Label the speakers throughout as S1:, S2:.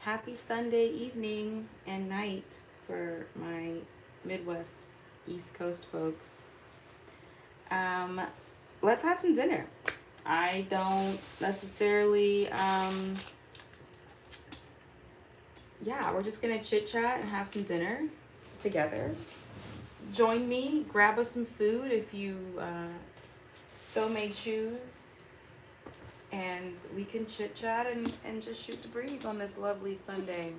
S1: Happy Sunday evening and night for my Midwest East Coast folks. Um, let's have some dinner. I don't necessarily, yeah, we're just gonna chit chat and have some dinner together. Join me, grab us some food if you so may choose, and we can chit chat and just shoot the breeze on this lovely Sunday.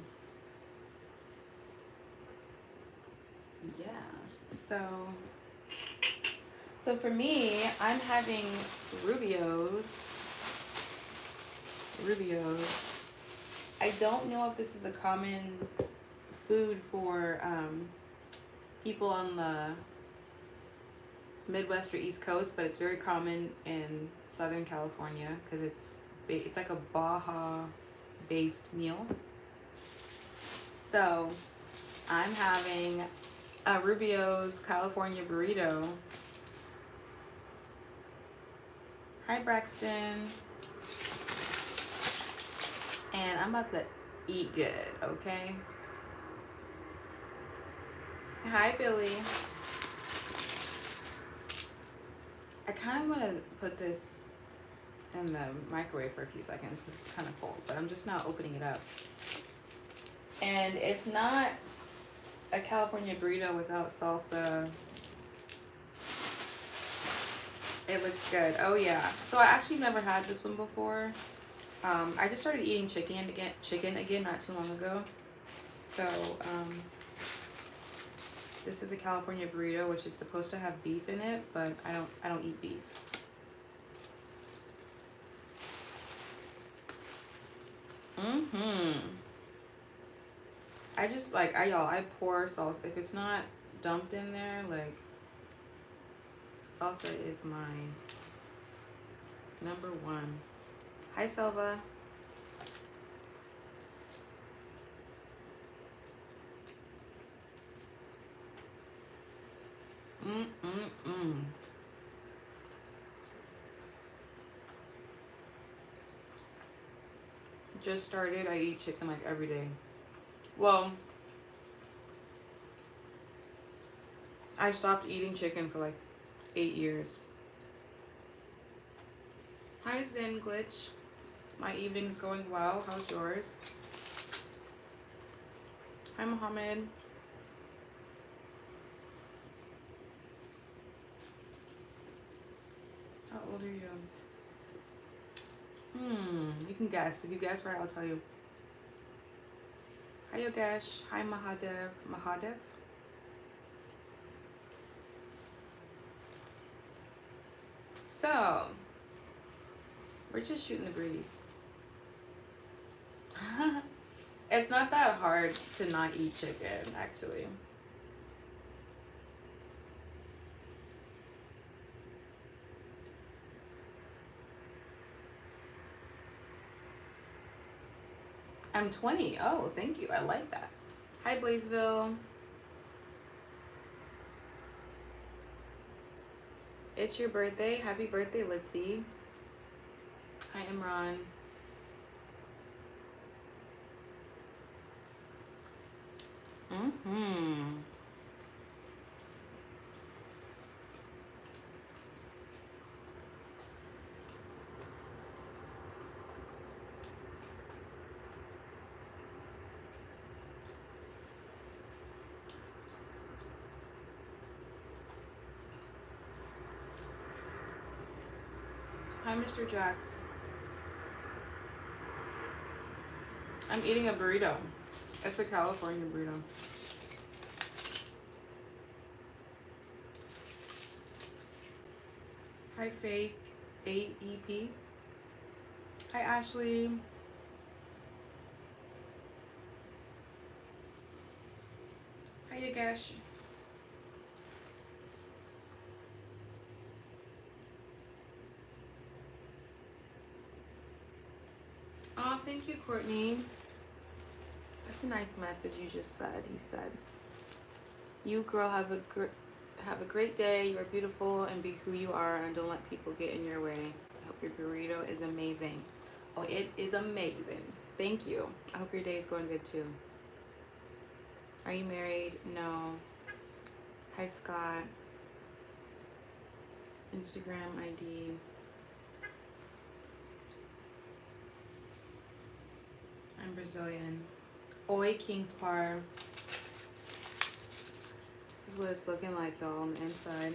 S1: Yeah, so for me, I'm having Rubio's. I don't know if this is a common food for people on the Midwest or East Coast, but it's very common in Southern California because it's like a Baja based meal. So I'm having a Rubio's California burrito. Hi Braxton. And I'm about to eat good, okay? Hi Billy. I kind of want to put this in the microwave for a few seconds because it's kind of cold, but I'm just not opening it up. And it's not a California burrito without salsa. It looks good. Oh yeah. So I actually never had this one before. I just started eating chicken again not too long ago. So this is a California burrito, which is supposed to have beef in it, but I don't eat beef. I just I pour salsa. If it's not dumped in there, like salsa is my number one. Hi Selva. Just started. I eat chicken like every day. Well, I stopped eating chicken for like 8 years. Hi Zen Glitch. My evening's going well. How's yours? Hi Mohammed. How old are you? You can guess. If you guess right, I'll tell you. Hi Yogesh. Hi Mahadev. So, we're just shooting the breeze. It's not that hard to not eat chicken, actually. I'm 20. Oh, thank you. I like that. Hi, Blaisville. It's your birthday. Happy birthday, let's see. Hi, Imran. Hi, Mr. Jax. I'm eating a burrito. It's a California burrito. Hi, Fake AEP. Hi, Ashley. Hi, Yogesh. Oh, thank you, Courtney. That's a nice message you just said. He said, "You girl have a great day. You are beautiful and be who you are, and don't let people get in your way. I hope your burrito is amazing." Oh, it is amazing. Thank you. I hope your day is going good too. Are you married? No. Hi, Scott. Instagram ID. I'm Brazilian. Oi, King's Par. This is what it's looking like, y'all, on the inside.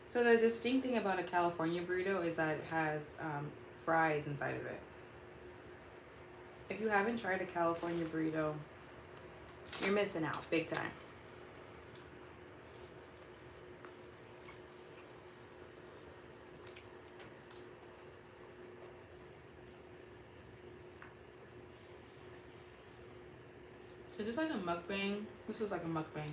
S1: So the distinct thing about a California burrito is that it has fries inside of it. If you haven't tried a California burrito, you're missing out big time. Is this like a mukbang? This is like a mukbang.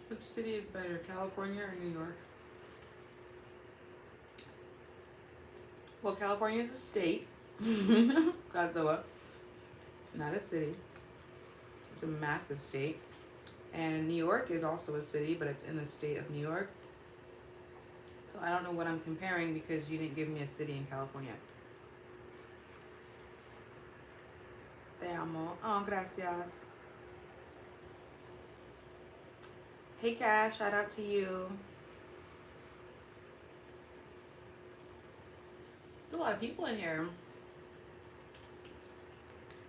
S1: Which city is better, California or New York? Well, California is a state. Godzilla. Not a city. It's a massive state. And New York is also a city, but it's in the state of New York. So I don't know what I'm comparing because you didn't give me a city in California. Te amo. Oh, gracias. Hey, Cash. Shout out to you. There's a lot of people in here.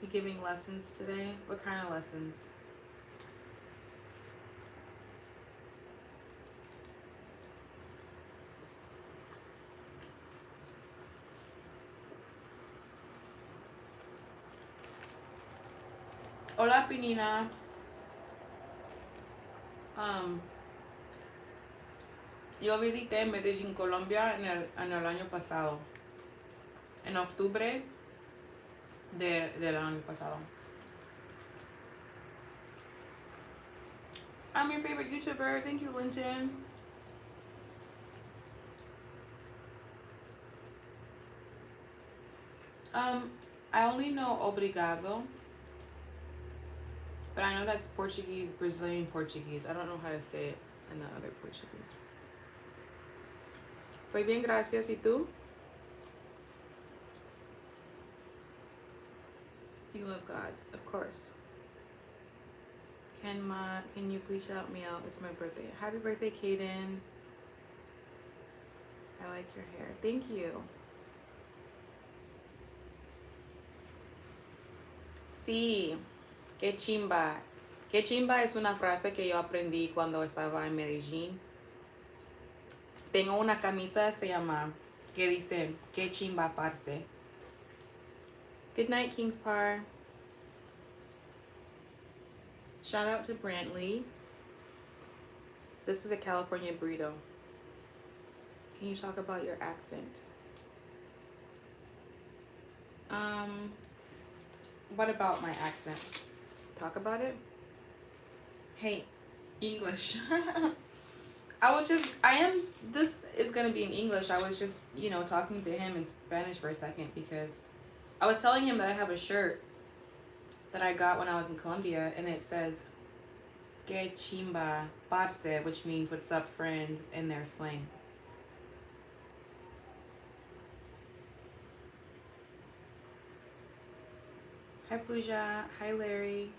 S1: You giving lessons today? What kind of lessons? Hola, Pinina. Yo visité Medellín, Colombia en el año pasado. En octubre del año pasado. I'm your favorite YouTuber. Thank you, Linton. I only know obrigado. But I know that's Portuguese, Brazilian Portuguese. I don't know how to say it in the other Portuguese. Estoy bien, gracias. ¿Y tú? Do you love God? Of course. Can you please shout me out? It's my birthday. Happy birthday, Kaden. I like your hair. Thank you. Sí. Qué chimba. Qué chimba es una frase que yo aprendí cuando estaba en Medellín. Tengo una camisa que dice, qué chimba, parce. Good night, King's Par. Shout out to Brantley. This is a California burrito. Can you talk about your accent? What about my accent? Talk about it? Hey, English. This is gonna be in English. I was just, talking to him in Spanish for a second because I was telling him that I have a shirt that I got when I was in Colombia and it says, que chimba, parce, which means what's up, friend, in their slang. Hi, Pooja. Hi, Larry.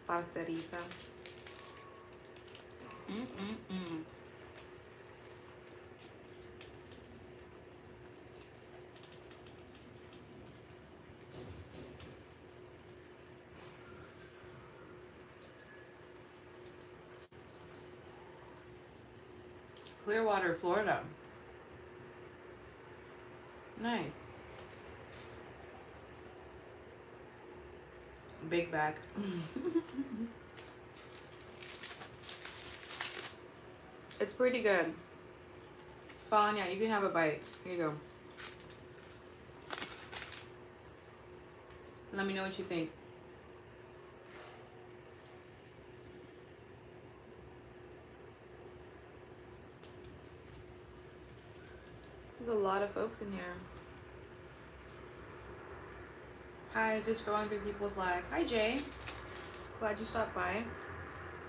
S1: Parcerita. Clearwater, Florida. Nice. Big bag. It's pretty good. Falania, you can have a bite. Here you go. Let me know what you think. There's a lot of folks in here. Hi, just scrolling through people's lives. Hi, Jay. Glad you stopped by.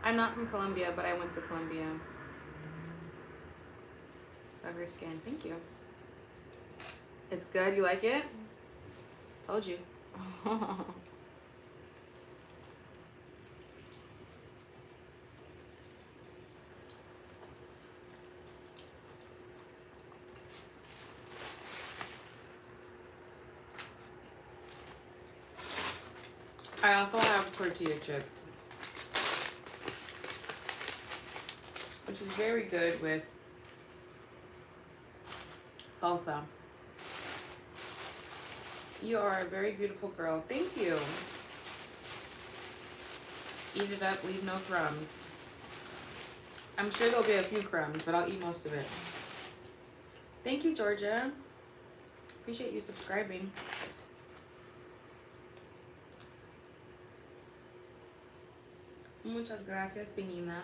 S1: I'm not from Colombia, but I went to Colombia. Love your skin. Thank you. It's good. You like it? Told you. I also have tortilla chips, which is very good with salsa. You are a very beautiful girl. Thank you. Eat it up, leave no crumbs. I'm sure there'll be a few crumbs, but I'll eat most of it. Thank you, Georgia. Appreciate you subscribing. Muchas gracias, Penina.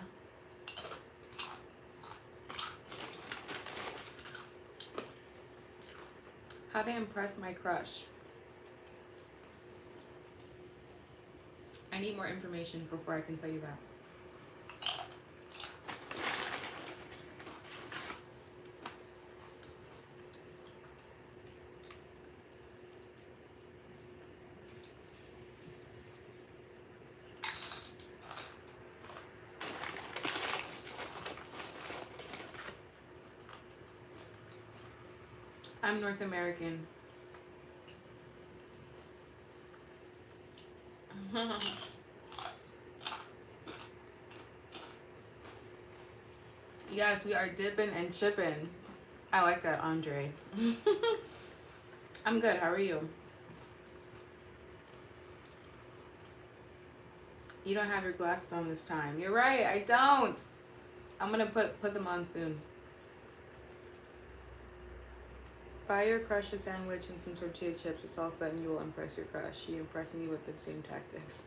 S1: How to impress my crush. I need more information before I can tell you that. I'm North American. Yes, we are dipping and chipping. I like that, Andre. I'm good. How are you? You don't have your glasses on this time. You're right. I don't. I'm gonna put them on soon. Buy your crush a sandwich and some tortilla chips with salsa and you will impress your crush. She impressing you with the same tactics.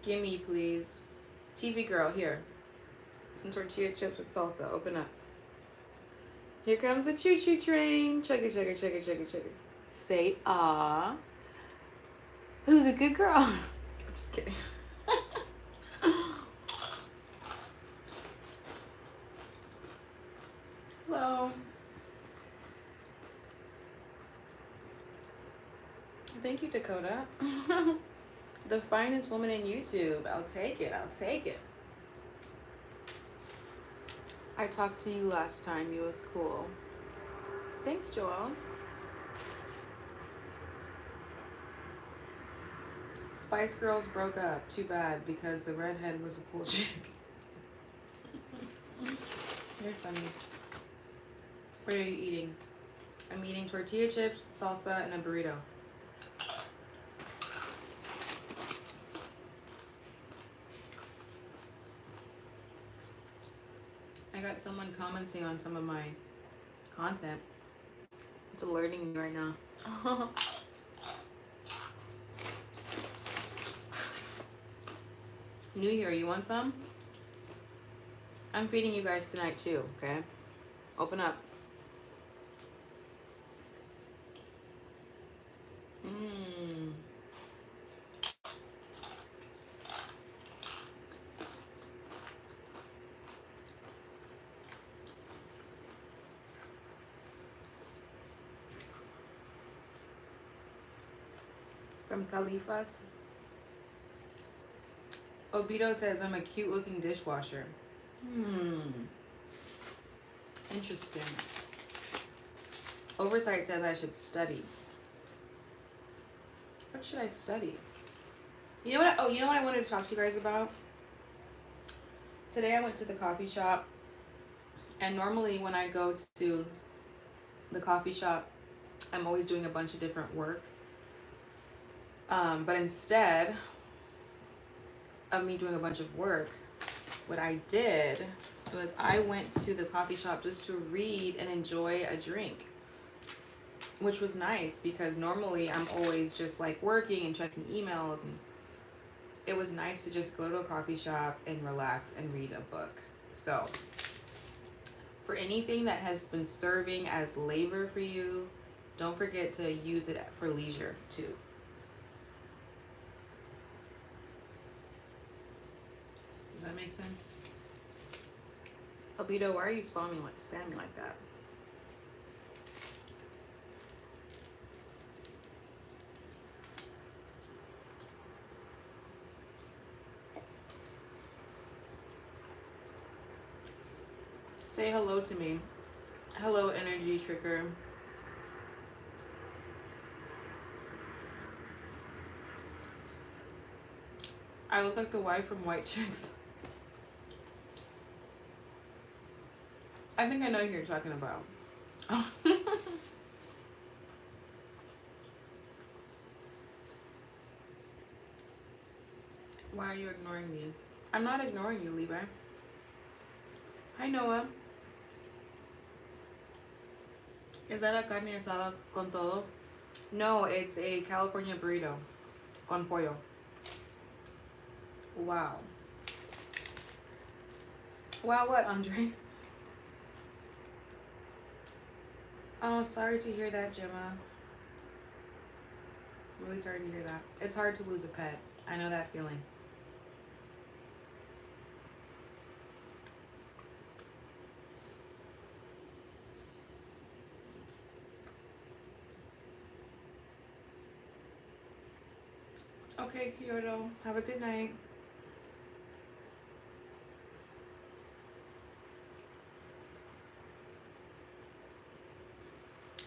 S1: Gimme, please. TV girl, here. Some tortilla chips with salsa. Open up. Here comes the choo-choo train. Chugga, chugga, chugga, chugga, chugga. Say, ah. Who's a good girl? I'm just kidding. Hello. Thank you, Dakota. The finest woman in YouTube. I'll take it. I'll take it. I talked to you last time. You was cool. Thanks, Joel. Spice Girls broke up. Too bad, because the redhead was a cool chick. You're funny. What are you eating? I'm eating tortilla chips, salsa, and a burrito. I got someone commenting on some of my content. It's alerting me right now. New Year, you want some? I'm feeding you guys tonight too, okay? Open up. From Califas. Obito says I'm a cute looking dishwasher. Interesting. Oversight says I should study. What should I study? You know what? You know what I wanted to talk to you guys about? Today I went to the coffee shop, and normally when I go to the coffee shop, I'm always doing a bunch of different work. But instead of me doing a bunch of work, what I did was I went to the coffee shop just to read and enjoy a drink, which was nice because normally I'm always just like working and checking emails, and it was nice to just go to a coffee shop and relax and read a book. So For anything that has been serving as labor for you, don't forget to use it for leisure too. Does that make sense? Albedo, why are you spamming like that? Say hello to me. Hello, energy trigger. I look like the wife from White Chicks. I think I know who you're talking about. Why are you ignoring me? I'm not ignoring you, Levi. Hi, Noah. Is that a carne asada con todo? No, it's a California burrito con pollo. Wow. Wow, what, Andre? Oh, sorry to hear that, Gemma. Really sorry to hear that. It's hard to lose a pet. I know that feeling. Okay, Kyoto. Have a good night.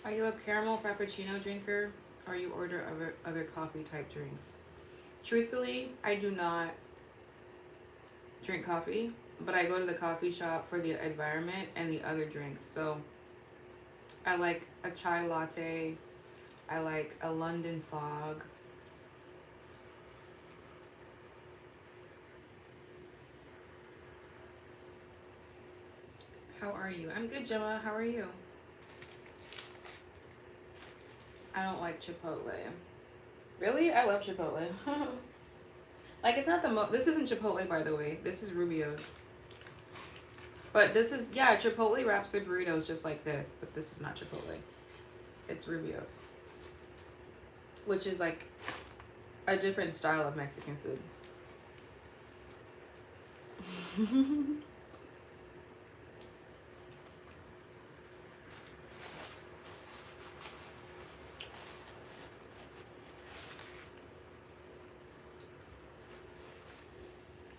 S1: Are you a caramel frappuccino drinker, or you order other coffee type drinks? Truthfully, I do not drink coffee, but I go to the coffee shop for the environment and the other drinks. So I like a chai latte. I like a London fog. How are you? I'm good, Gemma. How are you? I don't like Chipotle. Really? I love Chipotle. Like, it's not the this isn't Chipotle, by the way. This is Rubio's. But this is, yeah, Chipotle wraps their burritos just like this. But this is not Chipotle. It's Rubio's. Which is like a different style of Mexican food.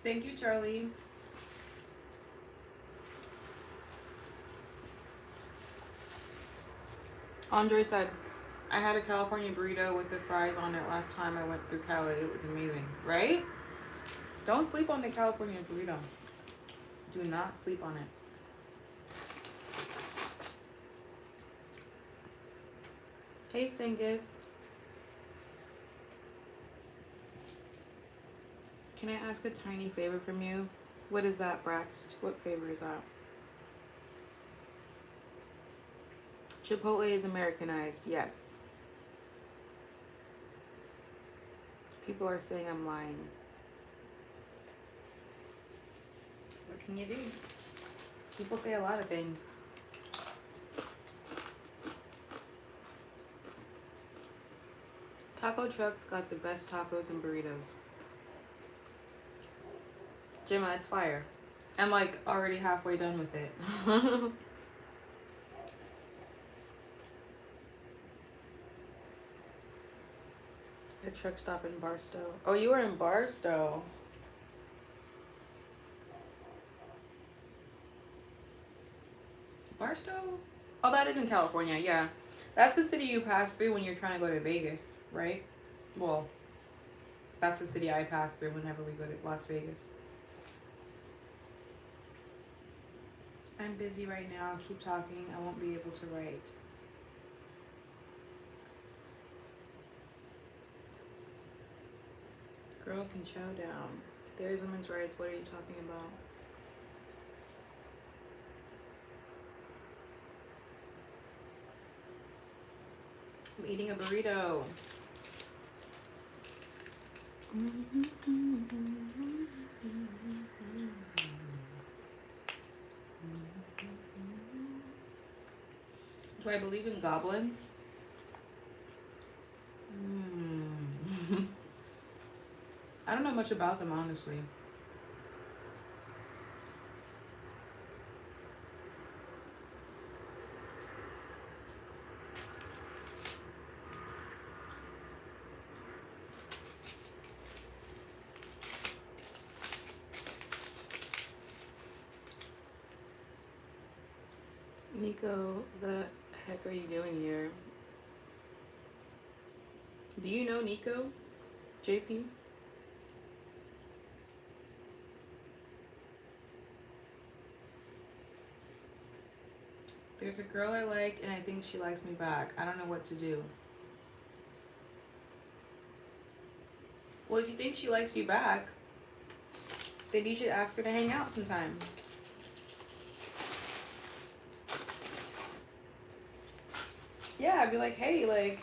S1: Thank you, Charlie. Andre said, I had a California burrito with the fries on it last time I went through Cali. It was amazing, right? Don't sleep on the California burrito. Do not sleep on it. Hey, Singus. Can I ask a tiny favor from you? What is that, Brax? What favor is that? Chipotle is Americanized, yes. People are saying I'm lying. What can you do? People say a lot of things. Taco trucks got the best tacos and burritos. Gemma, it's fire. I'm like already halfway done with it. A truck stop in Barstow. Oh, you were in Barstow. Barstow? Oh, that is in California, yeah. That's the city you pass through when you're trying to go to Vegas, right? Well, that's the city I pass through whenever we go to Las Vegas. I'm busy right now. Keep talking. I won't be able to write. Girl can chow down. There's women's rights. What are you talking about? I'm eating a burrito. Do I believe in goblins? I don't know much about them, honestly. Nico, the heck are you doing here? Do you know Nico, JP? There's a girl I like and I think she likes me back. I don't know what to do. Well, if you think she likes you back, then you should ask her to hang out sometime. Yeah, I'd be like, hey, like,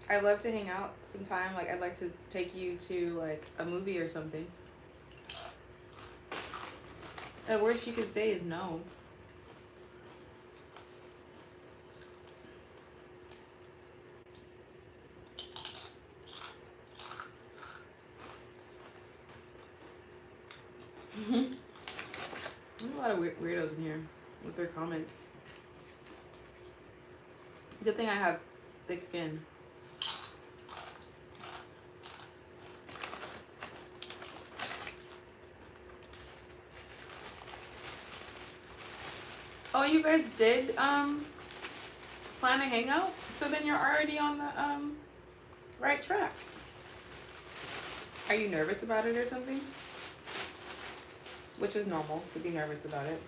S1: I'd love to hang out sometime. Like, I'd like to take you to, like, a movie or something. The worst you could say is no. There's a lot of weirdos in here with their comments. Good thing I have thick skin. Oh, you guys did plan a hangout? So then you're already on the right track. Are you nervous about it or something? Which is normal to be nervous about it.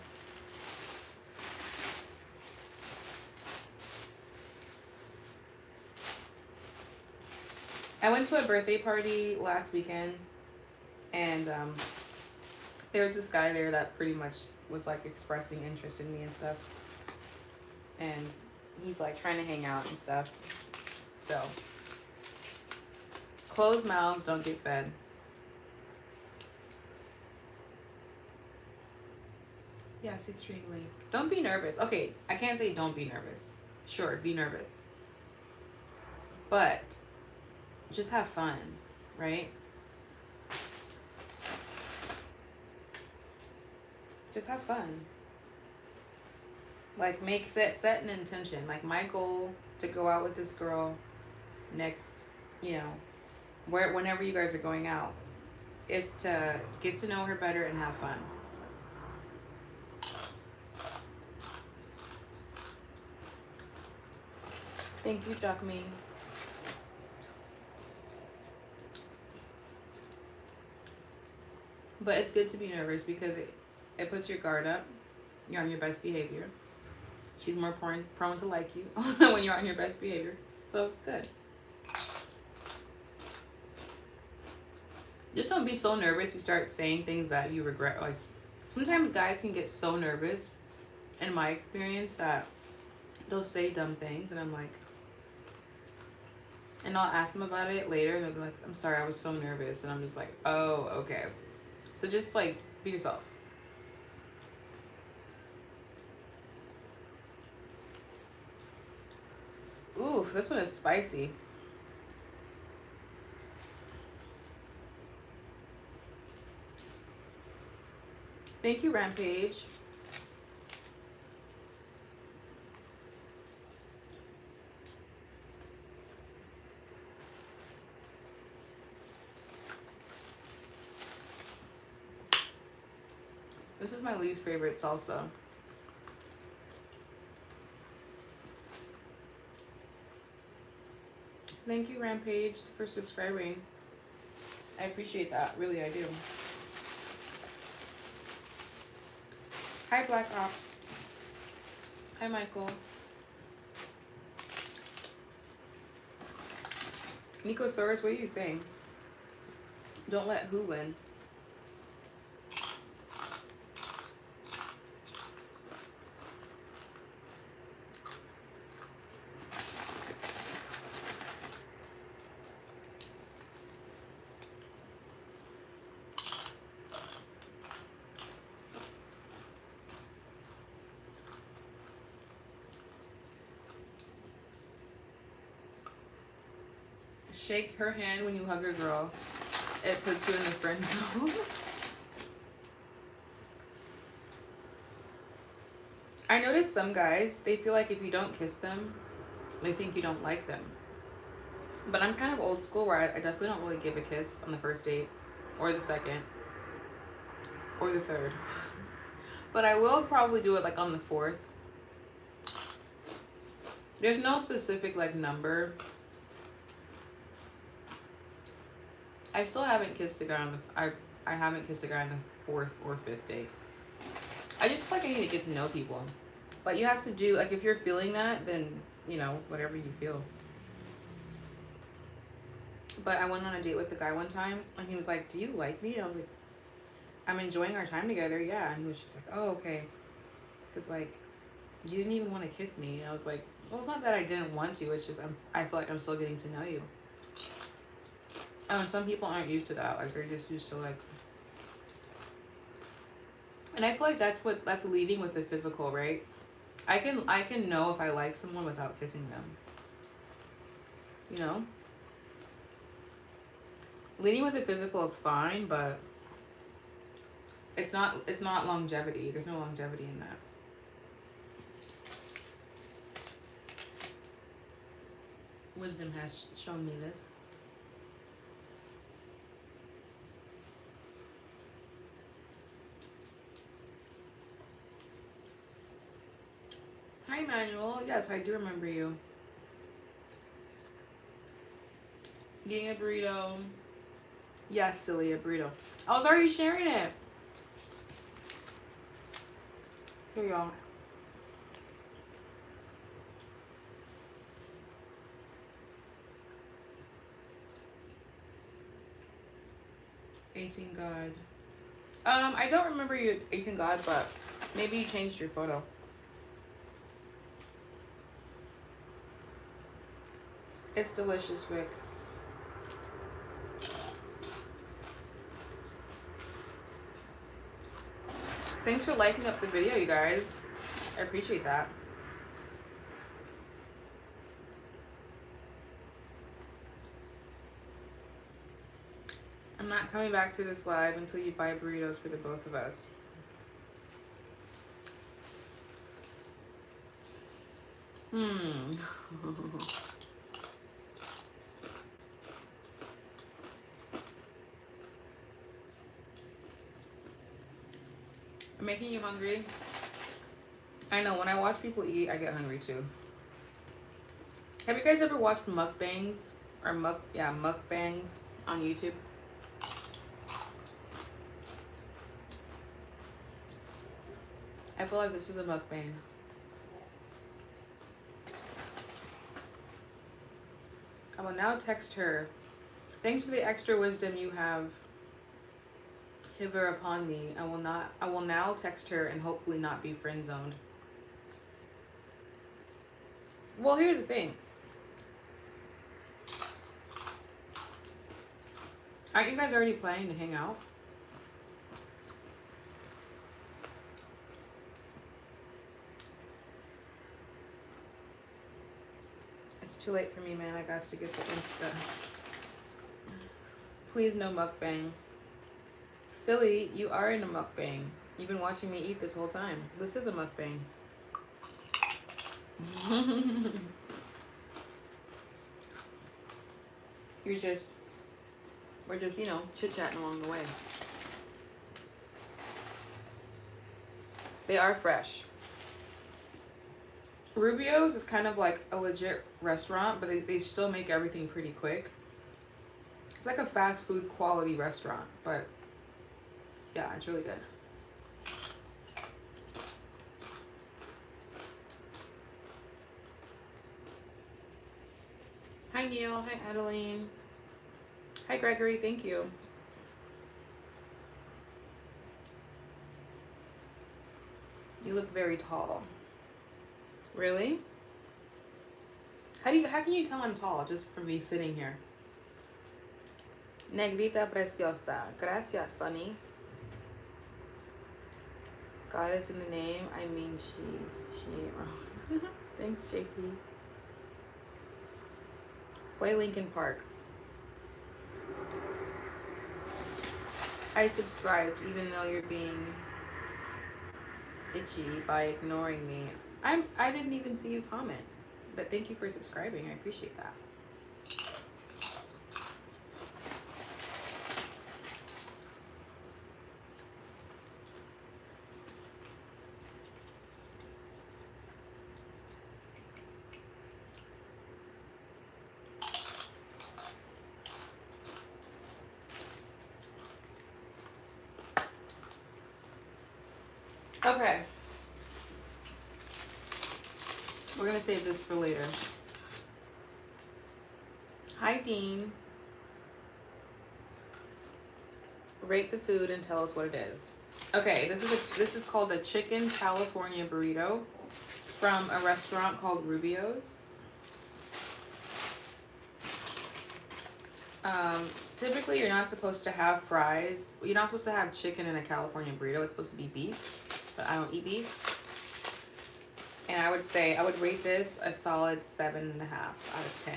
S1: I went to a birthday party last weekend, and there was this guy there that pretty much was like expressing interest in me and stuff, and he's like trying to hang out and stuff. So closed mouths don't get fed. Yes, extremely. Don't be nervous. Okay, I can't say don't be nervous. Sure, be nervous, but just have fun, right? Just have fun. Like, set an intention. Like, my goal to go out with this girl next, whenever you guys are going out, is to get to know her better and have fun. Thank you, Jacqueline. But it's good to be nervous because it puts your guard up. You're on your best behavior. She's more prone to like you when you're on your best behavior. So, good. Just don't be so nervous you start saying things that you regret. Like, sometimes guys can get so nervous, in my experience, that they'll say dumb things, and I'm like, and I'll ask them about it later, and they'll be like, I'm sorry, I was so nervous. And I'm just like, oh, okay. So just, like, be yourself. Ooh, this one is spicy. Thank you, Rampage. This is my least favorite salsa. Thank you, Rampage, for subscribing. I appreciate that. Really, I do. Hi, Black Ops. Hi, Michael. Nicosaurus, what are you saying? Don't let who win? Shake her hand when you hug a girl. It puts you in the friend zone. I noticed some guys, they feel like if you don't kiss them, they think you don't like them. But I'm kind of old school where I definitely don't really give a kiss on the first date, or the second, or the third. But I will probably do it like on the fourth. There's no specific like number. I still haven't kissed a guy on the I haven't kissed a guy on the fourth or fifth date. I just feel like I need to get to know people. But you have to do, like, if you're feeling that, then, you know, whatever you feel. But I went on a date with a guy one time, and he was like, do you like me? And I was like, I'm enjoying our time together, yeah. And he was just like, oh, okay. Because, like, you didn't even want to kiss me. And I was like, well, it's not that I didn't want to. It's just I feel like I'm still getting to know you. And some people aren't used to that. Like, they're just used to, like... And I feel like that's leading with the physical, right? I can know if I like someone without kissing them. You know? Leading with the physical is fine, but it's not longevity. There's no longevity in that. Wisdom has shown me this. Hi, Manuel. Yes, I do remember you. Getting a burrito. Yes, silly, a burrito. I was already sharing it. Here, y'all. God. I don't remember you 18 God, but maybe you changed your photo. It's delicious, Rick. Thanks for liking up the video, you guys. I appreciate that. I'm not coming back to this live until you buy burritos for the both of us. I'm making you hungry. I know, when I watch people eat, I get hungry too. Have you guys ever watched mukbangs or mukbangs on YouTube? I feel like this is a mukbang. I will now text her. Thanks for the extra wisdom you have hither upon me. I will now text her and hopefully not be friend zoned. Well, here's the thing. Aren't you guys already planning to hang out? It's too late for me, man. I got to get to Insta. Please, no mukbang. Silly, you are in a mukbang. You've been watching me eat this whole time. This is a mukbang. We're just, you know, chit-chatting along the way. They are fresh. Rubio's is kind of like a legit restaurant, but they still make everything pretty quick. It's like a fast food quality restaurant, but yeah, it's really good. Hi Neil, hi Adeline. Hi Gregory, thank you. You look very tall. Really? How can you tell I'm tall just from me sitting here? Negrita preciosa. Gracias, Sunny. God is in the name. I mean she ain't wrong. Thanks, JP. Play Linkin Park. I subscribed even though you're being itchy by ignoring me. I didn't even see you comment. But thank you for subscribing. I appreciate that. Okay. We're gonna save this for later. Hi, Dean. Rate the food and tell us what it is. Okay, this is called a chicken California burrito from a restaurant called Rubio's. Typically, you're not supposed to have fries. You're not supposed to have chicken in a California burrito. It's supposed to be beef, but I don't eat beef. And I would say, I would rate this a solid 7.5 out of 10.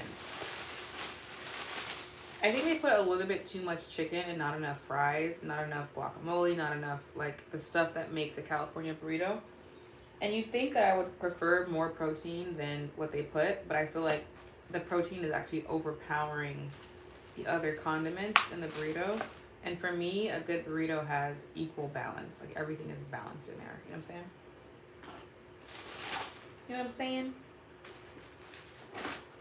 S1: I think they put a little bit too much chicken and not enough fries, not enough guacamole, not enough, like, the stuff that makes a California burrito. And you'd think that I would prefer more protein than what they put, but I feel like the protein is actually overpowering the other condiments in the burrito. And for me, a good burrito has equal balance. Like, everything is balanced in there. You know what I'm saying? You know what I'm saying?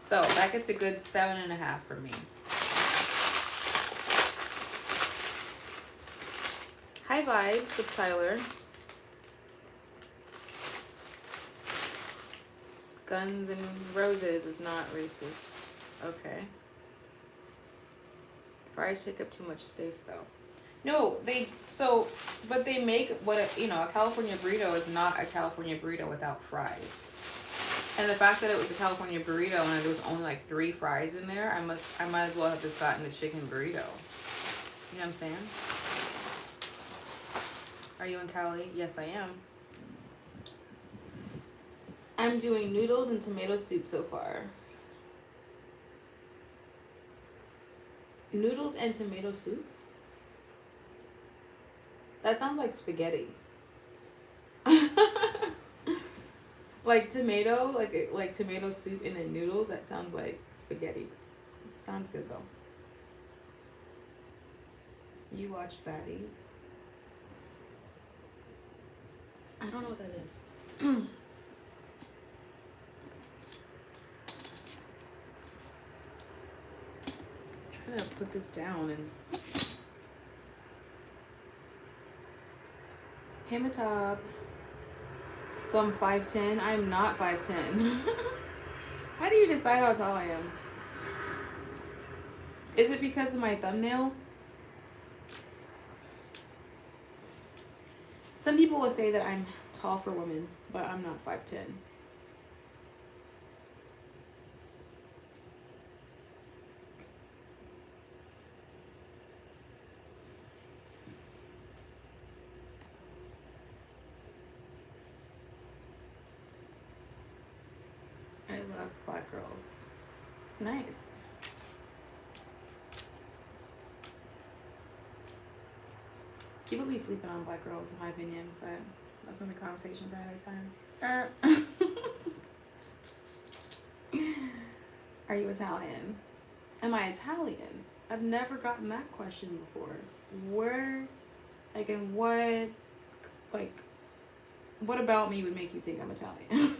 S1: So that gets a good 7.5 for me. Hi Vibes with Tyler. Guns and Roses is not racist. Okay. Fries take up too much space though. No, but they make what a California burrito is not a California burrito without fries. And the fact that it was a California burrito and there was only like 3 fries in there, I might as well have just gotten the chicken burrito. You know what I'm saying? Are you in Cali? Yes, I am. I'm doing noodles and tomato soup so far. Noodles and tomato soup? That sounds like spaghetti. Like tomato, like tomato soup and then noodles, that sounds like spaghetti. Sounds good though. You watch Baddies. I don't know what that is. Trying to put this down and Hamatab. So I'm 5'10". I'm not 5'10". How do you decide how tall I am? Is it because of my thumbnail? Some people will say that I'm tall for women, but I'm not 5'10". I love black girls. Nice. People be sleeping on black girls, in my opinion, but that's another conversation for another time. Are you Italian? Am I Italian? I've never gotten that question before. Where, like, and what about me would make you think I'm Italian?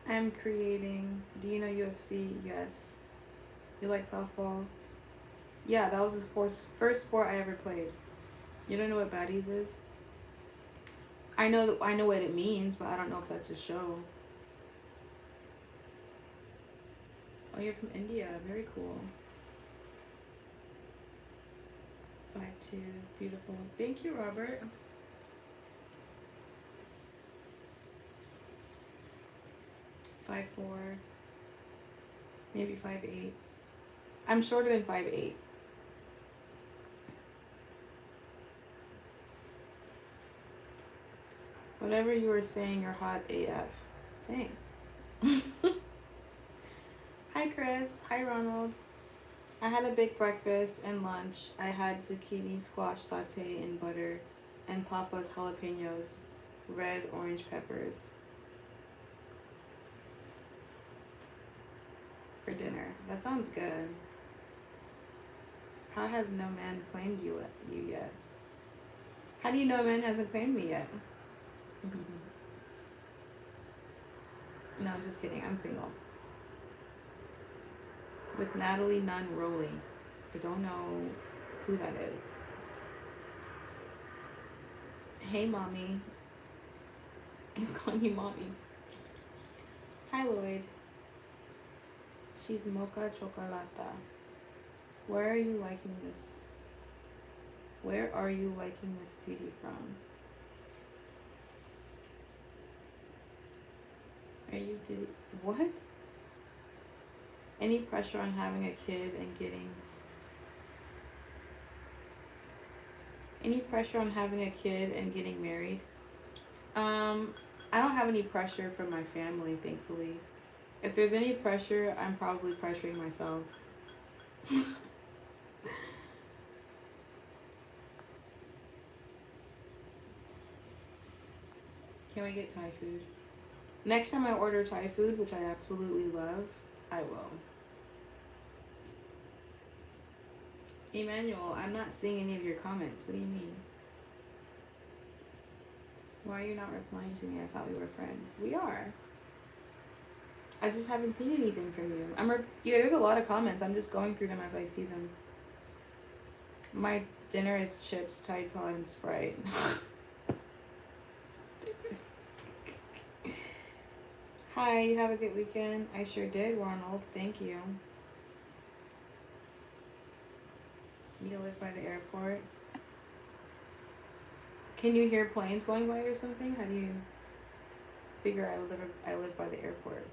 S1: I'm creating. Do you know UFC? Yes. You like softball? Yeah, that was the first sport I ever played. You don't know what Baddies is? I know what it means, but I don't know if that's a show. Oh, you're from India. Very cool. 5'2", beautiful. Thank you, Robert. .4, maybe 5'8". I'm shorter than 5'8". Whatever you were saying, you're hot AF. Thanks. Hi, Chris. Hi, Ronald. I had a big breakfast and lunch. I had zucchini squash saute in butter and Papa's jalapenos, red orange peppers for dinner. That sounds good. How has no man claimed you yet? How do you know a man hasn't claimed me yet? No, I'm just kidding. I'm single. With Natalie Nunn Rowley. I don't know who that is. Hey, mommy. He's calling you mommy. Hi, Lloyd. She's mocha chocolata. Where are you liking this? Where are you liking this beauty from? What? Any pressure on having a kid and getting... Any pressure on having a kid and getting married? I don't have any pressure from my family, thankfully. If there's any pressure, I'm probably pressuring myself. Can we get Thai food? Next time I order Thai food, which I absolutely love, I will. Emmanuel, I'm not seeing any of your comments. What do you mean? Why are you not replying to me? I thought we were friends. We are. I just haven't seen anything from you. Yeah, there's a lot of comments. I'm just going through them as I see them. My dinner is chips, Tide Pod, and Sprite. Stupid. Hi, you have a good weekend? I sure did, Ronald. Thank you. You live by the airport? Can you hear planes going by or something? How do you figure I live by the airport?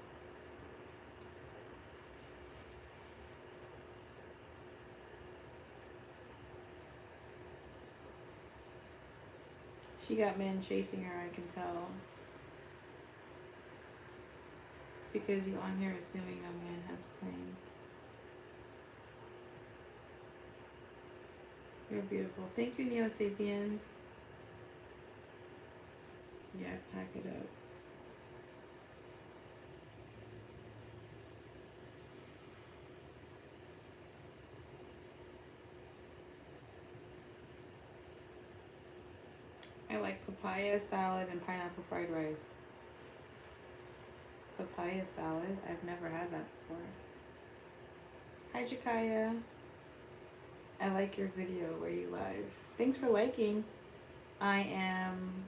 S1: She got men chasing her, I can tell. Because you on here assuming no man has claimed. You're beautiful. Thank you, Neo Sapiens. Yeah, pack it up. I like papaya salad and pineapple fried rice. Papaya salad? I've never had that before. Hi, Jakaya. I like your video where you live. Thanks for liking. I am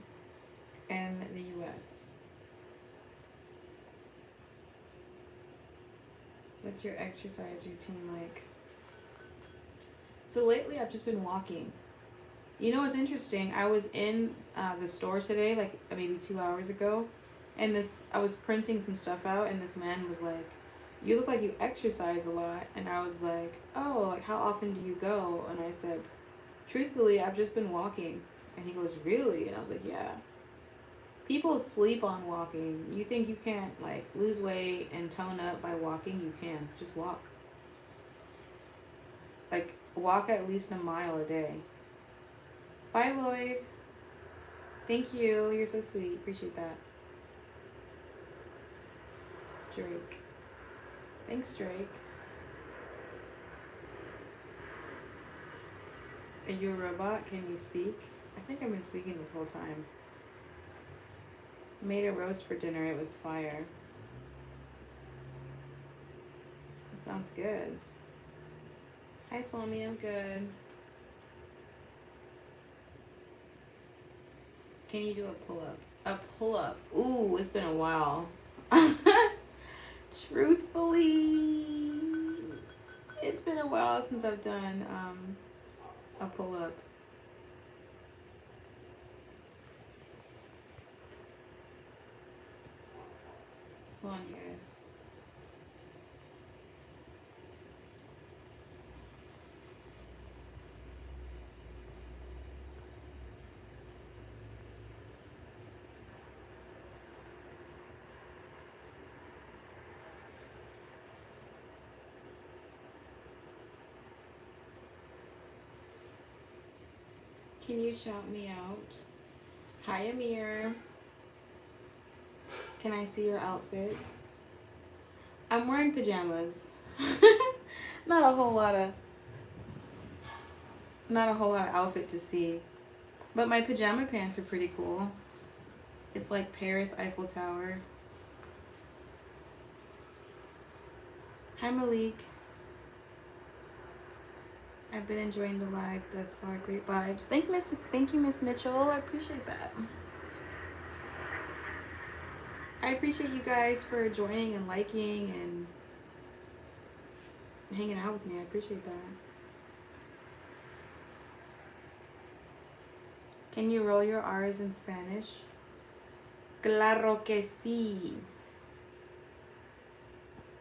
S1: in the US. What's your exercise routine like? So lately I've just been walking. You know what's interesting? I was in the store today, like maybe 2 hours ago, and I was printing some stuff out, and this man was like, "You look like you exercise a lot." And I was like, "Oh, like how often do you go?" And I said, "Truthfully, I've just been walking." And he goes, "Really?" And I was like, "Yeah." People sleep on walking. You think you can't like lose weight and tone up by walking? You can. Just walk. Like walk at least a mile a day. Bye, Lloyd. Thank you. You're so sweet. Appreciate that. Drake. Thanks, Drake. Are you a robot? Can you speak? I think I've been speaking this whole time. Made a roast for dinner. It was fire. It sounds good. Hi, Swami. I'm good. Can you do a pull-up? A pull-up. Ooh, it's been a while. Truthfully, it's been a while since I've done a pull-up. Hold on, you guys. Can you shout me out? Hi, Amir. Can I see your outfit? I'm wearing pajamas. Not a whole lot of outfit to see. But my pajama pants are pretty cool. It's like Paris Eiffel Tower. Hi, Malik. I've been enjoying the live thus far. Great vibes. Thank you, Miss Mitchell. I appreciate that. I appreciate you guys for joining and liking and hanging out with me. I appreciate that. Can you roll your R's in Spanish? Claro que sí.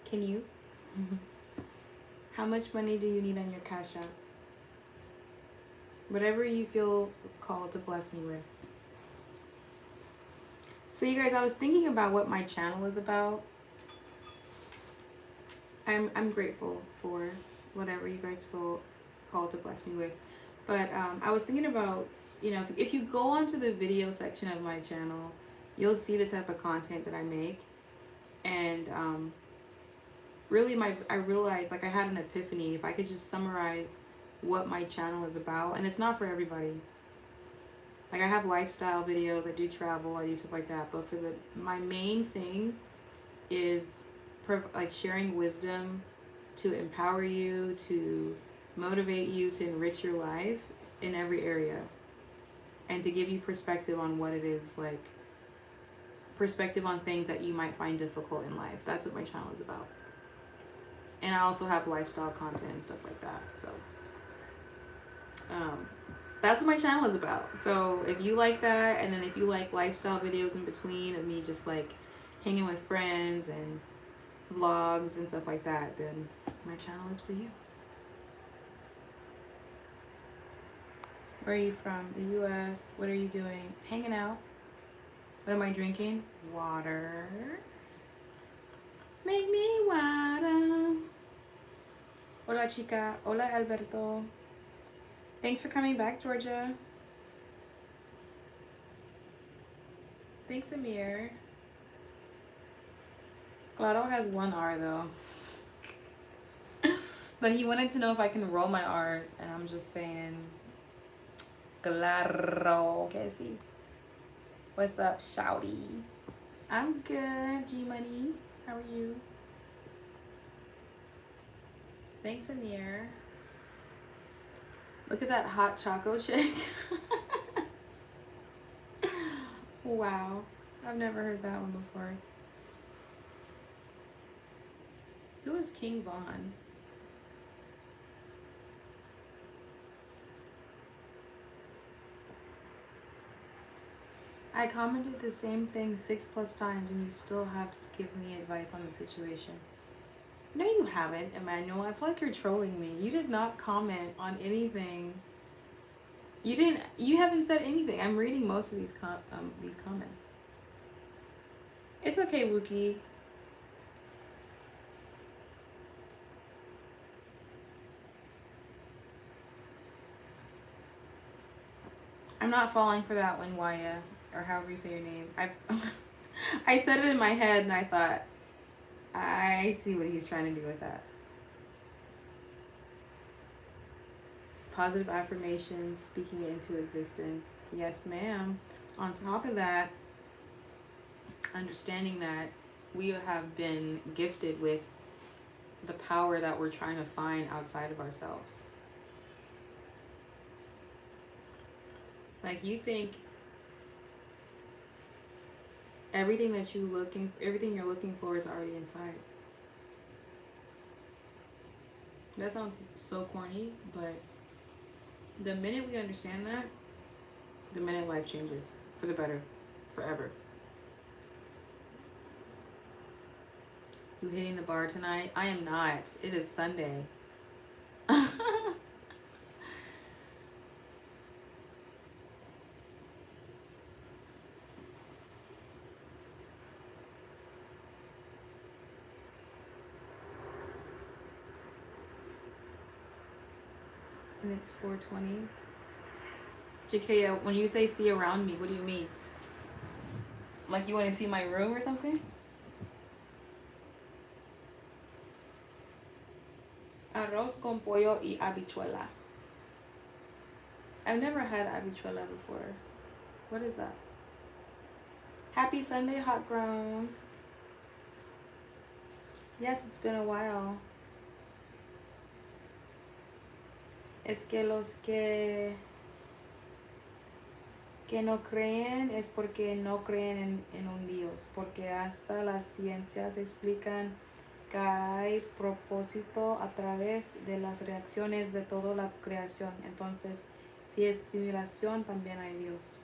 S1: Can you? How much money do you need on your Cash App? Whatever you feel called to bless me with. So you guys, I was thinking about what my channel is about. I'm grateful for whatever you guys feel called to bless me with. But I was thinking about, you know, if you go onto the video section of my channel, you'll see the type of content that I make. And really I realized, like, I had an epiphany. If I could just summarize what my channel is about, and it's not for everybody. Like, I have lifestyle videos, I do travel, I do stuff like that, but for my main thing is like sharing wisdom to empower you, to motivate you, to enrich your life in every area, and to give you perspective on what it is, like perspective on things that you might find difficult in life. That's what my channel is about. And I also have lifestyle content and stuff like that. So that's what my channel is about. So if you like that, and then if you like lifestyle videos in between of me just like hanging with friends and vlogs and stuff like that, then my channel is for you. Where are you from? The US. What are you doing? Hanging out. What am I drinking? Water. Make me water. Hola, chica. Hola, Alberto. Thanks for coming back, Georgia. Thanks, Amir. Claro has one R, though. But he wanted to know if I can roll my R's, and I'm just saying, claro que sí. What's up, shouty? I'm good, G-Money. How are you? Thanks, Amir. Look at that hot choco chick. Wow. I've never heard that one before. Who is King Von? I commented the same thing 6+ times and you still have to give me advice on the situation. No, you haven't, Emmanuel. I feel like you're trolling me. You did not comment on anything. You haven't said anything. I'm reading most of these comments. It's okay, Wookie. I'm not falling for that one, Waya, or however you say your name. I said it in my head and I thought, I see what he's trying to do with that. Positive affirmations, speaking it into existence. Yes, ma'am. On top of that, understanding that we have been gifted with the power that we're trying to find outside of ourselves. Like, you think everything you're looking for is already inside. That sounds so corny, but the minute we understand that, the minute life changes for the better, forever. You hitting the bar tonight? I am not. It is Sunday. And it's 4:20. JK, when you say see around me, what do you mean? Like you want to see my room or something? Arroz con pollo y habichuela. I've never had habichuela before. What is that? Happy Sunday, Hot Grown. Yes, it's been a while. Es que los que no creen es porque no creen en un Dios, porque hasta las ciencias explican que hay propósito a través de las reacciones de toda la creación. Entonces, si es simulación, también hay Dios.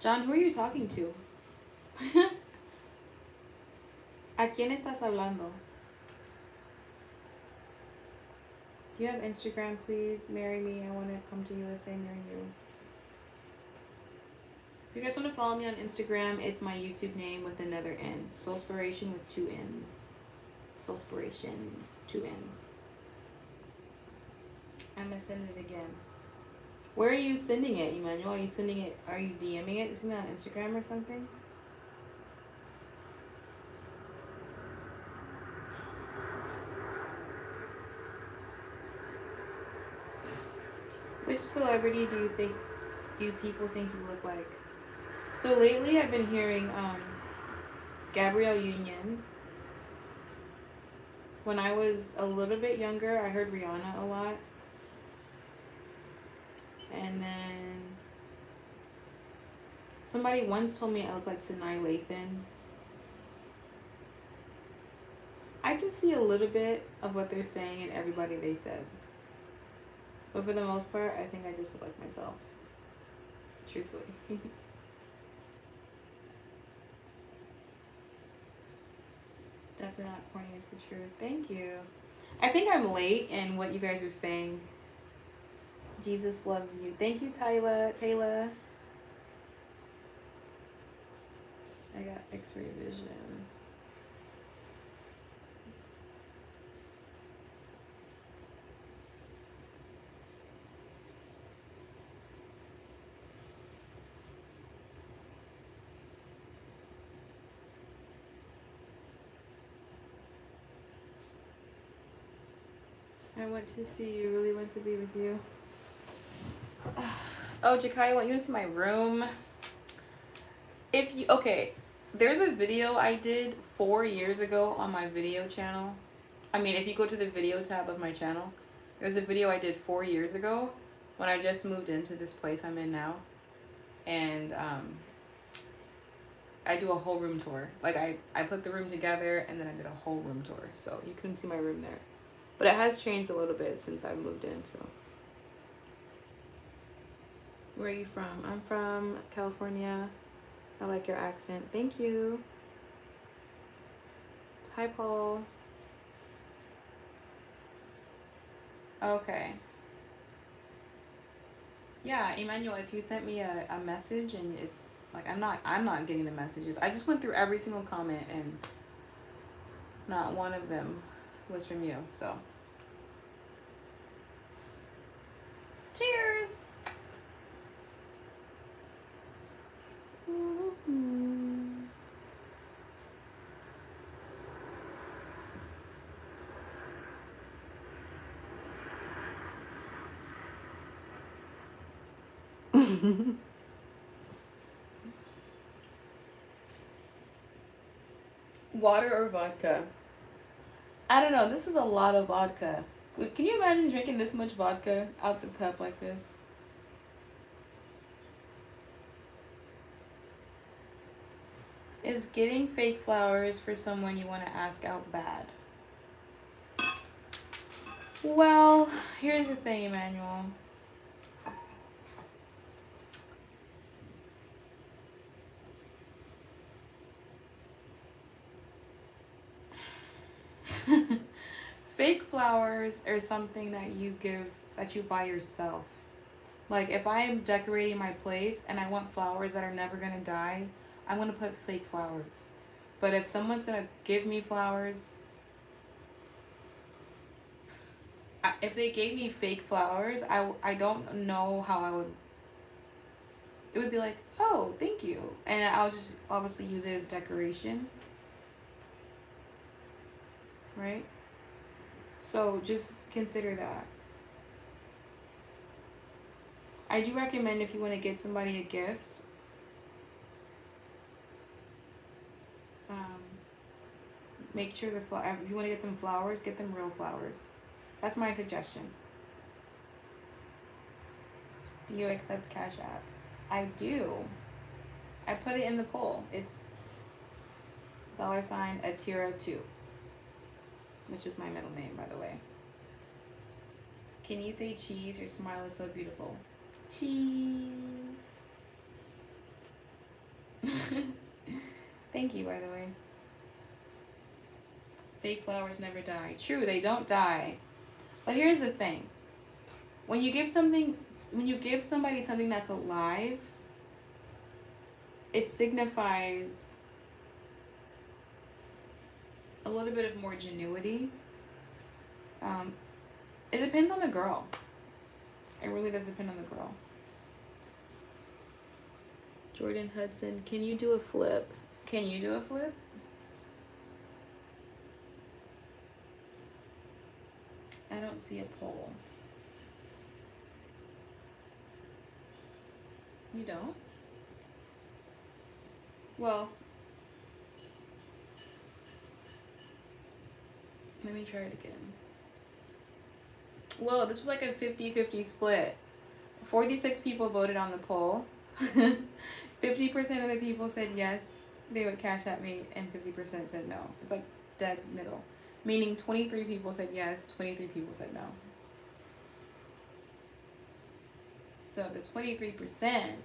S1: John, who are you talking to? ¿A quién estás hablando? Do you have Instagram, please? Marry me. I want to come to USA, marry you. If you guys want to follow me on Instagram, it's my YouTube name with another N. Soulspiration with 2 N's. Soulspiration, 2 N's. I'm going to send it again. Where are you sending it, Emmanuel? Are you DMing it to me on Instagram or something? Which celebrity do people think you look like? So lately I've been hearing Gabrielle Union. When I was a little bit younger, I heard Rihanna a lot. And then somebody once told me I look like Sinai Lathan. I can see a little bit of what they're saying in everybody they said. But for the most part, I think I just look like myself. Truthfully. Definitely not corny is the truth. Thank you. I think I'm late in what you guys are saying. Jesus loves you. Thank you, Taylor. I got X-ray vision. I went to see you. Really went to be with you. Oh, Jakai, I want you to see my room. Okay, there's a video I did 4 years ago on my video channel. I mean, if you go to the video tab of my channel, there's a video I did 4 years ago when I just moved into this place I'm in now. And I do a whole room tour. Like I put the room together and then I did a whole room tour. So you couldn't see my room there. But it has changed a little bit since I moved in, so. Where are you from? I'm from California. I like your accent. Thank you. Hi, Paul. Okay. Yeah, Emmanuel, if you sent me a message and it's like I'm not getting the messages. I just went through every single comment and not one of them was from you, so. Cheers! Water or vodka? I don't know. This is a lot of vodka. Can you imagine drinking this much vodka out the cup like this? Is getting fake flowers for someone you want to ask out bad? Well, here's the thing, Emmanuel. Fake flowers are something that you buy yourself. Like if I am decorating my place and I want flowers that are never gonna die, I'm gonna put fake flowers. But if someone's gonna give me flowers, if they gave me fake flowers, I don't know how I would. It would be like, oh, thank you, and I'll just obviously use it as decoration, right? So just consider that. I do recommend if you want to get somebody a gift, um, make sure if you want to get them flowers, get them real flowers. That's my suggestion. Do you accept Cash App? I do. I put it in the poll. It's $Atira2, which is my middle name, by the way. Can you say cheese? Your smile is so beautiful. Cheese. Thank you, by the way. Fake flowers never die. True, they don't die. But here's the thing. When you give somebody something that's alive, it signifies a little bit of more genuity. It depends on the girl. It really does depend on the girl. Jordan Hudson, can you do a flip? Can you do a flip? I don't see a poll. You don't? Well, let me try it again. Well, this was like a 50-50 split. 46 people voted on the poll. 50% of the people said yes, they would Cash App me, and 50% said no. It's like dead middle. Meaning 23 people said yes, 23 people said no. So the 23%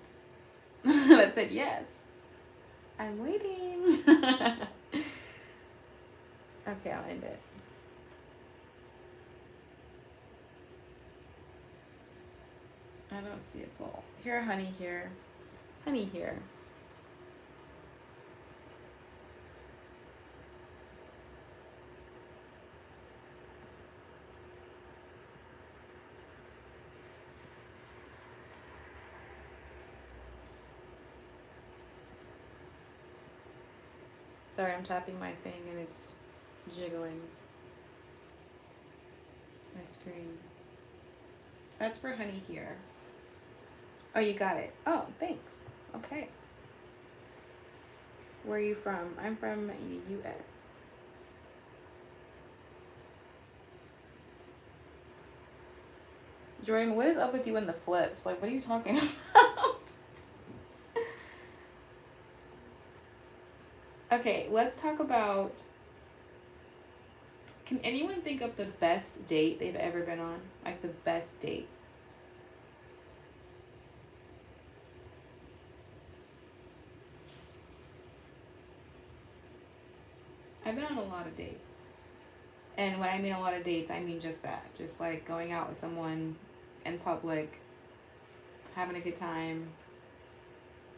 S1: that said yes, I'm waiting. Okay, I'll end it. I don't see a poll. Here, honey, here. Honey, here. Sorry, I'm tapping my thing and it's jiggling my screen. That's for honey here. Oh, you got it. Oh, thanks. Okay. Where are you from? I'm from the US. Jordan, what is up with you in the flips? Like, what are you talking about? Okay, let's talk about... Can anyone think of the best date they've ever been on? Like, the best date? I've been on a lot of dates. And when I mean a lot of dates, I mean just that. Just like going out with someone in public, having a good time,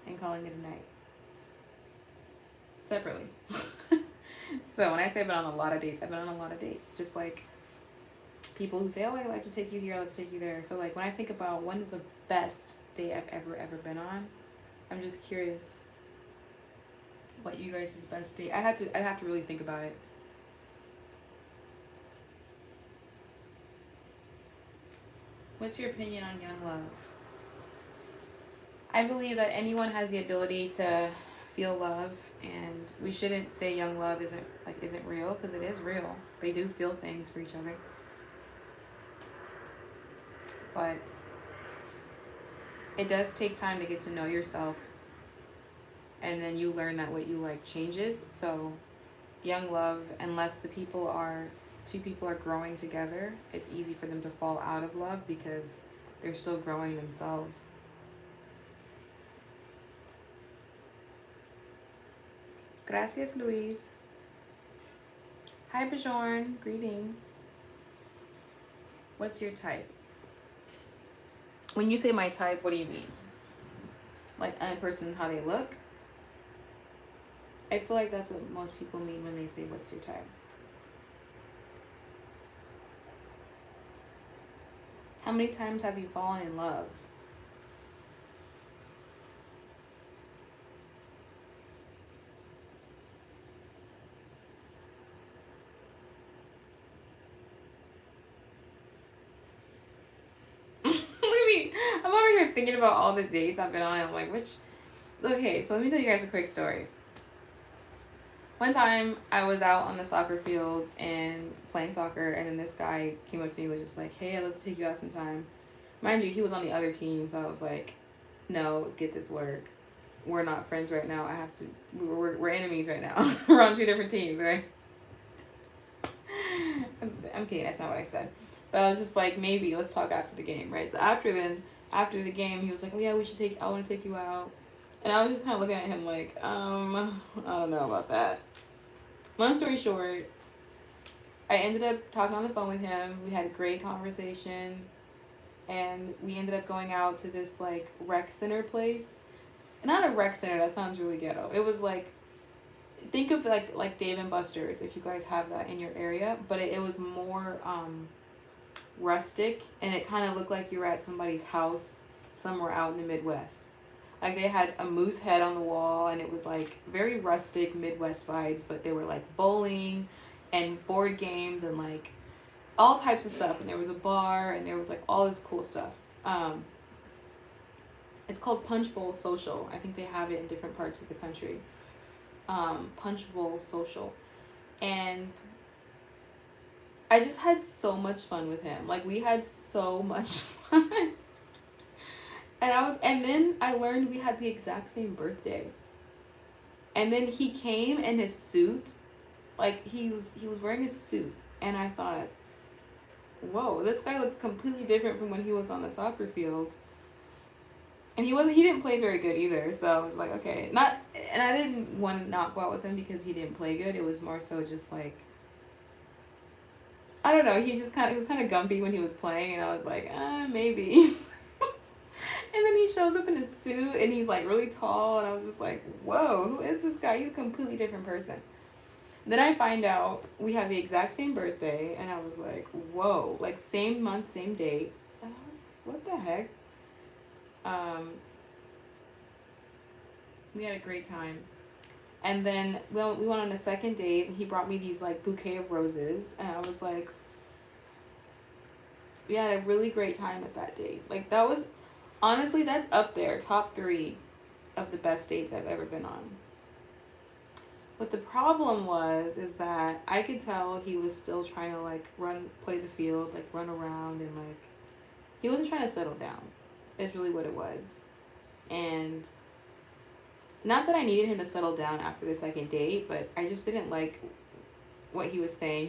S1: and calling it a night. Separately. So when I say I've been on a lot of dates, I've been on a lot of dates. Just like people who say, oh, I'd like to take you here, I'd like to take you there. So like when I think about when is the best date I've ever been on, I'm just curious what you guys' best date. I'd have to really think about it. What's your opinion on young love? I believe that anyone has the ability to feel love, and we shouldn't say young love isn't real, because it is real. They do feel things for each other. But it does take time to get to know yourself, and then you learn that what you like changes. So young love, unless two people are growing together, it's easy for them to fall out of love because they're still growing themselves. Gracias, Luis. Hi, Bajorn. Greetings. What's your type? When you say my type, what do you mean? Like a person, how they look? I feel like that's what most people mean when they say, what's your type? How many times have you fallen in love? Look at me. I'm over here thinking about all the dates I've been on. I'm like, which? Okay, so let me tell you guys a quick story. One time I was out on the soccer field and playing soccer, and then this guy came up to me and was just like, hey, I'd love to take you out sometime. Mind you, he was on the other team, so I was like, no, get this work. We're not friends right now. I have to, we're enemies right now. We're on two different teams, right? I'm kidding, that's not what I said. But I was just like, maybe, let's talk after the game, right? So after the game, he was like, oh yeah, I want to take you out. And I was just kind of looking at him like, I don't know about that. Long story short, I ended up talking on the phone with him. We had a great conversation. And we ended up going out to this, like, rec center place. Not a rec center, that sounds really ghetto. It was like, think of like Dave and Buster's, if you guys have that in your area. But it was more rustic. And it kind of looked like you were at somebody's house somewhere out in the Midwest. Like, they had a moose head on the wall, and it was like very rustic Midwest vibes, but they were like bowling and board games and like all types of stuff. And there was a bar, and there was like all this cool stuff. It's called Punch Bowl Social. I think they have it in different parts of the country. Punch Bowl Social. And I just had so much fun with him. Like, we had so much fun. And then I learned we had the exact same birthday. And then he came in his suit. Like, he was wearing his suit. And I thought, whoa, this guy looks completely different from when he was on the soccer field. And he didn't play very good either. So I was like, okay. And I didn't want to not go out with him because he didn't play good. It was more so just like, I don't know. He was kind of gumpy when he was playing. And I was like, maybe. And then he shows up in his suit, and he's like really tall, and I was just like, whoa, who is this guy? He's a completely different person. Then I find out we have the exact same birthday, and I was like, whoa, like same month, same date. And I was like, what the heck? We had a great time. And then we went on a second date, and he brought me these like bouquet of roses, and I was like, we had a really great time at that date. Like, that was, honestly, that's up there, top 3 of the best dates I've ever been on. What the problem is that I could tell he was still trying to like play the field, like run around, and like, he wasn't trying to settle down, is really what it was. And not that I needed him to settle down after the second date, but I just didn't like what he was saying.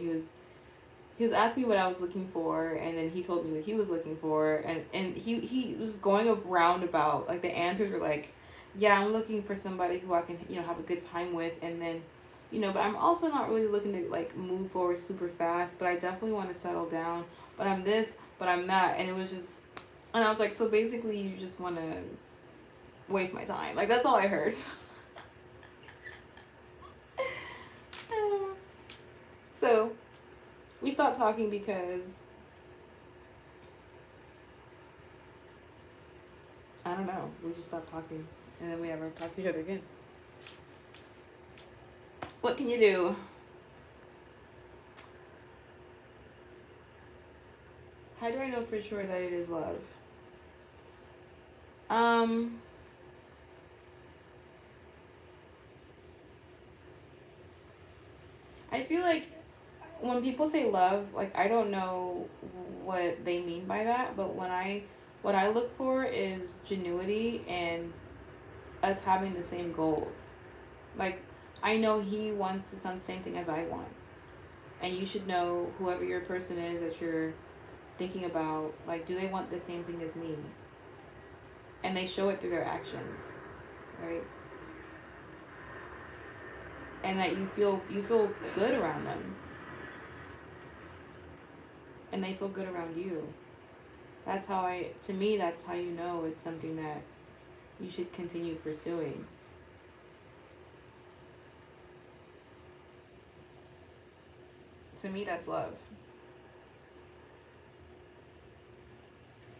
S1: He was asking me what I was looking for, and then he told me what he was looking for, and he was going around about, like, the answers were like, yeah, I'm looking for somebody who I can, have a good time with, and then, but I'm also not really looking to, like, move forward super fast, but I definitely want to settle down, but I'm this, but I'm that, and it was just, and I was like, so basically you just want to waste my time. Like, that's all I heard. So we stopped talking because, I don't know, we just stopped talking, and then we never talked to each other again. What can you do? How do I know for sure that it is love? I feel like when people say love, like, I don't know what they mean by that, but what I look for is genuity and us having the same goals. Like, I know he wants the same thing as I want, and you should know, whoever your person is that you're thinking about, like, do they want the same thing as me? And they show it through their actions, right? And that you feel good around them, and they feel good around you. That's how to me, that's how you know it's something that you should continue pursuing. To me, that's love.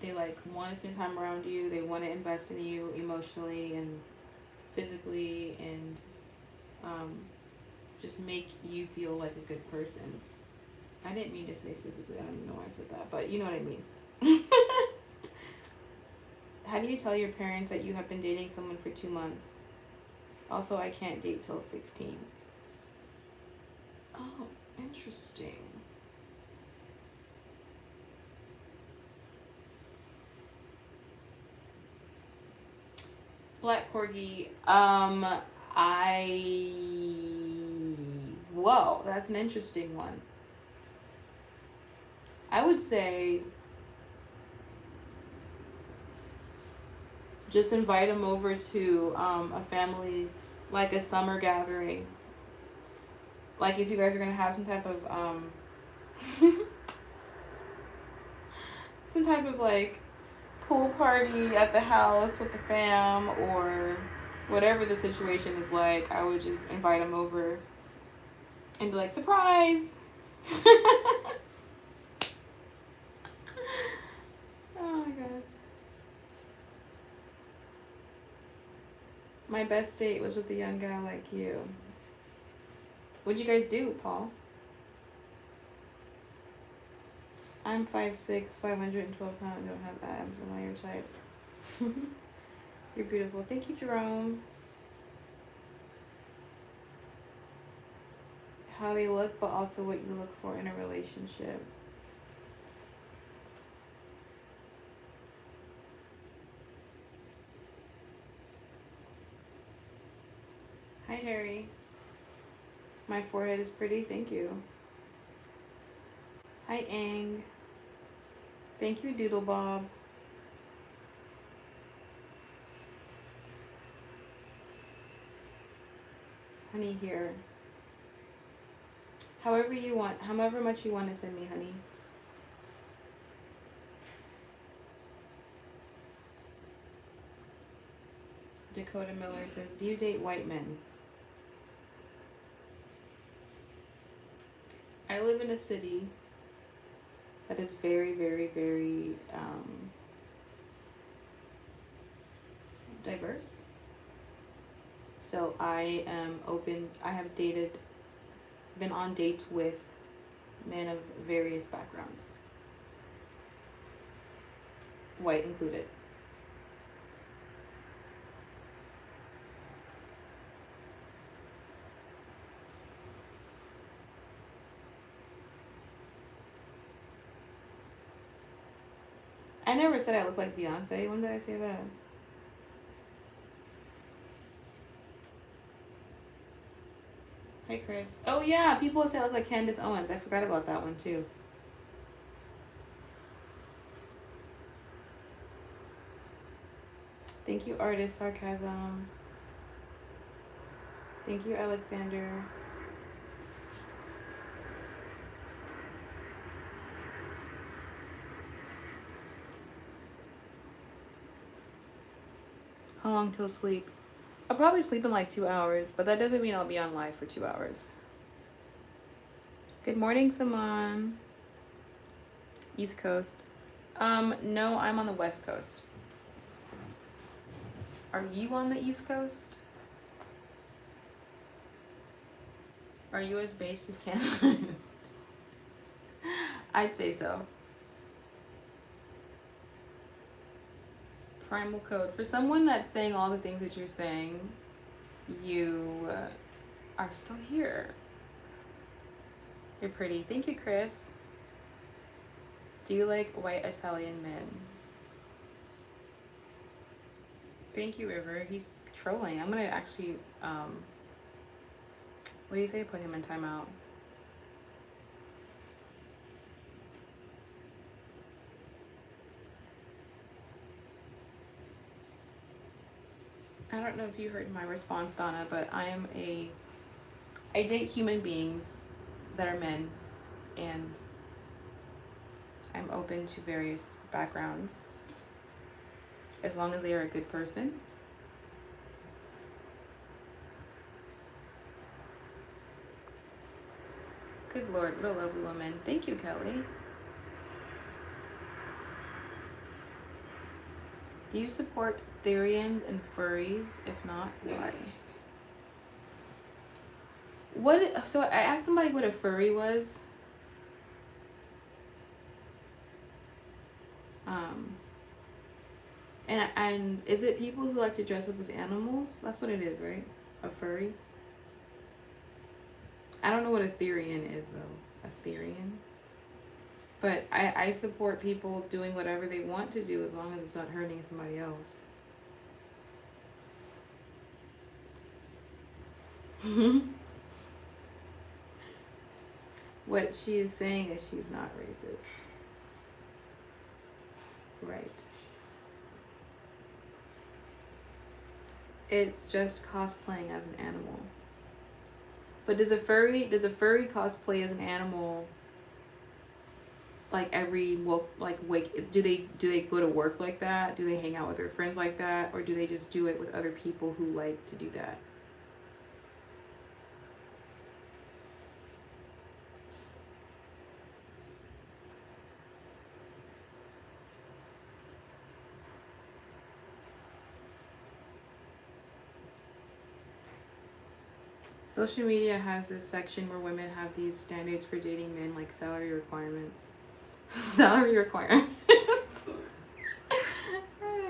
S1: They like want to spend time around you. They want to invest in you emotionally and physically, and just make you feel like a good person. I didn't mean to say physically. I don't even know why I said that, but you know what I mean. How do you tell your parents that you have been dating someone for 2 months? Also, I can't date till 16. Oh, interesting. Black Corgi, whoa, that's an interesting one. I would say just invite them over to a family, like a summer gathering. Like if you guys are gonna have some type of some type of like pool party at the house with the fam, or whatever the situation is like, I would just invite them over and be like, surprise. Oh my god. My best date was with a young guy like you. What'd you guys do, Paul? I'm 5'6", 512 pounds, don't have abs. Am I your type? You're beautiful. Thank you, Jerome. How they look, but also what you look for in a relationship. Hi, Harry. My forehead is pretty. Thank you. Hi, Ang. Thank you, Doodle Bob. Honey, here. However you want, however much you want to send me, honey. Dakota Miller says, do you date white men? I live in a city that is very, very, very diverse. So I am open. I have been on dates with men of various backgrounds, white included. I never said I look like Beyonce. When did I say that? Hey, Chris. Oh, yeah. People say I look like Candace Owens. I forgot about that one, too. Thank you, Artist Sarcasm. Thank you, Alexander. How long till sleep? I'll probably sleep in like 2 hours, but that doesn't mean I'll be on live for 2 hours. Good morning, Saman. East Coast. No, I'm on the West Coast. Are you on the East Coast? Are you as based as Canada? I'd say so. Primal code. For someone that's saying all the things that you're saying, you are still here. You're pretty. Thank you, Chris. Do you like white Italian men? Thank you, River. He's trolling. I'm gonna actually, what do you say? Put him in timeout. I don't know if you heard my response, Donna, but I date human beings that are men, and I'm open to various backgrounds as long as they are a good person. Good Lord, what a lovely woman. Thank you, Kelly. Do you support Therians and furries? If not, why? What? So I asked somebody what a furry was. And is it people who like to dress up as animals? That's what it is, right? A furry. I don't know what a Therian is though. A Therian. But I support people doing whatever they want to do as long as it's not hurting somebody else. What she is saying is she's not racist. Right. It's just cosplaying as an animal. But does a furry cosplay as an animal like every wake? Do they go to work like that? Do they hang out with their friends like that? Or do they just do it with other people who like to do that? Social media has this section where women have these standards for dating men, like salary requirements. Salary requirements.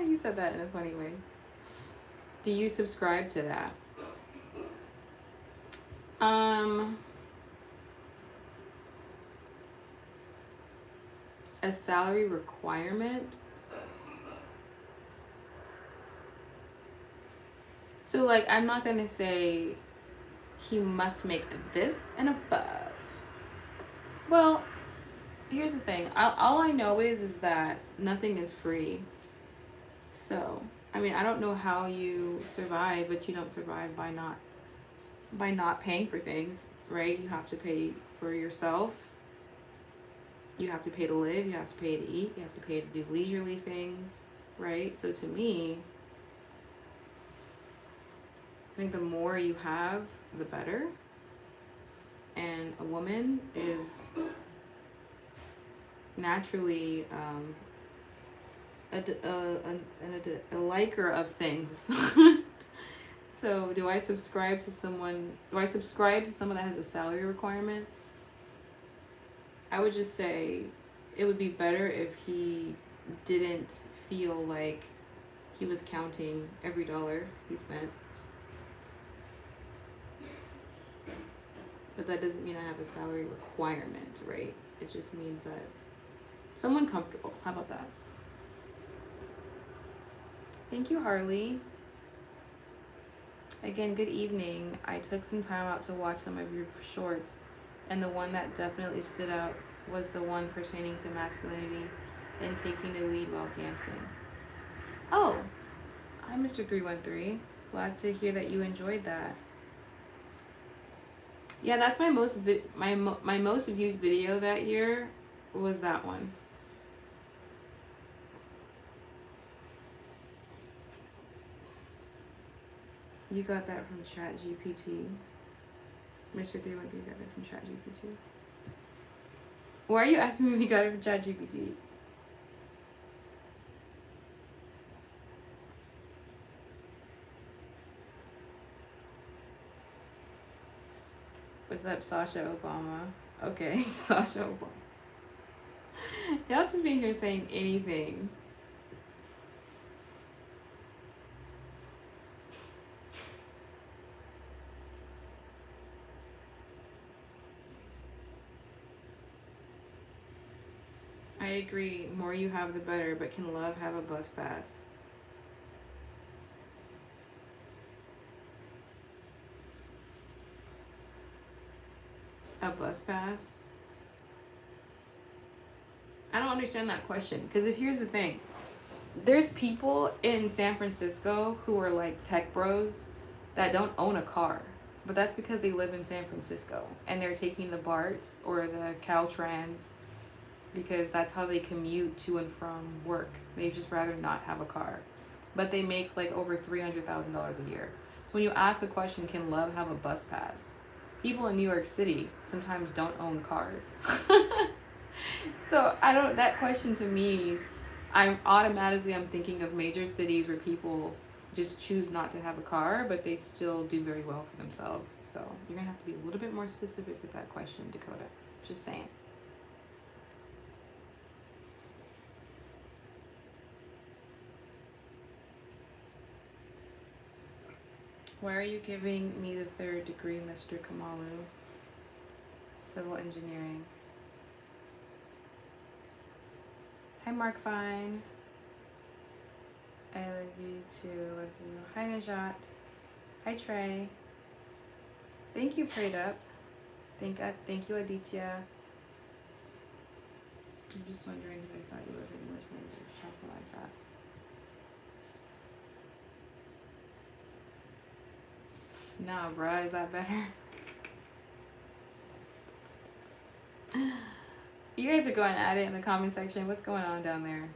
S1: You said that in a funny way. Do you subscribe to that? A salary requirement? So, like, I'm not gonna say he must make this and above. Well, here's the thing. All I know is that nothing is free. So, I mean, I don't know how you survive, but you don't survive by not paying for things, right? You have to pay for yourself. You have to pay to live. You have to pay to eat. You have to pay to do leisurely things, right? So to me, I think the more you have, the better. And a woman is naturally a liker of things. So do I subscribe to someone that has a salary requirement? I would just say it would be better if he didn't feel like he was counting every dollar he spent. But that doesn't mean I have a salary requirement, right? It just means that someone comfortable. How about that? Thank you, Harley. Again, good evening. I took some time out to watch some of your shorts, and the one that definitely stood out was the one pertaining to masculinity and taking the lead while dancing. Oh, hi, Mr. 313. Glad to hear that you enjoyed that. Yeah, that's my most my most viewed video that year was that one. You got that from ChatGPT. Mr. 313 got that from ChatGPT. Why are you asking me if you got it from ChatGPT? What's up, Sasha Obama? Okay, Sasha Obama. Y'all just be here saying anything. I agree. More you have, the better. But can love have a bus pass? A bus pass? I don't understand that question. Because here's the thing. There's people in San Francisco who are like tech bros that don't own a car. But that's because they live in San Francisco. And they're taking the BART or the Caltrans because that's how they commute to and from work. They'd just rather not have a car. But they make like over $300,000 a year. So when you ask a question, can love have a bus pass? People in New York City sometimes don't own cars. So that question to me I'm thinking of major cities where people just choose not to have a car, but they still do very well for themselves. So you're gonna have to be a little bit more specific with that question, Dakota. Just saying. Why are you giving me the 3rd degree, Mr. Kamalu? Civil engineering. Hi, Mark Fine. I love you too. Love you. Hi, Najat. Hi, Trey. Thank you, Prayed Up. Thank you, Aditya. I'm just wondering if I thought you was an English major, something like that. Nah, bruh, is that better? You guys are going at it in the comment section. What's going on down there?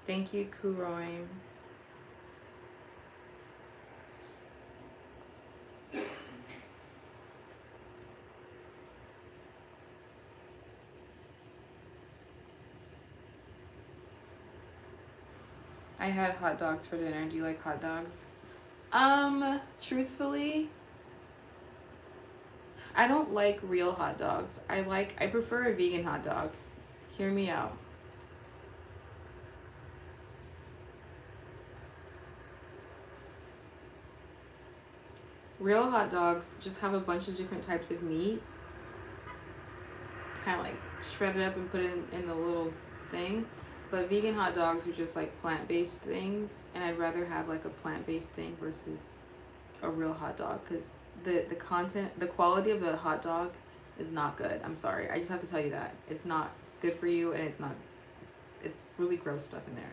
S1: Thank you, Kuroim. I had hot dogs for dinner. Do you like hot dogs? Truthfully, I don't like real hot dogs. I prefer a vegan hot dog. Hear me out. Real hot dogs just have a bunch of different types of meat, kind of like shred it up and put it in the little thing. But vegan hot dogs are just like plant-based things, and I'd rather have like a plant-based thing versus a real hot dog, because the quality of the hot dog is not good. I'm sorry, I just have to tell you that it's not good for you, and it's really gross stuff in there.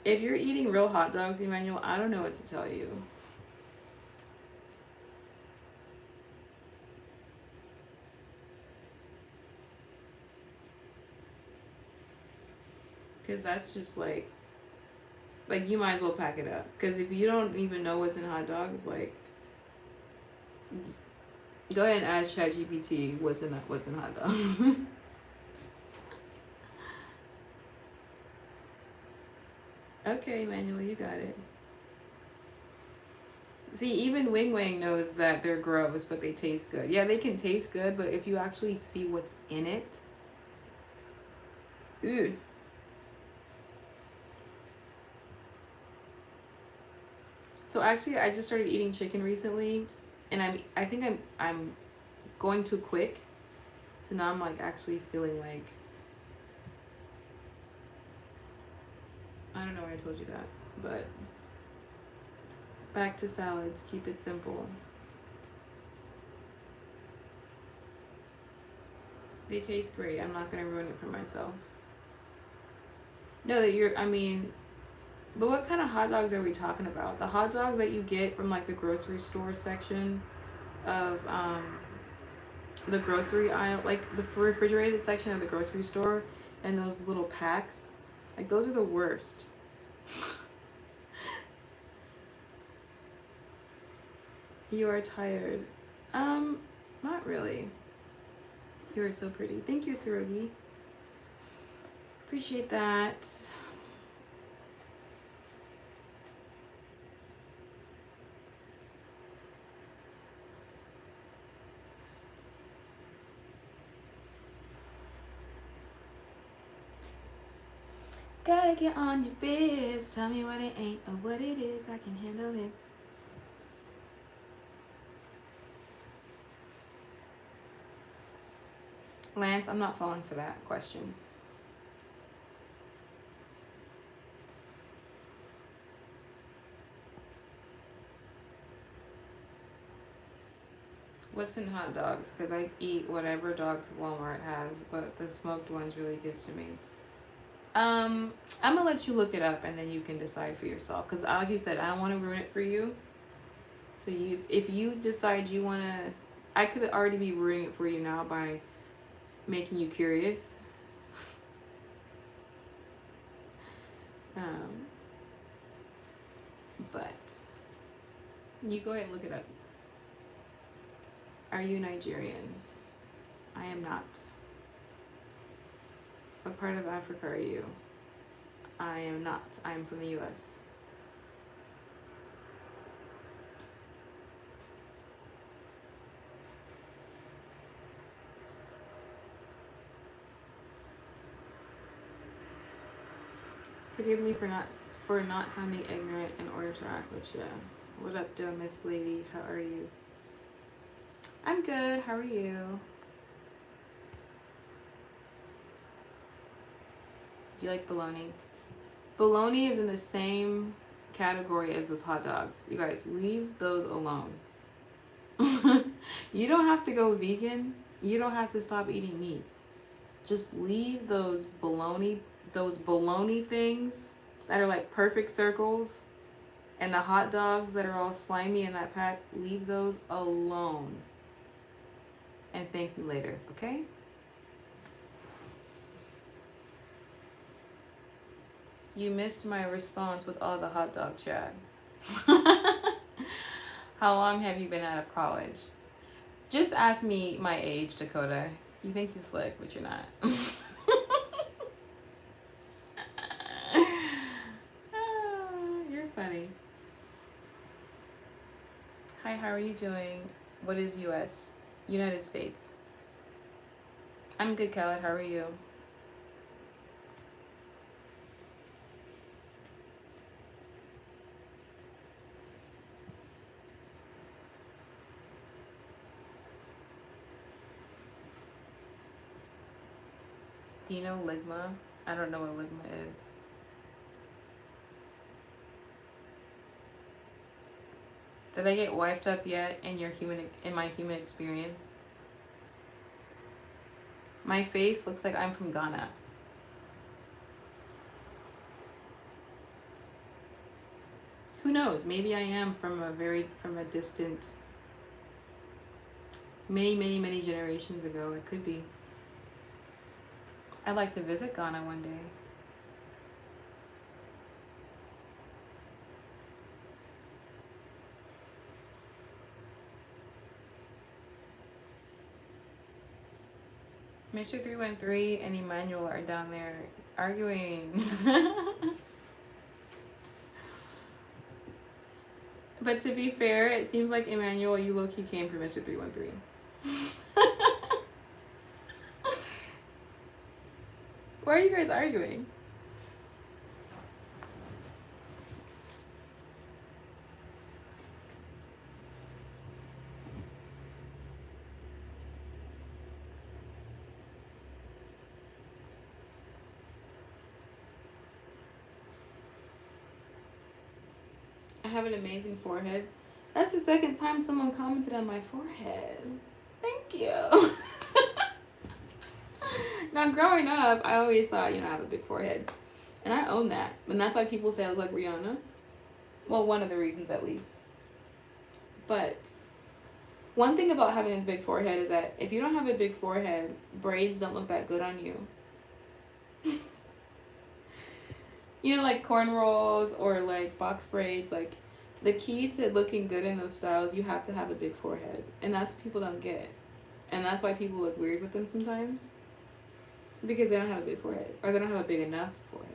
S1: If you're eating real hot dogs, Emmanuel, I don't know what to tell you. Because that's just like you might as well pack it up. Because if you don't even know what's in hot dogs, like, go ahead and ask ChatGPT what's in hot dogs. Okay, Emmanuel, you got it. See, even Wing Wang knows that they're gross, but they taste good. Yeah, they can taste good, but if you actually see what's in it, ugh. So actually, I just started eating chicken recently, and I think I'm going too quick. So now I'm like actually feeling like, I don't know why I told you that, but back to salads. Keep it simple. They taste great. I'm not gonna ruin it for myself. No, but what kind of hot dogs are we talking about? The hot dogs that you get from like the grocery store section of the grocery aisle, like the refrigerated section of the grocery store, and those little packs, like those are the worst. You are tired. Not really. You are so pretty. Thank you, Sarogi. Appreciate that. Gotta get on your biz. Tell me what it ain't or what it is. I can handle it. Lance, I'm not falling for that question. What's in hot dogs? Because I eat whatever dogs Walmart has, but the smoked one's really good to me. I'm gonna let you look it up, and then you can decide for yourself. Because like you said, I don't want to ruin it for you. So if you decide you wanna, I could already be ruining it for you now by making you curious. You go ahead and look it up. Are you Nigerian? I am not. What part of Africa are you? I am not. I am from the US. Forgive me for not sounding ignorant in order to act with you. What up, though, Miss Lady? How are you? I'm good. How are you? Do you like bologna? Bologna is in the same category as those hot dogs. You guys, leave those alone. You don't have to go vegan. You don't have to stop eating meat. Just leave those bologna things that are like perfect circles and the hot dogs that are all slimy in that pack, leave those alone. And thank me later, okay? You missed my response with all the hot dog chat. How long have you been out of college? Just ask me my age, Dakota. You think you're slick, but you're not. You're funny. Hi, how are you doing? What is US? United States. I'm good, Khaled. How are you? Do you know ligma? I don't know what ligma is. Did I get wifed up yet in my human experience? My face looks like I'm from Ghana. Who knows? Maybe I am from a distant, many generations ago. It could be. I'd like to visit Ghana one day. Mr. 313 and Emmanuel are down there arguing. But to be fair, it seems like Emmanuel, you low-key came for Mr. 313. Why are you guys arguing? I have an amazing forehead. That's the second time someone commented on my forehead. Thank you. Now, growing up, I always thought, I have a big forehead. And I own that. And that's why people say I look like Rihanna. Well, one of the reasons at least. But one thing about having a big forehead is that if you don't have a big forehead, braids don't look that good on you. Like cornrows or like box braids, like the key to looking good in those styles, you have to have a big forehead. And that's what people don't get. And that's why people look weird with them sometimes. Because they don't have a big forehead. Or they don't have a big enough forehead.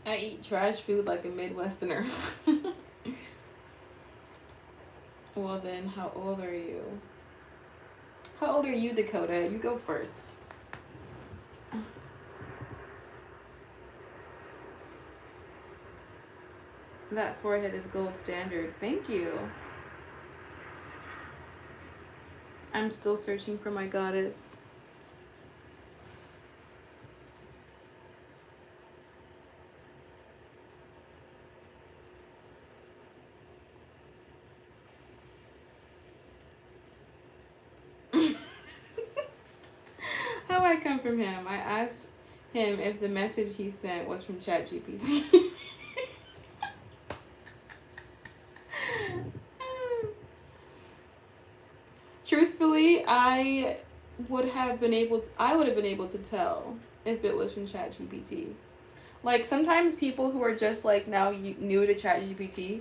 S1: I eat trash food like a Midwesterner. Well then, how old are you? How old are you, Dakota? You go first. That forehead is gold standard. Thank you. I'm still searching for my goddess. How I come from him? I asked him if the message he sent was from ChatGPT. Truthfully, I would have been able to tell if it was from ChatGPT. Like, sometimes people who are just like now new to ChatGPT,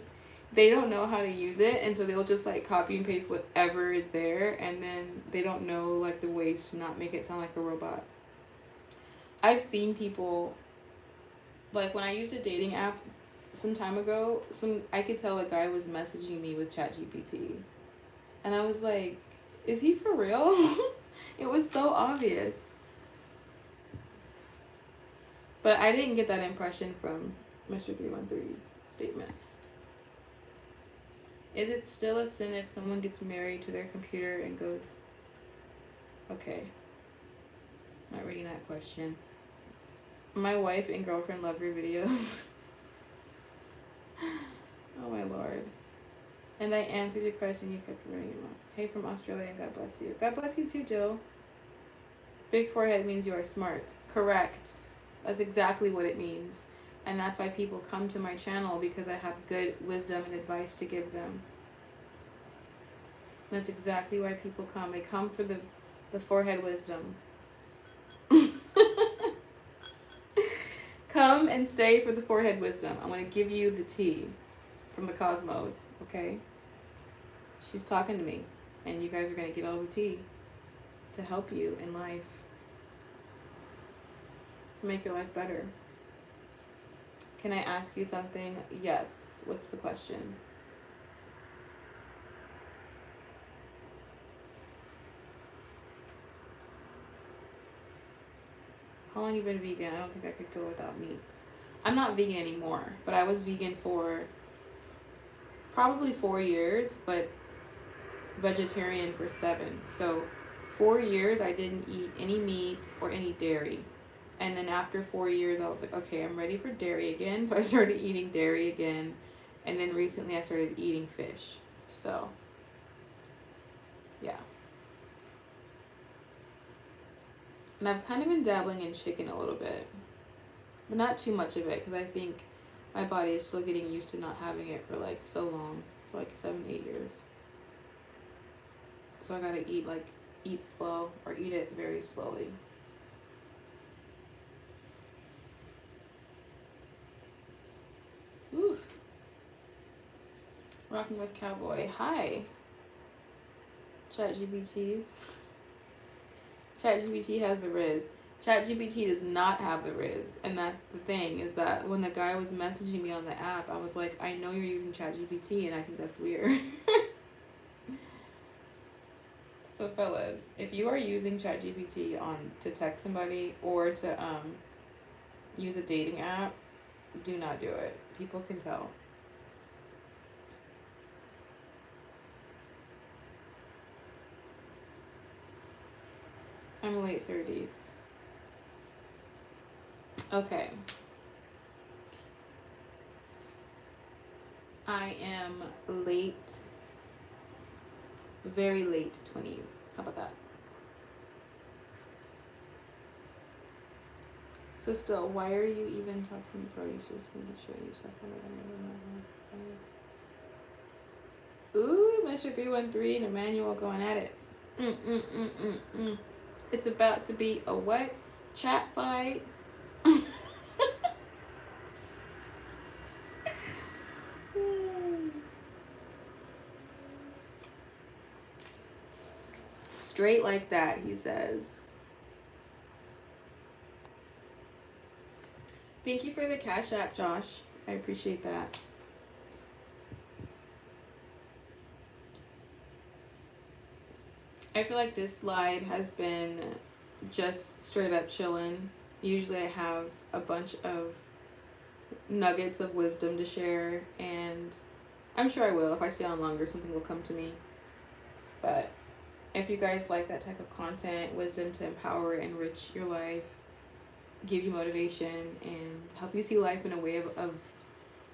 S1: they don't know how to use it, and so they'll just like copy and paste whatever is there, and then they don't know like the ways to not make it sound like a robot. I've seen people, like when I used a dating app some time ago, I could tell a guy was messaging me with ChatGPT, and I was like, is he for real? It was so obvious. But I didn't get that impression from Mr. 313's statement. Is it still a sin if someone gets married to their computer and goes... Okay. Not reading that question. My wife and girlfriend love your videos. Oh my lord. And I answered your question, you kept reading it. Hey from Australia, and God bless you. God bless you too, Jill. Big forehead means you are smart. Correct. That's exactly what it means. And that's why people come to my channel, because I have good wisdom and advice to give them. That's exactly why people come. They come for the forehead wisdom. Come and stay for the forehead wisdom. I'm going to give you the tea from the cosmos, okay? She's talking to me, and you guys are going to get all the tea to help you in life, to make your life better. Can I ask you something? Yes. What's the question? How long have you been vegan? I don't think I could go without meat. I'm not vegan anymore, but I was vegan for probably 4 years, but vegetarian for 7. So 4 years I didn't eat any meat or any dairy. And then after 4 years I was like, okay, I'm ready for dairy again. So I started eating dairy again. And then recently I started eating fish. So yeah. And I've kind of been dabbling in chicken a little bit, but not too much of it, because I think my body is still getting used to not having it for like so long, for like 7-8 years. So I gotta eat slow, or eat it very slowly. Ooh. Rocking with Cowboy. Hi. ChatGPT. ChatGPT has the Riz. ChatGPT does not have the Riz. And that's the thing, is that when the guy was messaging me on the app, I was like, I know you're using ChatGPT, and I think that's weird. So fellas, if you are using ChatGPT to text somebody or to use a dating app, do not do it. People can tell. I'm late 30s. Okay. I am very late 20s. How about that? So still, why are you even talking to producers? Ooh, Mr. 313 and Emmanuel going at it. It's about to be a what? Chat fight? Straight like that, he says. Thank you for the Cash App, Josh. I appreciate that. I feel like this live has been just straight up chilling. Usually I have a bunch of nuggets of wisdom to share, and I'm sure I will. If I stay on longer, something will come to me. But if you guys like that type of content, wisdom to empower, enrich your life, give you motivation, and help you see life in a way of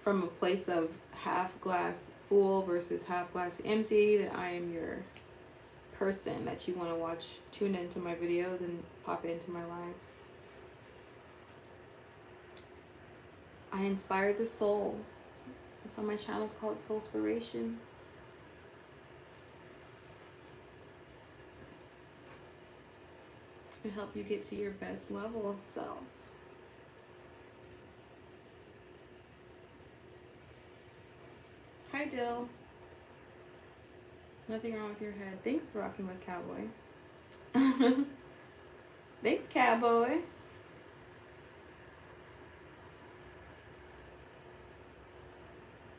S1: from a place of half glass full versus half glass empty, then I am your person that you want to tune into my videos and pop into my lives. I inspire the soul. That's why my channel is called Soulspiration. can help you get to your best level of self. Hi, Dill. Nothing wrong with your head. Thanks for rocking with Cowboy. Thanks, Cowboy.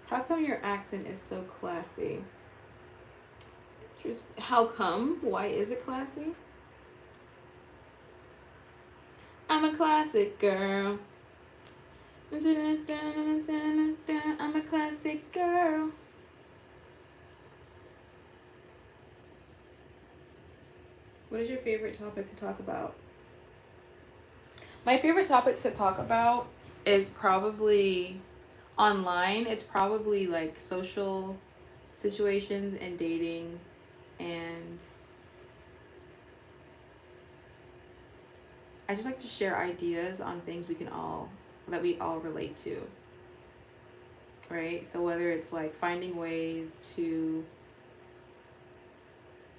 S1: How come your accent is so classy? Just how come? Why is it classy? I'm a classic girl. I'm a classic girl. What is your favorite topic to talk about? My favorite topic to talk about is probably online. It's probably like social situations and dating, and I just like to share ideas on things that we all relate to, right? So whether it's like finding ways to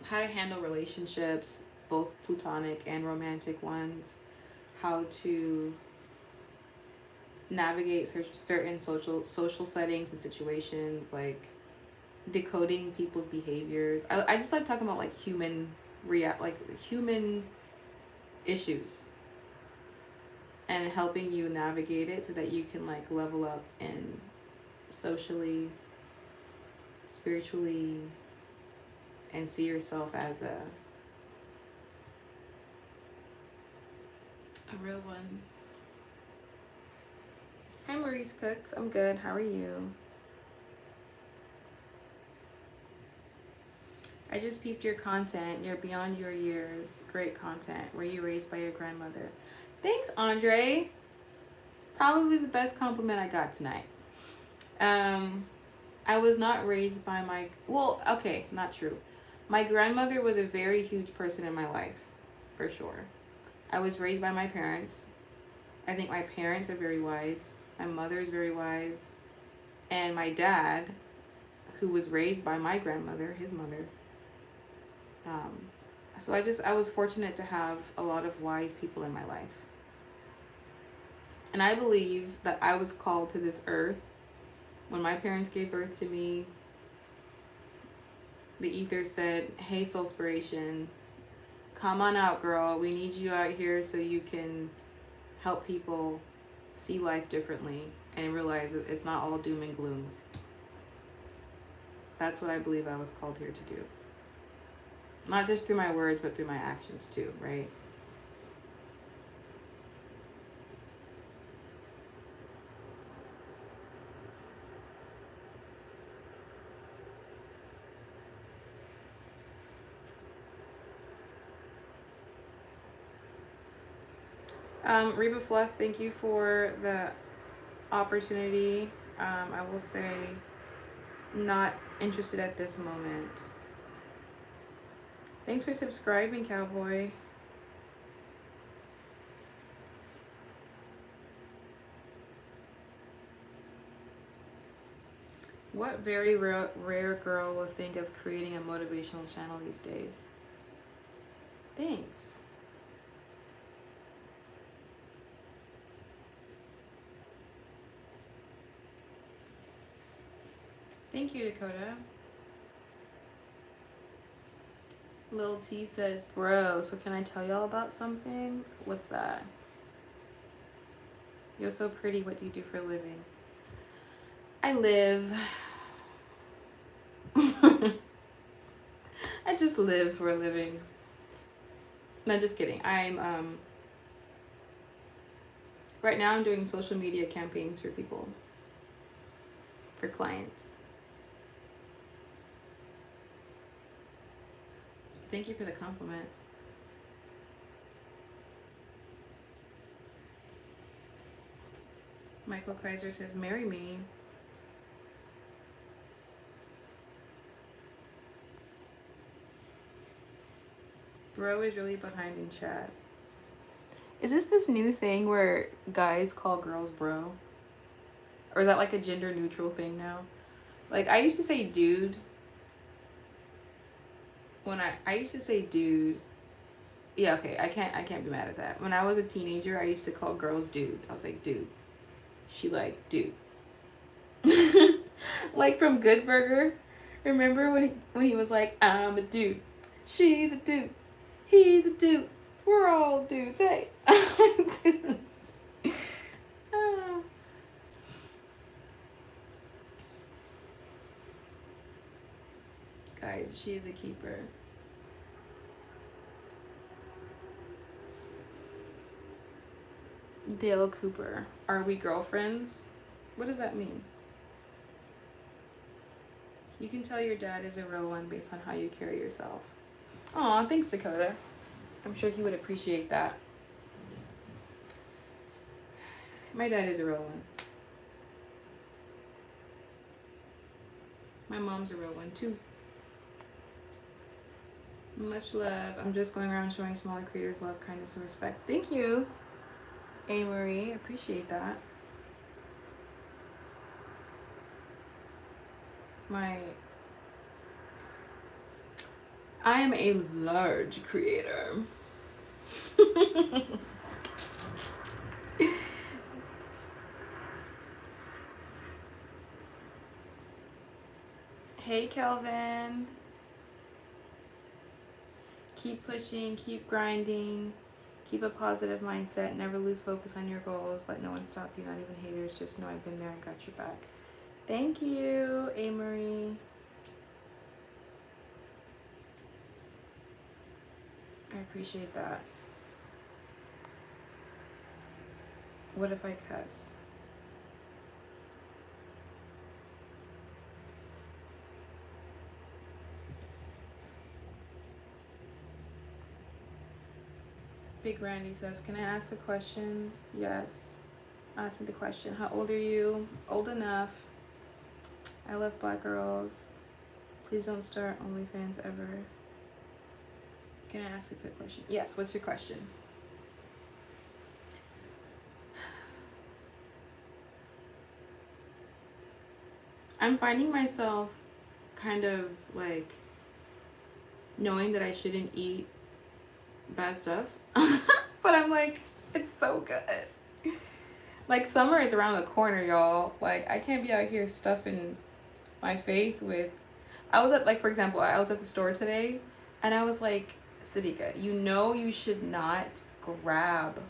S1: how to handle relationships, both platonic and romantic ones, how to navigate certain social settings and situations, like decoding people's behaviors. I just like talking about like human issues and helping you navigate it so that you can like level up in socially, spiritually, and see yourself as a real one. Hi, Maurice Cooks. I'm good. How are you? I just peeped your content. You're beyond your years. Great content. Were you raised by your grandmother? Thanks, Andre. Probably the best compliment I got tonight. I was not raised by not true. My grandmother was a very huge person in my life, for sure. I was raised by my parents. I think my parents are very wise. My mother is very wise. And my dad, who was raised by my grandmother, his mother. So I was fortunate to have a lot of wise people in my life. And I believe that I was called to this earth when my parents gave birth to me. The ether said, "Hey, Soulspiration, come on out, girl. We need you out here so you can help people see life differently and realize that it's not all doom and gloom." That's what I believe I was called here to do. Not just through my words, but through my actions too, right? Reba Fluff, thank you for the opportunity. I will say, not interested at this moment. Thanks for subscribing, Cowboy. What very rare girl will think of creating a motivational channel these days? Thanks. Thank you, Dakota. Lil T says, "Bro, so can I tell y'all about something?" What's that? You're so pretty. What do you do for a living? I live. I just live for a living. No, just kidding. I'm right now I'm doing social media campaigns for people, for clients. Thank you for the compliment. Michael Kaiser says, "Marry me." Bro is really behind in chat. Is this new thing where guys call girls bro? Or is that like a gender neutral thing now? Like, I used to say dude. When I used to say dude Yeah, okay. I can't be mad at that. When I was a teenager, I used to call girls dude. I was like, dude. She like, dude. Like from Good Burger. Remember when he was like, I'm a dude. She's a dude. He's a dude. We're all dudes. Hey. Dude. Oh. Guys, she is a keeper. Dale Cooper. Are we girlfriends? What does that mean? You can tell your dad is a real one based on how you carry yourself. Aw, thanks, Dakota. I'm sure he would appreciate that. My dad is a real one. My mom's a real one too. Much love. I'm just going around showing smaller creators love, kindness, and respect. Thank you, A. Marie. Appreciate that. I am a large creator. Hey, Kelvin. Keep pushing, keep grinding, keep a positive mindset, never lose focus on your goals, let no one stop you, not even haters, just know I've been there and got your back. Thank you, A. Marie. I appreciate that. What if I cuss? Big Randy says, can I ask a question? Yes. Ask me the question. How old are you? Old enough. I love black girls. Please don't start OnlyFans ever. Can I ask a quick question? Yes, what's your question? I'm finding myself kind of like knowing that I shouldn't eat bad stuff. But I'm like, it's so good. Like summer is around the corner, y'all. Like I can't be out here stuffing my face with. I was at, like, for example, I was at the store today and I was like, Sadika, you know you should not grab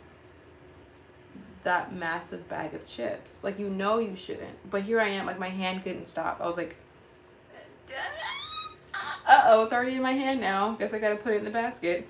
S1: that massive bag of chips. Like, you know you shouldn't. But here I am, like my hand couldn't stop. I was like, uh-oh, it's already in my hand now. Guess I gotta put it in the basket.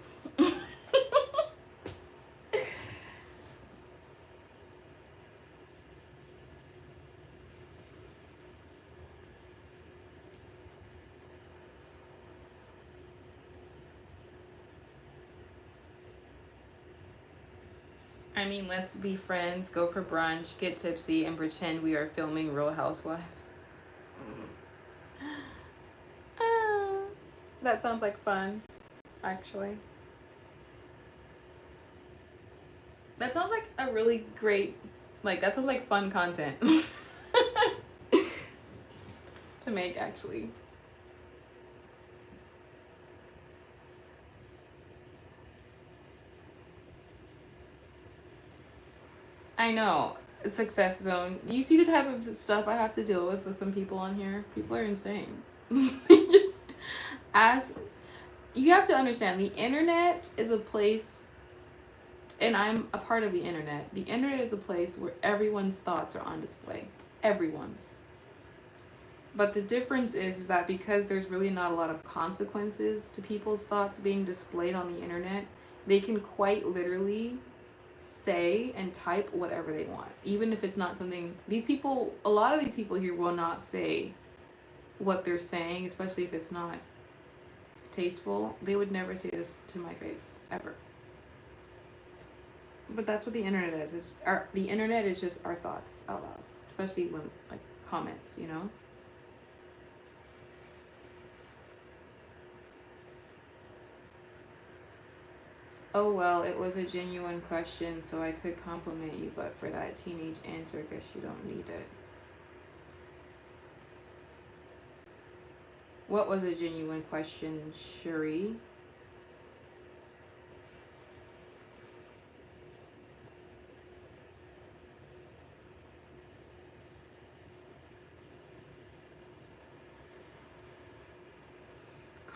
S1: I mean, let's be friends, go for brunch, get tipsy, and pretend we are filming Real Housewives. That sounds like fun, actually. That sounds like a really great, like, that sounds like fun content to make, actually. I know. Success zone. You see the type of stuff I have to deal with some people on here? People are insane. They just ask. You have to understand, the internet is a place, and I'm a part of the internet. The internet is a place where everyone's thoughts are on display. Everyone's. But the difference is that because there's really not a lot of consequences to people's thoughts being displayed on the internet, they can quite literally say and type whatever they want, even if it's not something. These people, a lot of these people here will not say what they're saying, especially if it's not tasteful. They would never say this to my face, ever. But that's what the internet is. The internet is just our thoughts out loud, especially when, like, comments, you know. Oh well, it was a genuine question, so I could compliment you, but for that teenage answer, guess you don't need it. What was a genuine question, Shuri?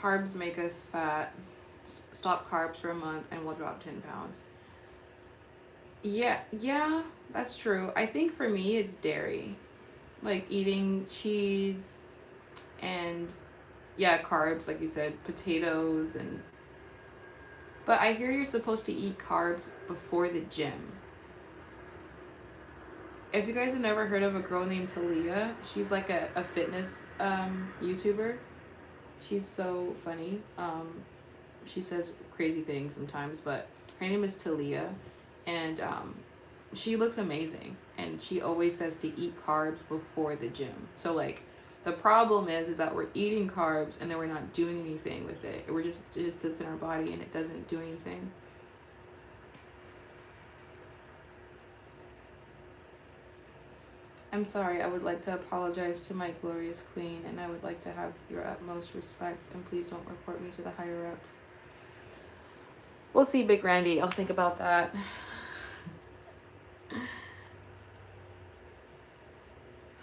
S1: Carbs make us fat. Stop carbs for a month and we'll drop 10 pounds. Yeah, that's true. I think for me it's dairy. Like eating cheese and yeah, carbs, like you said, potatoes and but I hear you're supposed to eat carbs before the gym. If you guys have never heard of a girl named Talia, she's like a fitness YouTuber. She's so funny. She says crazy things sometimes, but her name is Talia, and she looks amazing. And she always says to eat carbs before the gym. So like, the problem is that we're eating carbs and then we're not doing anything with it. It just sits in our body and it doesn't do anything. I'm sorry, I would like to apologize to my glorious queen, and I would like to have your utmost respect, and please don't report me to the higher ups. We'll see, Big Randy. I'll think about that.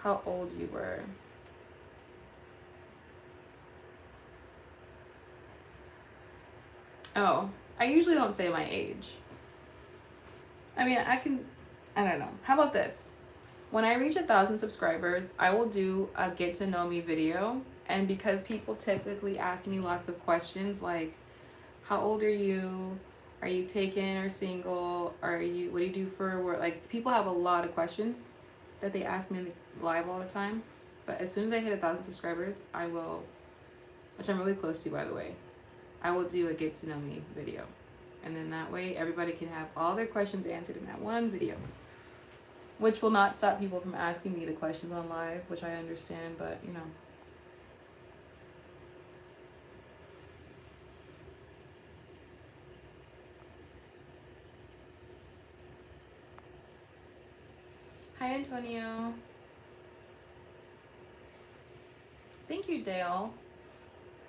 S1: How old you were. Oh, I usually don't say my age. I mean, I don't know. How about this? When I reach 1,000 subscribers, I will do a get to know me video. And because people typically ask me lots of questions like, how old are you? Are you taken or single? What do you do for work? Like, people have a lot of questions that they ask me live all the time. But as soon as I hit 1,000 subscribers, I will, which I'm really close to, by the way, I will do a get to know me video. And then that way everybody can have all their questions answered in that one video. Which will not stop people from asking me the questions on live, which I understand, but you know. Hi, Antonio. Thank you, Dale.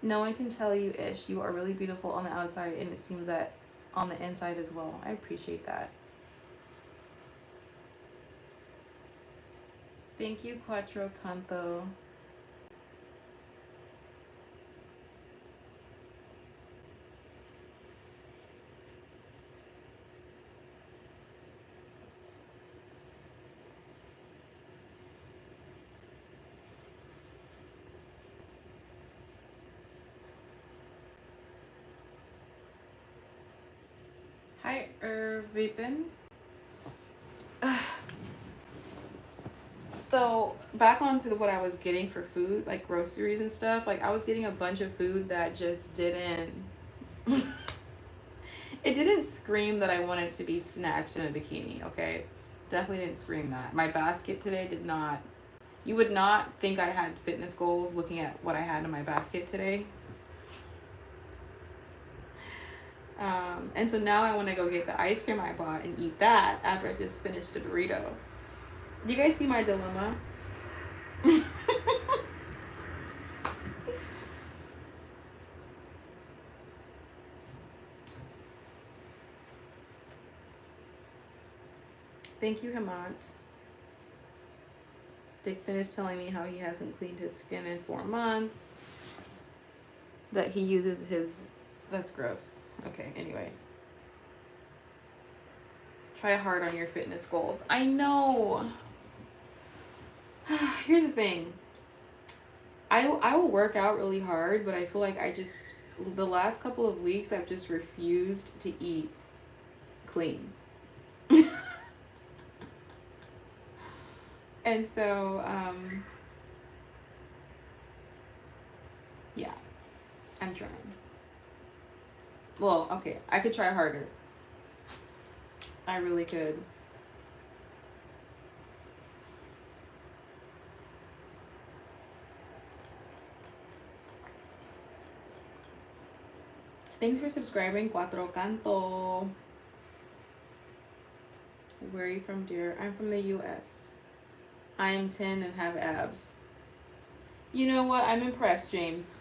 S1: No one can tell you ish. You are really beautiful on the outside, and it seems that on the inside as well. I appreciate that. Thank you, Quattro Canto. Hi, Irvin. So back onto what I was getting for food, like groceries and stuff. Like I was getting a bunch of food that just didn't. It didn't scream that I wanted to be snatched in a bikini. Okay, definitely didn't scream that. My basket today did not. You would not think I had fitness goals looking at what I had in my basket today. And so now I want to go get the ice cream I bought and eat that after I just finished the burrito. Do you guys see my dilemma? Thank you, Hamant. Dixon is telling me how he hasn't cleaned his skin in 4 months. That he uses his... That's gross. Okay, anyway. Try hard on your fitness goals. I know. Here's the thing. I will work out really hard, but I feel like the last couple of weeks, I've just refused to eat clean. And so, yeah, I'm trying. Well, okay, I could try harder. I really could. Thanks for subscribing, Cuatro Canto. Where are you from, dear? I'm from the US. I am 10 and have abs. You know what? I'm impressed, James.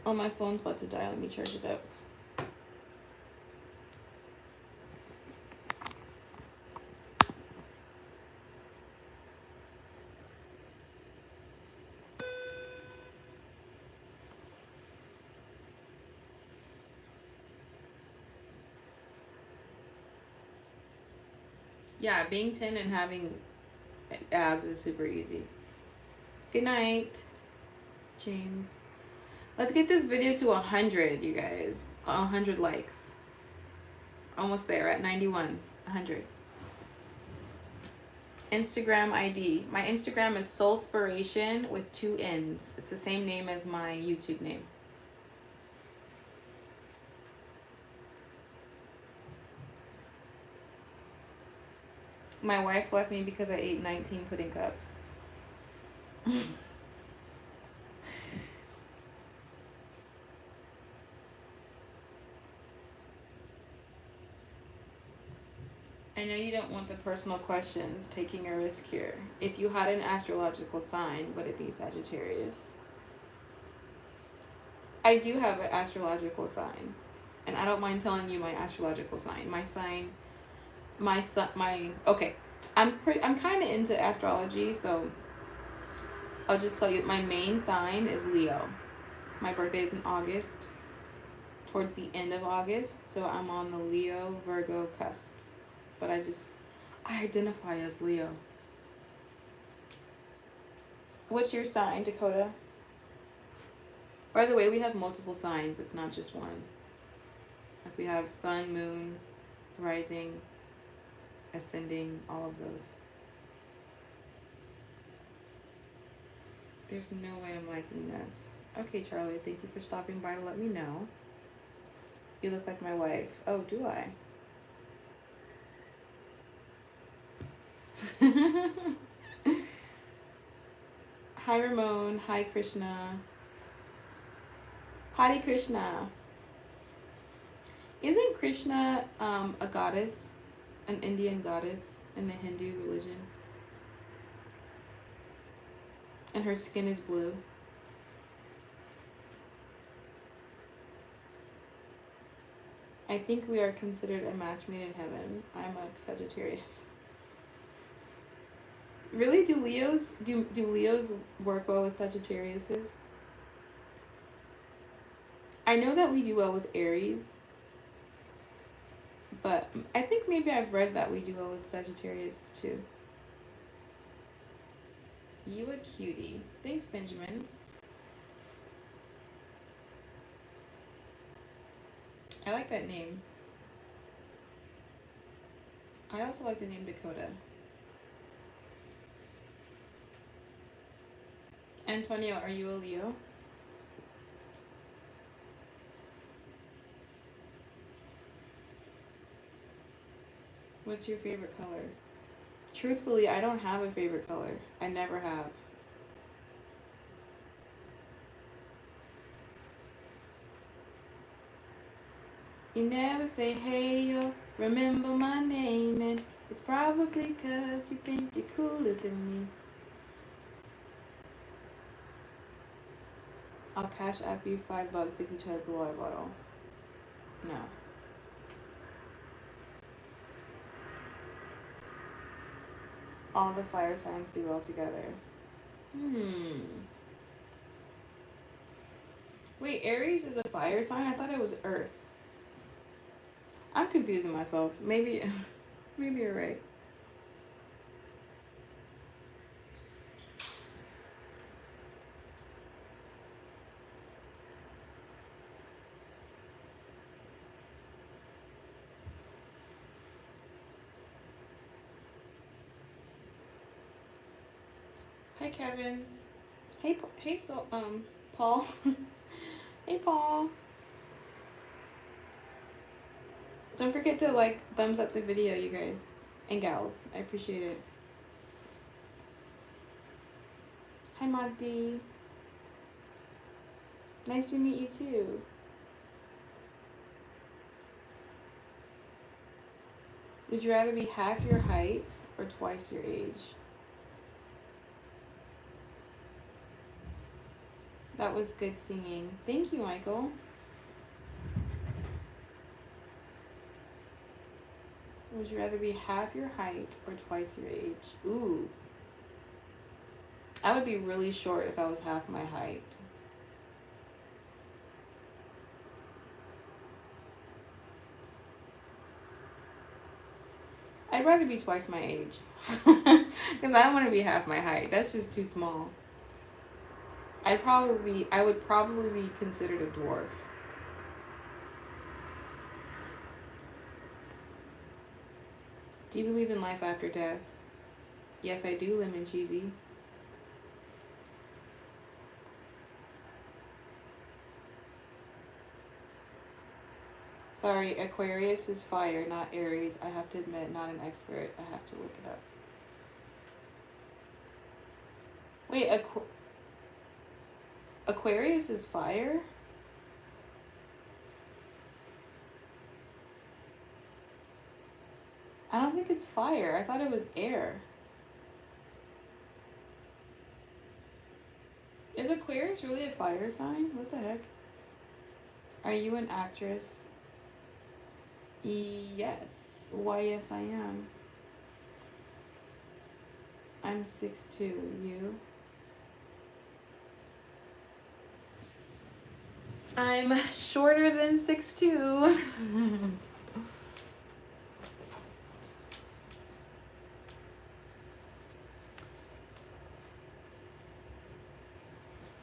S1: Oh, my phone's about to die. Let me charge it up. Yeah, being 10 and having abs is super easy. Good night, James. Let's get this video to 100, you guys. 100 likes. Almost there at 91. 100. Instagram ID. My Instagram is Soulspiration with 2 N's. It's the same name as my YouTube name. My wife left me because I ate 19 pudding cups. I know you don't want the personal questions, taking a risk here. If you had an astrological sign, would it be Sagittarius? I do have an astrological sign, and I don't mind telling you my astrological sign. Okay, I'm kind of into astrology, so I'll just tell you my main sign is Leo. My birthday is in August, towards the end of August, so I'm on the Leo Virgo cusp. But I identify as Leo. What's your sign, Dakota? By the way, we have multiple signs. It's not just one. Like we have sun, moon, rising, ascending, all of those. There's no way I'm liking this. Okay, Charlie, thank you for stopping by to let me know. You look like my wife. Oh, do I? Hi Ramon, hi Krishna. Hare Krishna. Isn't Krishna a goddess, an Indian goddess in the Hindu religion? And her skin is blue. I think we are considered a match made in heaven. I'm a Sagittarius. Really? Do Leos work well with Sagittariuses? I know that we do well with Aries, but I think maybe I've read that we do well with Sagittarius too. You a cutie. Thanks, Benjamin. I like that name. I also like the name Dakota. Antonio, are you a Leo? What's your favorite color? Truthfully, I don't have a favorite color. I never have. You never say, hey, yo, remember my name, and it's probably 'cause you think you're cooler than me. I'll cash app you $5 if you chug the water bottle. No. All the fire signs do well together. Wait, Aries is a fire sign? I thought it was Earth. I'm confusing myself. Maybe you're right. Hi, Kevin. Hey, Paul. Hey, Paul. Don't forget to thumbs up the video, you guys and gals. I appreciate it. Hi, Magdi. Nice to meet you too. Would you rather be half your height or twice your age? That was good singing. Thank you, Michael. Would you rather be half your height or twice your age? Ooh. I would be really short if I was half my height. I'd rather be twice my age. Because I don't want to be half my height. That's just too small. I would probably be considered a dwarf. Do you believe in life after death? Yes, I do, lemon cheesy. Sorry, Aquarius is fire, not Aries. I have to admit, not an expert. I have to look it up. Wait, Aquarius is fire? I don't think it's fire. I thought it was air. Is Aquarius really a fire sign? What the heck? Are you an actress? Yes. Why, yes, I am. I'm 6'2". You? I'm shorter than 6'2".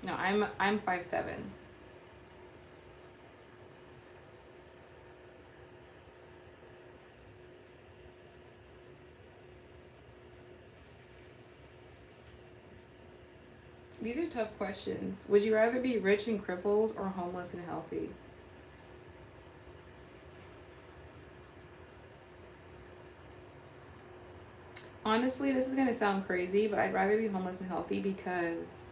S1: No, I'm 5'7". These are tough questions. Would you rather be rich and crippled or homeless and healthy? Honestly, this is going to sound crazy, but I'd rather be homeless and healthy because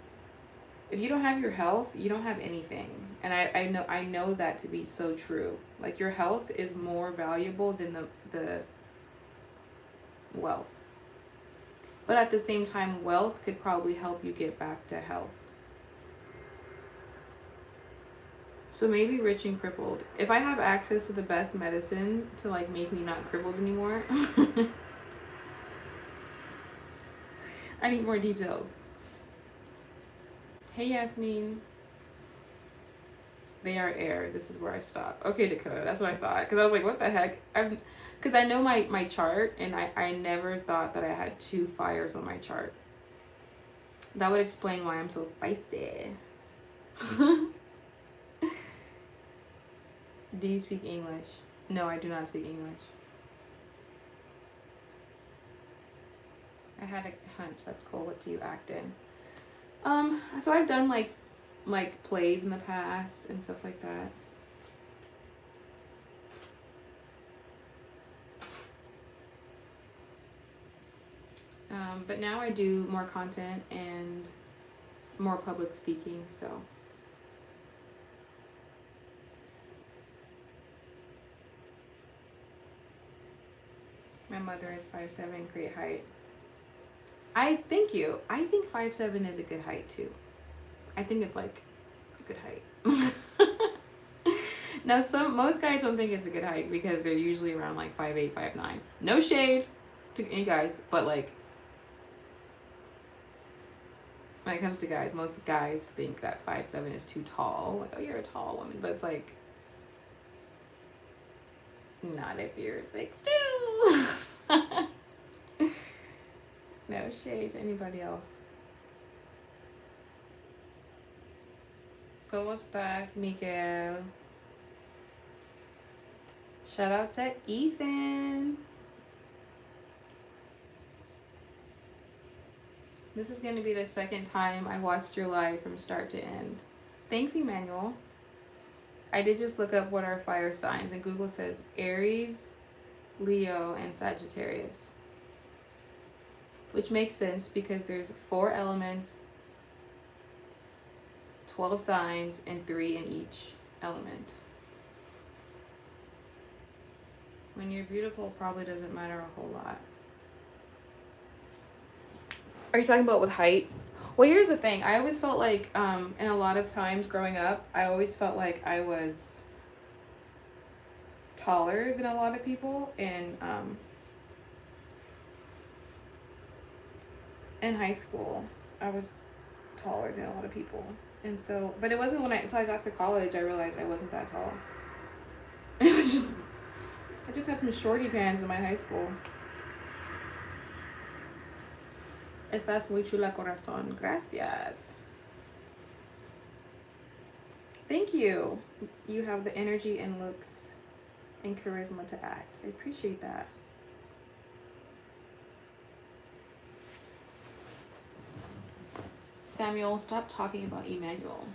S1: if you don't have your health, you don't have anything. And I know that to be so true. Like, your health is more valuable than the wealth. But at the same time, wealth could probably help you get back to health. So maybe rich and crippled. If I have access to the best medicine to like make me not crippled anymore, I need more details. Hey, Yasmin. They are air. This is where I stop. Okay, Dakota. That's what I thought. Because I was like, what the heck? Because I know my chart, and I never thought that I had 2 fires on my chart. That would explain why I'm so feisty. Do you speak English? No, I do not speak English. I had a hunch. That's cool. What do you act in? So I've done like plays in the past and stuff like that. But now I do more content and more public speaking, so. My mother is 5'7", great height. I think 5'7" is a good height too. I think it's like a good height. Now, most guys don't think it's a good height because they're usually around like 5'8", 5'9". No shade to any guys, but like when it comes to guys, most guys think that 5'7" is too tall. Like, oh, you're a tall woman, but it's like not if you're 6'2". No shade to anybody else. ¿Cómo estás, Miguel? Shout out to Ethan. This is going to be the second time I watched your live from start to end. Thanks, Emmanuel. I did just look up what are fire signs, and Google says Aries, Leo, and Sagittarius. Which makes sense because there's 4 elements, 12 signs, and 3 in each element. When you're beautiful, probably doesn't matter a whole lot. Are you talking about with height? Well, here's the thing. I always felt like, and a lot of times growing up, I always felt like I was taller than a lot of people. And in high school, I was taller than a lot of people. And so, but it wasn't until I got to college, I realized I wasn't that tall. It was just, I just had some shorty pants in my high school. Estás muy chula, corazón. Gracias. Thank you. You have the energy and looks and charisma to act. I appreciate that. Samuel, stop talking about Emmanuel.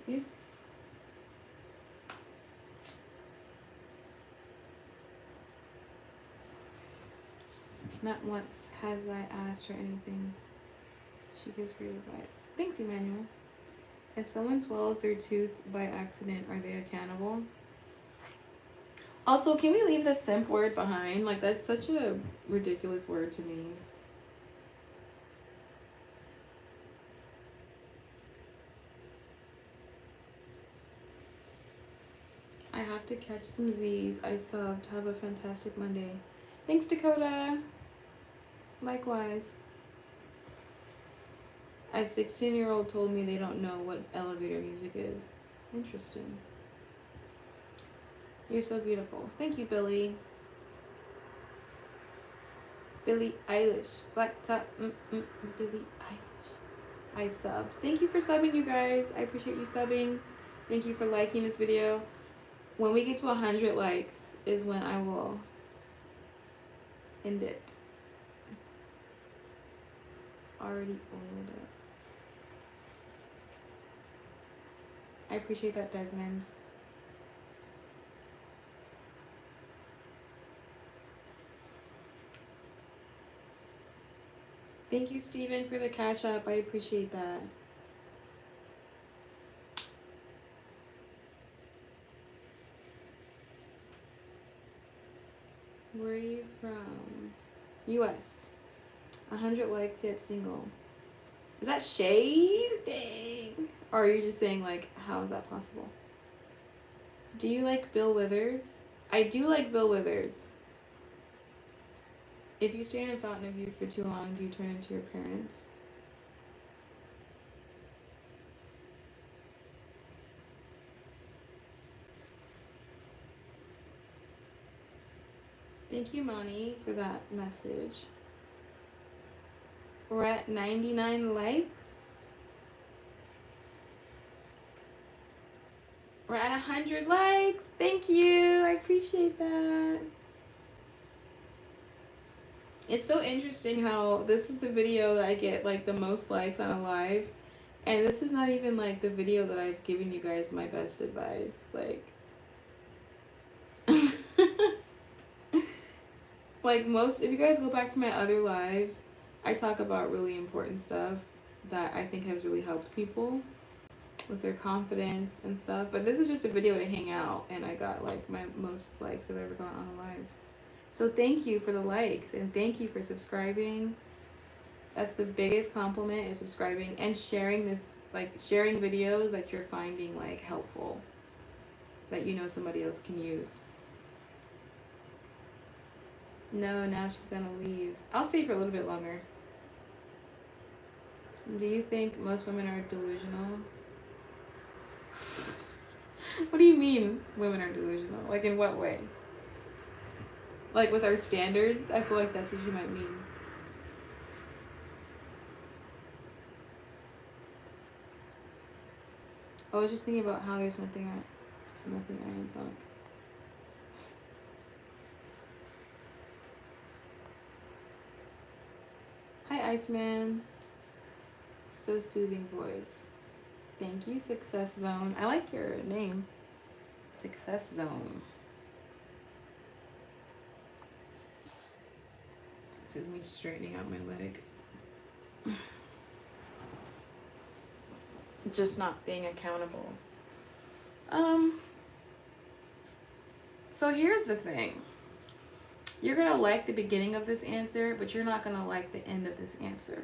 S1: He's not once has I asked her anything. She gives great advice. Thanks, Emmanuel. If someone swallows their tooth by accident, are they a cannibal? Also, can we leave the simp word behind? Like, that's such a ridiculous word to me. I have to catch some Z's. I subbed. Have a fantastic Monday. Thanks, Dakota. Likewise. A 16-year-old told me they don't know what elevator music is. Interesting. You're so beautiful. Thank you, Billy. Billie Eilish. Black top. Billie Eilish. I sub. Thank you for subbing, you guys. I appreciate you subbing. Thank you for liking this video. When we get to 100 likes is when I will end it. Already oiled it. I appreciate that, Desmond. Thank you, Steven, for the cash app. I appreciate that. Where are you from? US. 100 likes yet single. Is that shade? Dang. Or are you just saying, like, how is that possible? Do you like Bill Withers? I do like Bill Withers. If you stay in a fountain of youth for too long, do you turn into your parents? Thank you, Moni, for that message. We're at 99 likes. We're at 100 likes. Thank you. I appreciate that. It's so interesting how this is the video that I get like the most likes on a live. And this is not even like the video that I've given you guys my best advice. Like, like most, if you guys go back to my other lives, I talk about really important stuff that I think has really helped people with their confidence and stuff. But this is just a video to hang out, and I got like my most likes I've ever gotten on a live. So thank you for the likes, and thank you for subscribing. That's the biggest compliment, is subscribing and sharing this, like sharing videos that you're finding like helpful, that you know somebody else can use. No, now she's gonna leave. I'll stay for a little bit longer. Do you think most women are delusional? What do you mean women are delusional? Like, in what way? Like, with our standards? I feel like that's what you might mean. I was just thinking about how there's nothing I didn't think. Hi, Iceman. So soothing voice. Thank you, Success Zone. I like your name. Success Zone. This is me straightening out my leg. Just not being accountable. So here's the thing. You're gonna like the beginning of this answer, but you're not gonna like the end of this answer.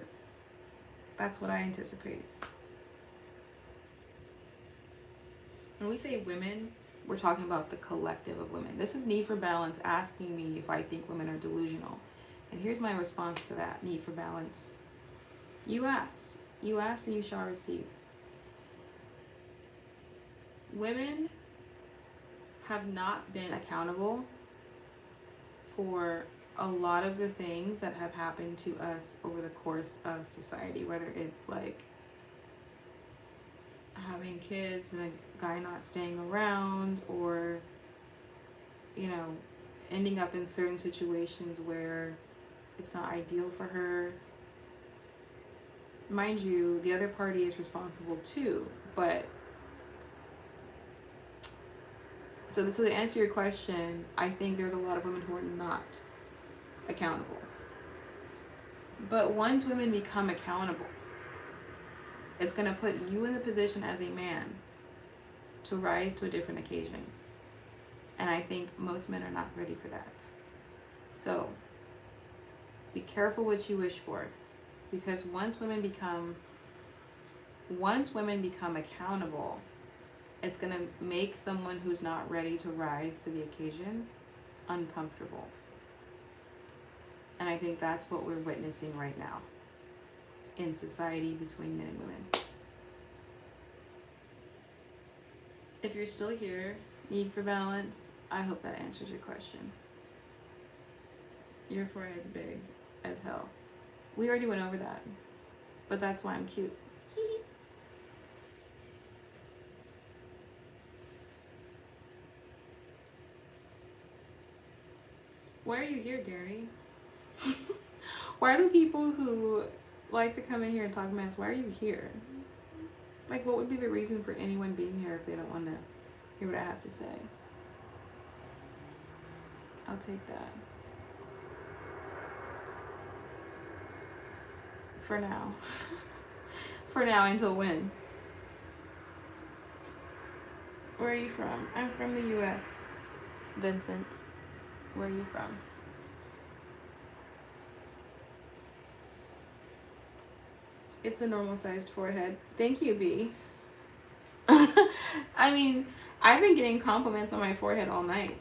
S1: That's what I anticipate. When we say women, we're talking about the collective of women. This is Need for Balance asking me if I think women are delusional. And here's my response to that Need for Balance. You asked. You asked and you shall receive. Women have not been accountable for a lot of the things that have happened to us over the course of society, whether it's like having kids and a guy not staying around, or, you know, ending up in certain situations where it's not ideal for her. Mind you, the other party is responsible too, but so to answer your question, I think there's a lot of women who are not accountable. But once women become accountable, it's going to put you in the position as a man to rise to a different occasion. And I think most men are not ready for that. So be careful what you wish for, because once women become accountable, it's going to make someone who's not ready to rise to the occasion uncomfortable. And I think that's what we're witnessing right now in society between men and women. If you're still here, Need for Balance, I hope that answers your question. Your forehead's big as hell. We already went over that, but that's why I'm cute. Why are you here, Gary? Why do people who like to come in here and talk mess, why are you here? Like, what would be the reason for anyone being here if they don't want to hear what I have to say? I'll take that. For now. For now, until when? Where are you from? I'm from the US. Vincent. Where are you from? It's a normal sized forehead. Thank you, B. I mean, I've been getting compliments on my forehead all night.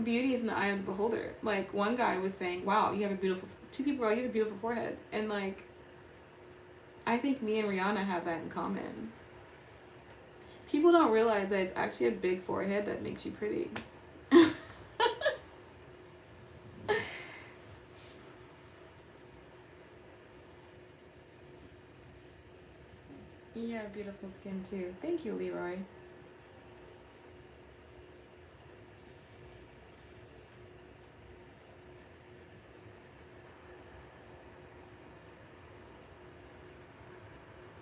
S1: Beauty is in the eye of the beholder. Like, one guy was saying, wow, you have a beautiful, two people were like, you have a beautiful forehead. And like, I think me and Rihanna have that in common. People don't realize that it's actually a big forehead that makes you pretty. You have beautiful skin too. Thank you, Leroy.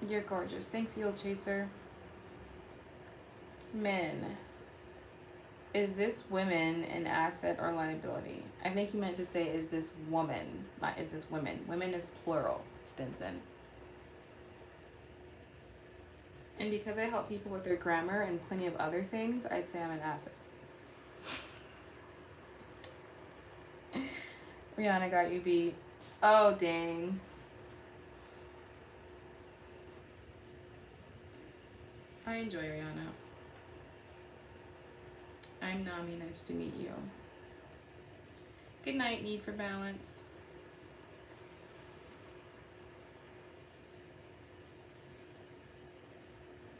S1: You're gorgeous. Thanks, Yield Chaser. Men. Is this women an asset or liability? I think he meant to say, is this woman? Not is this women. Women is plural, Stinson. And because I help people with their grammar and plenty of other things, I'd say I'm an asset. Rihanna got you beat. Oh, dang. I enjoy Rihanna. I'm Nami. Nice to meet you. Good night, Need for Balance.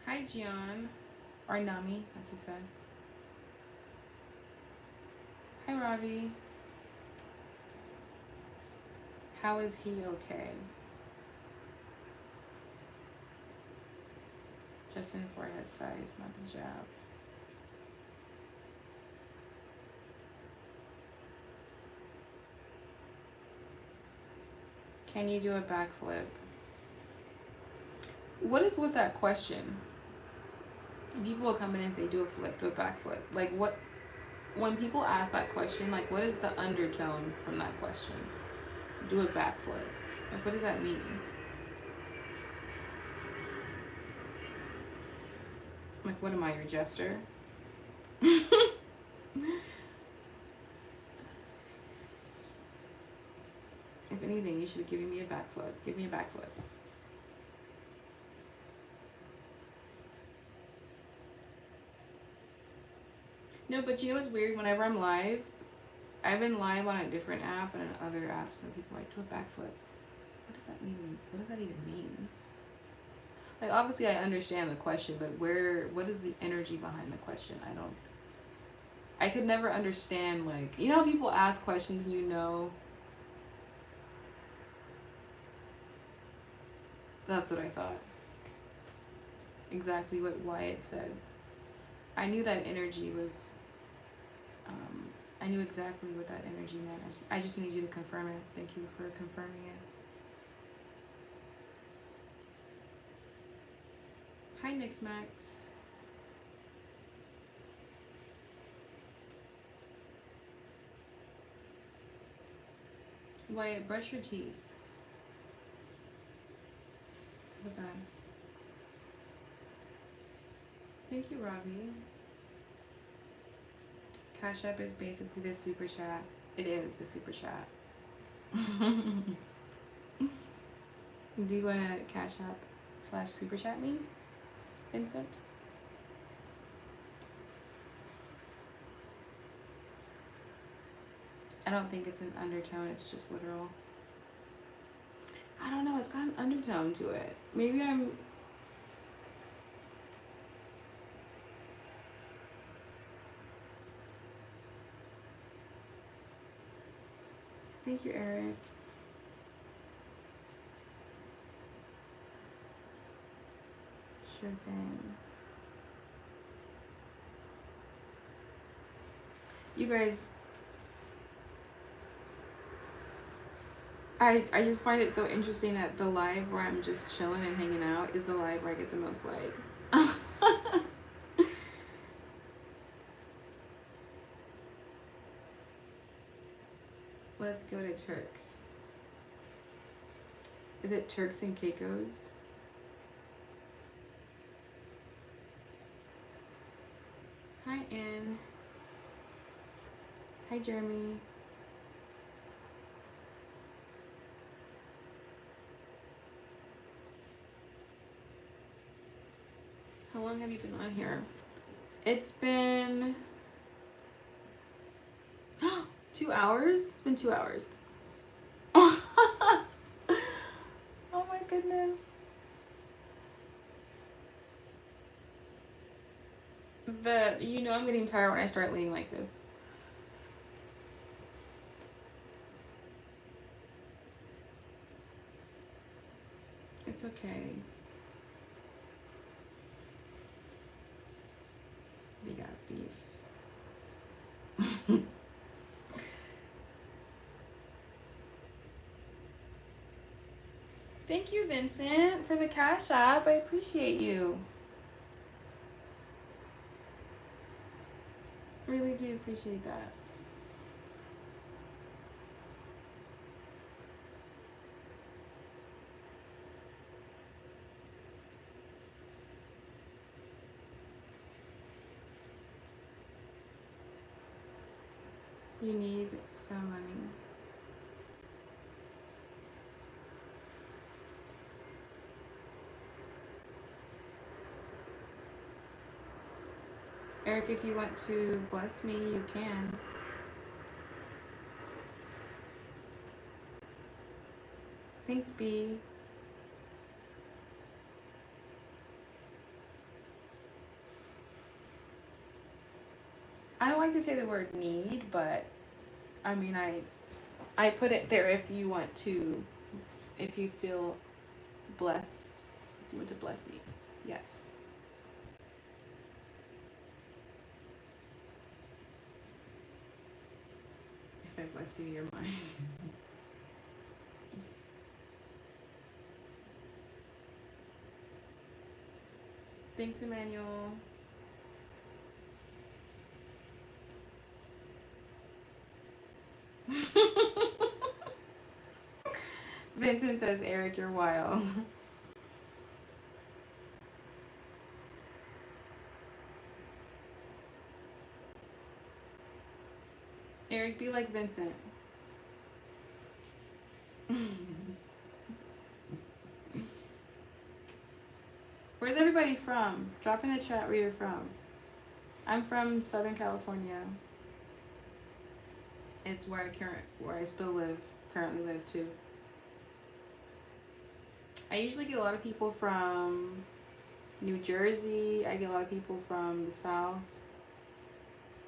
S1: Hi, Gian. Or Nami, like you said. Hi, Ravi. How is he okay? Just in forehead size, not the jab. Can you do a backflip? What is with that question? People will come in and say, do a flip, do a backflip. Like, what, when people ask that question, like, what is the undertone from that question? Do a backflip. Like, what does that mean? Like, what am I, your jester? If anything, you should be giving me a backflip. Give me a backflip. No, but you know what's weird? Whenever I'm live, I've been live on a different app and on other apps, so people are like, do a backflip. What does that mean? What does that even mean? Like, obviously I understand the question, but what is the energy behind the question? I could never understand, like, you know how people ask questions and you know, that's what I thought. Exactly what Wyatt said. I knew that energy was, I knew exactly what that energy meant. I just need you to confirm it. Thank you for confirming it. Hi, Nix Max. Wyatt, brush your teeth. With that. Thank you, Robbie. Cash App is basically the super chat. It is the super chat. Do you want to Cash App / super chat me, Vincent? I don't think it's an undertone, it's just literal. I don't know, it's got an undertone to it. Maybe I'm... Thank you, Eric. Sure thing. You guys, I just find it so interesting that the live where I'm just chilling and hanging out is the live where I get the most likes. Let's go to Turks. Is it Turks and Caicos? Hi, Ann. Hi, Jeremy. How long have you been on here? It's been 2 hours? It's been 2 hours. Oh my goodness. You know I'm getting tired when I start leaning like this. It's okay. We got beef. Thank you, Vincent, for the Cash App. I appreciate you. Really do appreciate that. You need some money. Eric, if you want to bless me, you can. Thanks, B. I don't like to say the word need, but I mean, I put it there if you want to, if you feel blessed, if you want to bless me. Yes. If I bless you, you're mine. Thanks, Emmanuel. Vincent says, Eric, you're wild. Eric, be like Vincent. Where's everybody from? Drop in the chat where you're from. I'm from Southern California. It's where I still currently live too. I usually get a lot of people from New Jersey. I get a lot of people from the South.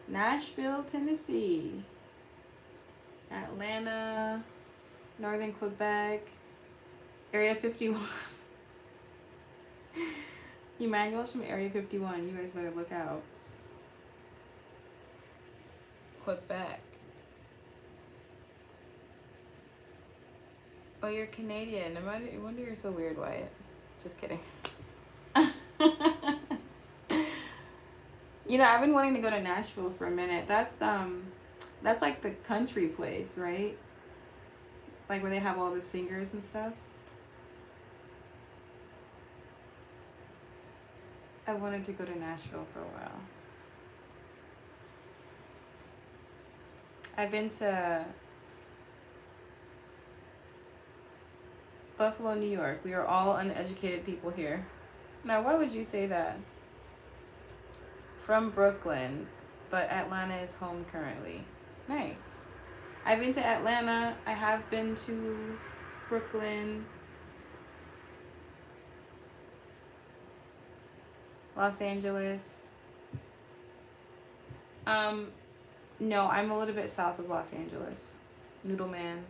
S1: Nashville, Tennessee. Atlanta, Northern Quebec, Area 51. Emmanuel's from Area 51. You guys better look out. Quebec. Oh, you're Canadian. No wonder you're so weird, Wyatt. Just kidding. You know, I've been wanting to go to Nashville for a minute. That's like the country place, right? Like where they have all the singers and stuff. I wanted to go to Nashville for a while. I've been to Buffalo, New York. We are all uneducated people here. Now, why would you say that? From Brooklyn, but Atlanta is home currently. Nice. I've been to Atlanta. I have been to Brooklyn, Los Angeles. No, I'm a little bit south of Los Angeles. Noodle Man.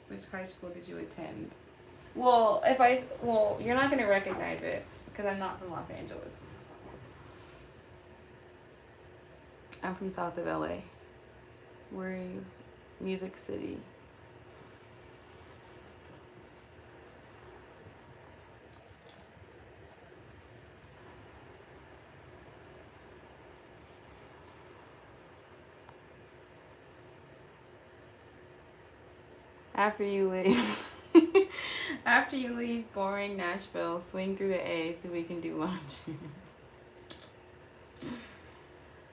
S1: Which high school did you attend? Well, you're not gonna recognize it because I'm not from Los Angeles. I'm from south of LA. Where are you? Music City. After you leave boring Nashville, swing through the A so we can do lunch.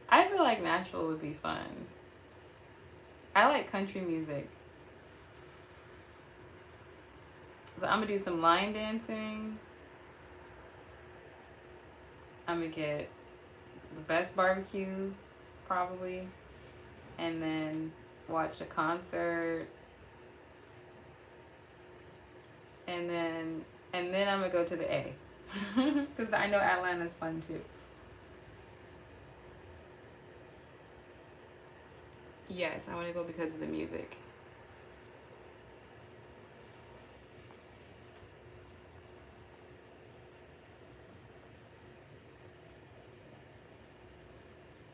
S1: I feel like Nashville would be fun. I like country music. So I'm gonna do some line dancing. I'm gonna get the best barbecue, probably. And then watch a concert. And then I'm gonna go to the A. Because I know Atlanta's fun too. Yes, I want to go because of the music.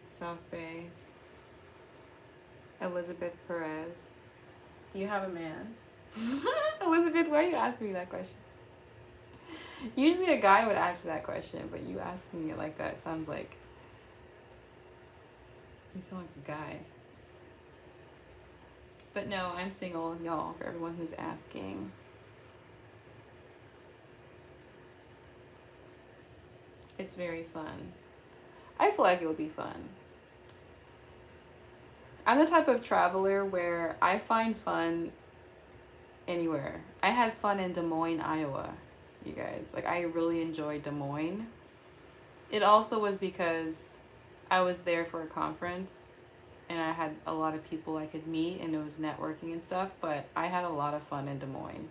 S1: South Bay. Elizabeth Perez. Do you have a man? Elizabeth, why are you asking me that question? Usually a guy would ask me that question, but you asking it like that sounds like you sound like a guy. But no, I'm single, y'all, for everyone who's asking. It's very fun. I feel like it would be fun. I'm the type of traveler where I find fun anywhere. I had fun in Des Moines, Iowa, you guys. Like, I really enjoyed Des Moines. It also was because I was there for a conference and I had a lot of people I could meet and it was networking and stuff, but I had a lot of fun in Des Moines.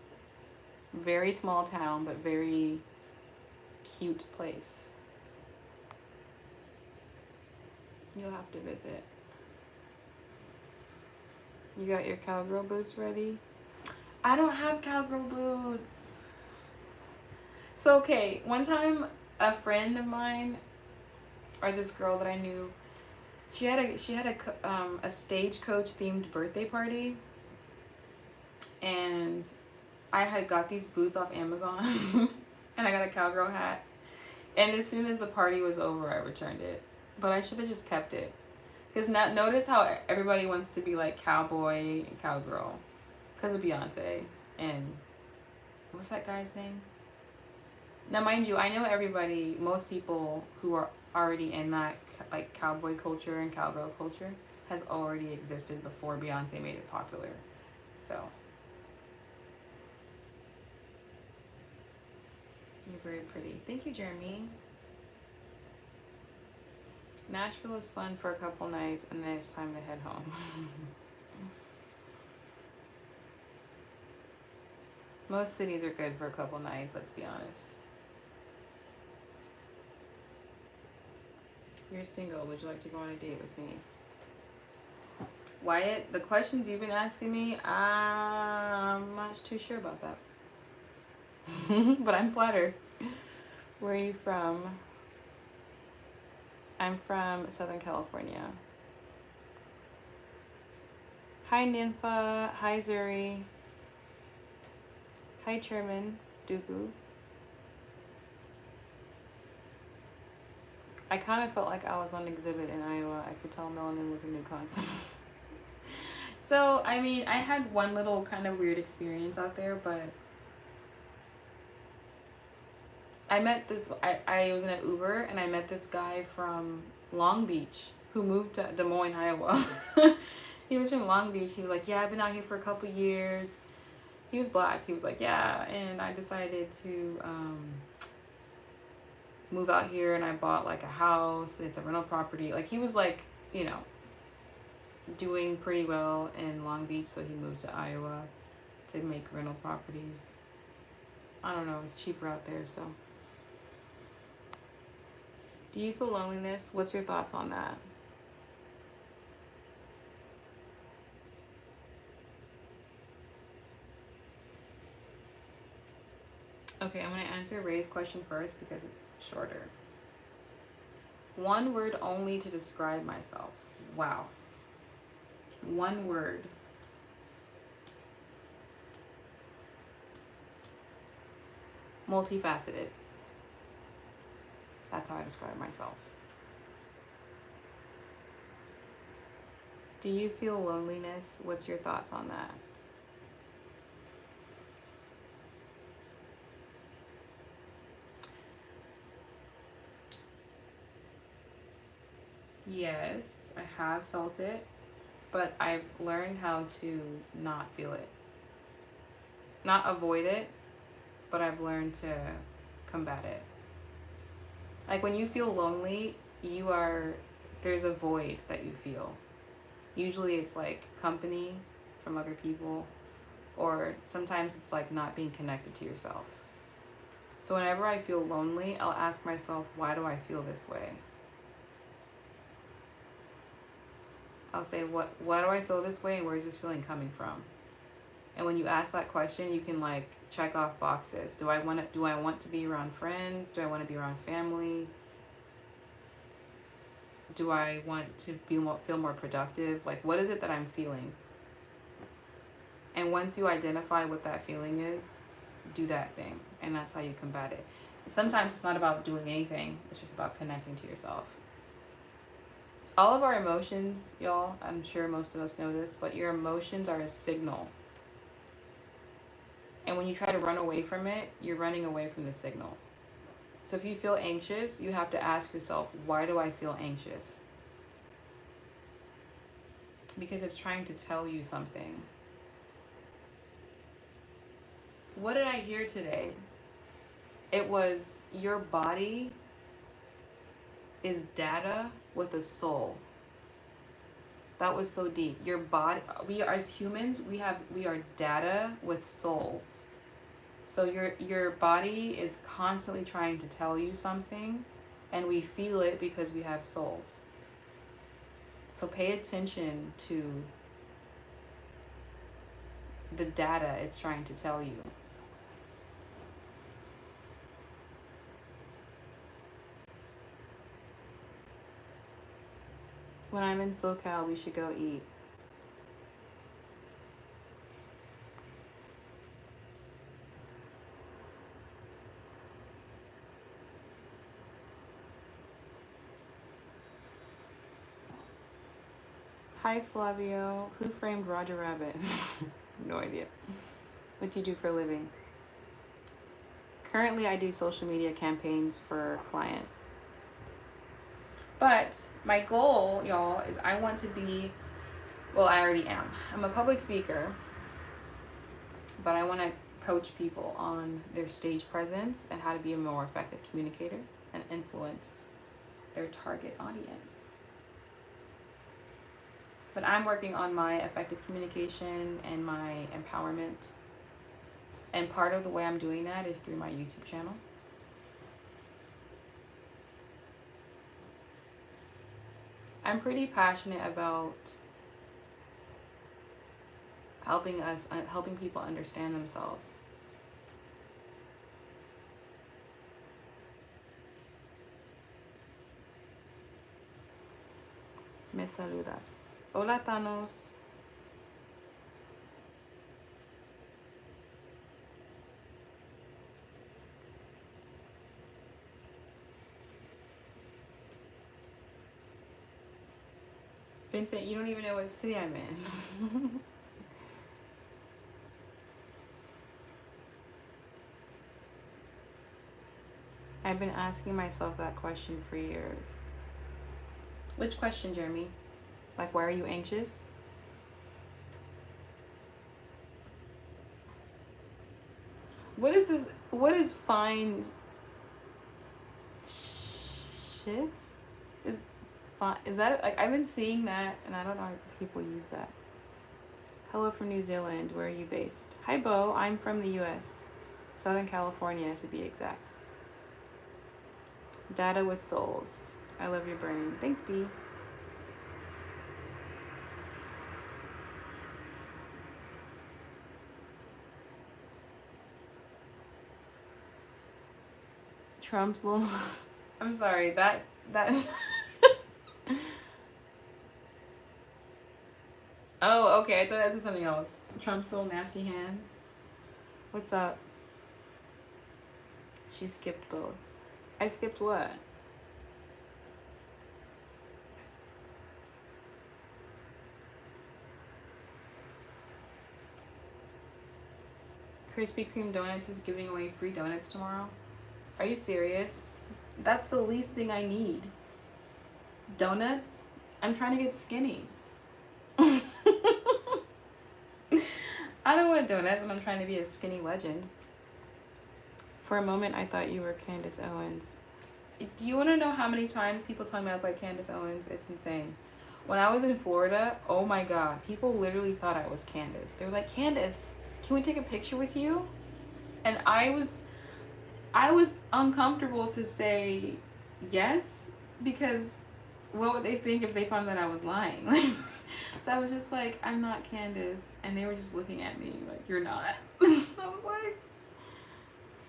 S1: Very small town, but very cute place. You'll have to visit. You got your cowgirl boots ready? I don't have cowgirl boots. So, okay, one time a friend of mine, or this girl that I knew, she had a stagecoach themed birthday party, and I had got these boots off Amazon, and I got a cowgirl hat, and as soon as the party was over, I returned it, but I should have just kept it, because now notice how everybody wants to be like cowboy and cowgirl, because of Beyonce and what's that guy's name? Now, mind you, I know most people who are already in that like cowboy culture and cowgirl culture has already existed before Beyonce made it popular. So, you're very pretty. Thank you, Jeremy. Nashville is fun for a couple nights and then it's time to head home. Most cities are good for a couple nights, let's be honest. You're single. Would you like to go on a date with me? Wyatt, the questions you've been asking me, I'm not too sure about that. But I'm flattered. Where are you from? I'm from Southern California. Hi, Nympha. Hi, Zuri. Hi, Chairman Dooku. I kind of felt like I was on exhibit in Iowa. I could tell melanin was a new concept. So, I mean, I had one little kind of weird experience out there, but I met this, I was in an Uber and I met this guy from Long Beach who moved to Des Moines, Iowa. He was from Long Beach. He was like, yeah, I've been out here for a couple years. He was black. He was like, yeah, and I decided to move out here and I bought like a house. It's a rental property. Like he was like, you know, doing pretty well in Long Beach, so he moved to Iowa to make rental properties. I don't know, it's cheaper out there, so. Do you feel loneliness? What's your thoughts on that? Okay, I'm going to answer Ray's question first because it's shorter. One word only to describe myself. Wow. One word. Multifaceted. That's how I describe myself. Do you feel loneliness? What's your thoughts on that? Yes, I have felt it, but I've learned how to not feel it. Not avoid it, but I've learned to combat it. Like when you feel lonely, there's a void that you feel. Usually it's like company from other people, or sometimes it's like not being connected to yourself. So whenever I feel lonely, I'll ask myself, why do I feel this way? I'll say, why do I feel this way and where is this feeling coming from? And when you ask that question, you can like check off boxes. Do I want to be around friends? Do I want to be around family? Do I want to feel more productive? Like, what is it that I'm feeling? And once you identify what that feeling is, do that thing. And that's how you combat it. Sometimes it's not about doing anything. It's just about connecting to yourself. All of our emotions, y'all, I'm sure most of us know this, but your emotions are a signal. And when you try to run away from it, you're running away from the signal. So if you feel anxious, you have to ask yourself, why do I feel anxious? Because it's trying to tell you something. What did I hear today? It was your body is data with a soul. That was so deep. Your body, we as humans, we are data with souls. So your body is constantly trying to tell you something, and we feel it because we have souls. So pay attention to the data it's trying to tell you. When I'm in SoCal, we should go eat. Hi, Flavio. Who framed Roger Rabbit? No idea. What do you do for a living? Currently, I do social media campaigns for clients. But my goal, y'all, is I want to be, well, I already am. I'm a public speaker, but I want to coach people on their stage presence and how to be a more effective communicator and influence their target audience. But I'm working on my effective communication and my empowerment. And part of the way I'm doing that is through my YouTube channel. I'm pretty passionate about helping people understand themselves. Me saludas. Hola, Thanos. Vincent, you don't even know what city I'm in. I've been asking myself that question for years. Which question, Jeremy? Like, why are you anxious? What is this? What is fine shit? Is that like, I've been seeing that and I don't know if people use that. Hello from New Zealand. Where are you based? Hi, Bo. I'm from the US. Southern California to be exact. Data with souls. I love your brain. Thanks, B. Trump's little... I'm sorry, that... Oh, okay, I thought that was something else. Trump's little nasty hands. What's up? She skipped both. I skipped what? Krispy Kreme Donuts is giving away free donuts tomorrow. Are you serious? That's the least thing I need. Donuts? I'm trying to get skinny. I don't want donuts when I'm trying to be a skinny legend. For a moment, I thought you were Candace Owens. Do you want to know how many times people tell me I look like Candace Owens? It's insane. When I was in Florida, oh my God, people literally thought I was Candace. They were like, Candace, can we take a picture with you? And I was uncomfortable to say yes, because what would they think if they found that I was lying? Like, so I was just like, I'm not Candace. And they were just looking at me like, you're not. I was like,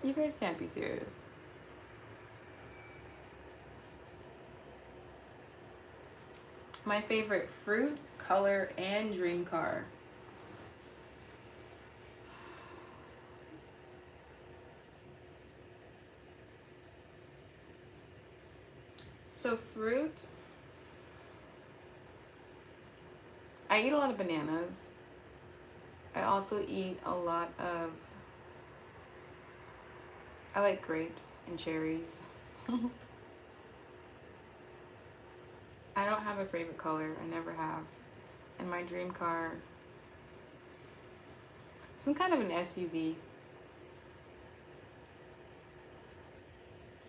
S1: you guys can't be serious. My favorite fruit, color, and dream car. So fruit, I eat a lot of bananas. I also eat a lot of, I like grapes and cherries. I don't have a favorite color. I never have. And my dream car, some kind of an SUV.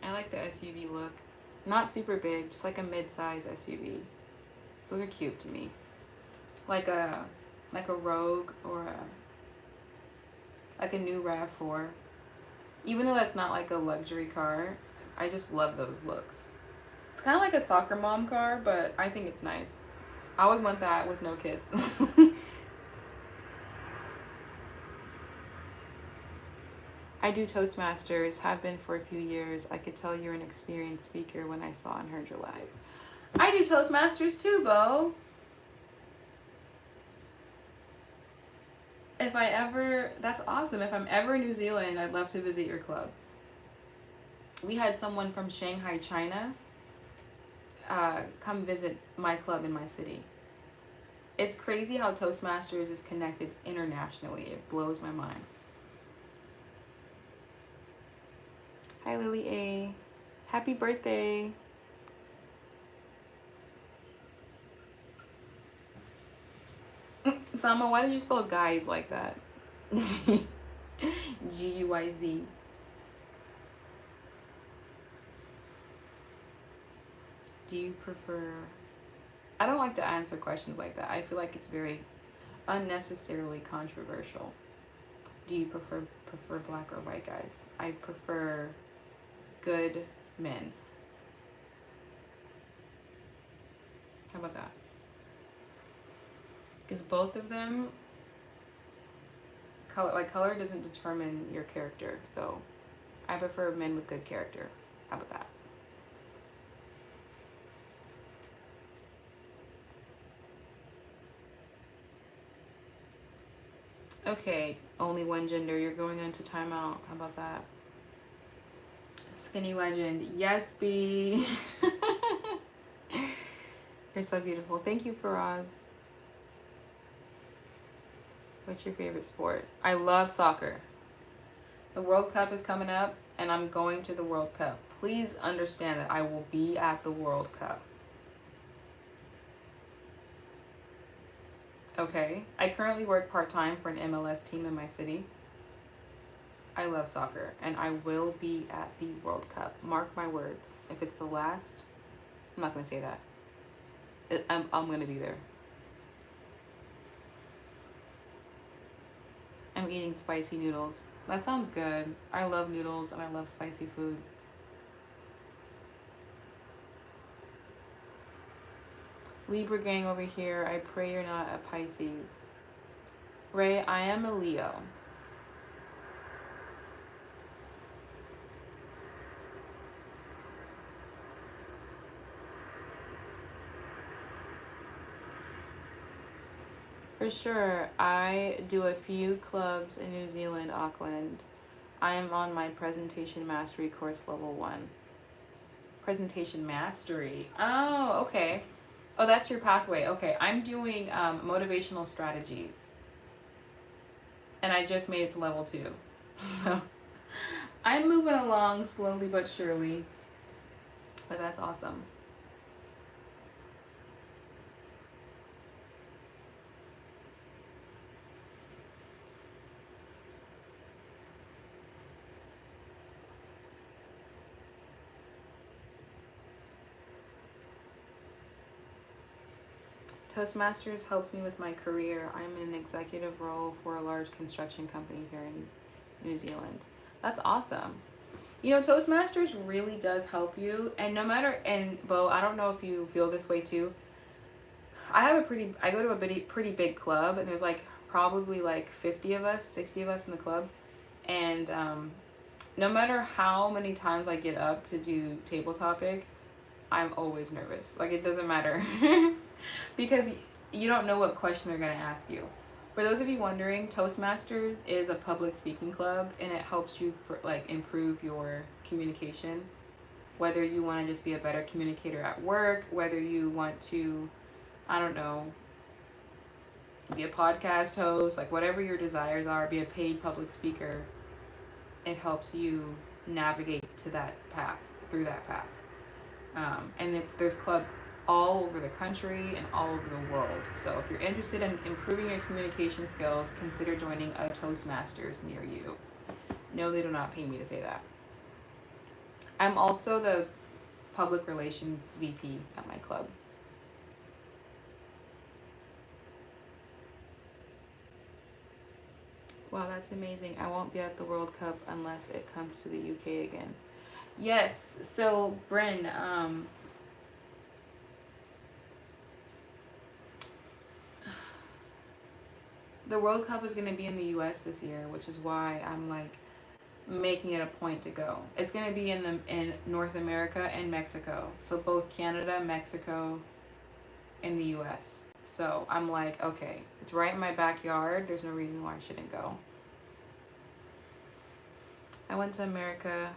S1: I like the SUV look. Not super big, just like a mid-size SUV. Those are cute to me. Like a Rogue or like a new RAV4. Even though that's not like a luxury car, I just love those looks. It's kind of like a soccer mom car, but I think it's nice. I would want that with no kids. I do Toastmasters, have been for a few years. I could tell you're an experienced speaker when I saw and heard your live. I do Toastmasters too, Bo. If I ever, that's awesome. If I'm ever in New Zealand, I'd love to visit your club. We had someone from Shanghai, China, come visit my club in my city. It's crazy how Toastmasters is connected internationally. It blows my mind. Hi, Lily A. Happy birthday. Sama, why did you spell guys like that? G-U-I-Z. Do you prefer... I don't like to answer questions like that. I feel like it's very unnecessarily controversial. Do you prefer black or white guys? I prefer good men. How about that? Because both of them, color doesn't determine your character. So I prefer men with good character. How about that? Okay, only one gender. You're going into timeout. How about that? Skinny legend. Yes, B. You're so beautiful. Thank you, Faraz. What's your favorite sport? I love soccer. The World Cup is coming up, and I'm going to the World Cup. Please understand that I will be at the World Cup. Okay. I currently work part-time for an MLS team in my city. I love soccer, and I will be at the World Cup. Mark my words. If it's the last, I'm not going to say that. I'm going to be there. I'm eating spicy noodles. That sounds good. I love noodles and I love spicy food. Libra gang over here. I pray you're not a Pisces. Ray, I am a Leo. For sure. I do a few clubs in New Zealand, Auckland. I am on my presentation mastery course level 1. Presentation mastery. Oh, okay. Oh, that's your pathway. Okay, I'm doing motivational strategies. And I just made it to level 2. So I'm moving along slowly but surely. But that's awesome. Toastmasters helps me with my career. I'm in an executive role for a large construction company here in New Zealand. That's awesome. You know, Toastmasters really does help you. And no matter, and Bo, I don't know if you feel this way too. I go to a pretty big club, and there's like probably like 50 of us, 60 of us in the club. And no matter how many times I get up to do table topics, I'm always nervous. Like, it doesn't matter. Because you don't know what question they're going to ask you. For those of you wondering, Toastmasters is a public speaking club, and it helps you like improve your communication. Whether you want to just be a better communicator at work, whether you want to, I don't know, be a podcast host, like whatever your desires are, be a paid public speaker, it helps you navigate to that path, through that path. And there's clubs all over the country and all over the world. So if you're interested in improving your communication skills, consider joining a Toastmasters near you. No, they do not pay me to say that. I'm also the public relations VP at my club. Wow, that's amazing. I won't be at the World Cup unless it comes to the UK again. Yes, so Bryn, the World Cup is going to be in the US this year, which is why I'm like making it a point to go. It's going to be in North America and Mexico. So both Canada, Mexico, and the US. So I'm like, okay, it's right in my backyard. There's no reason why I shouldn't go. I went to America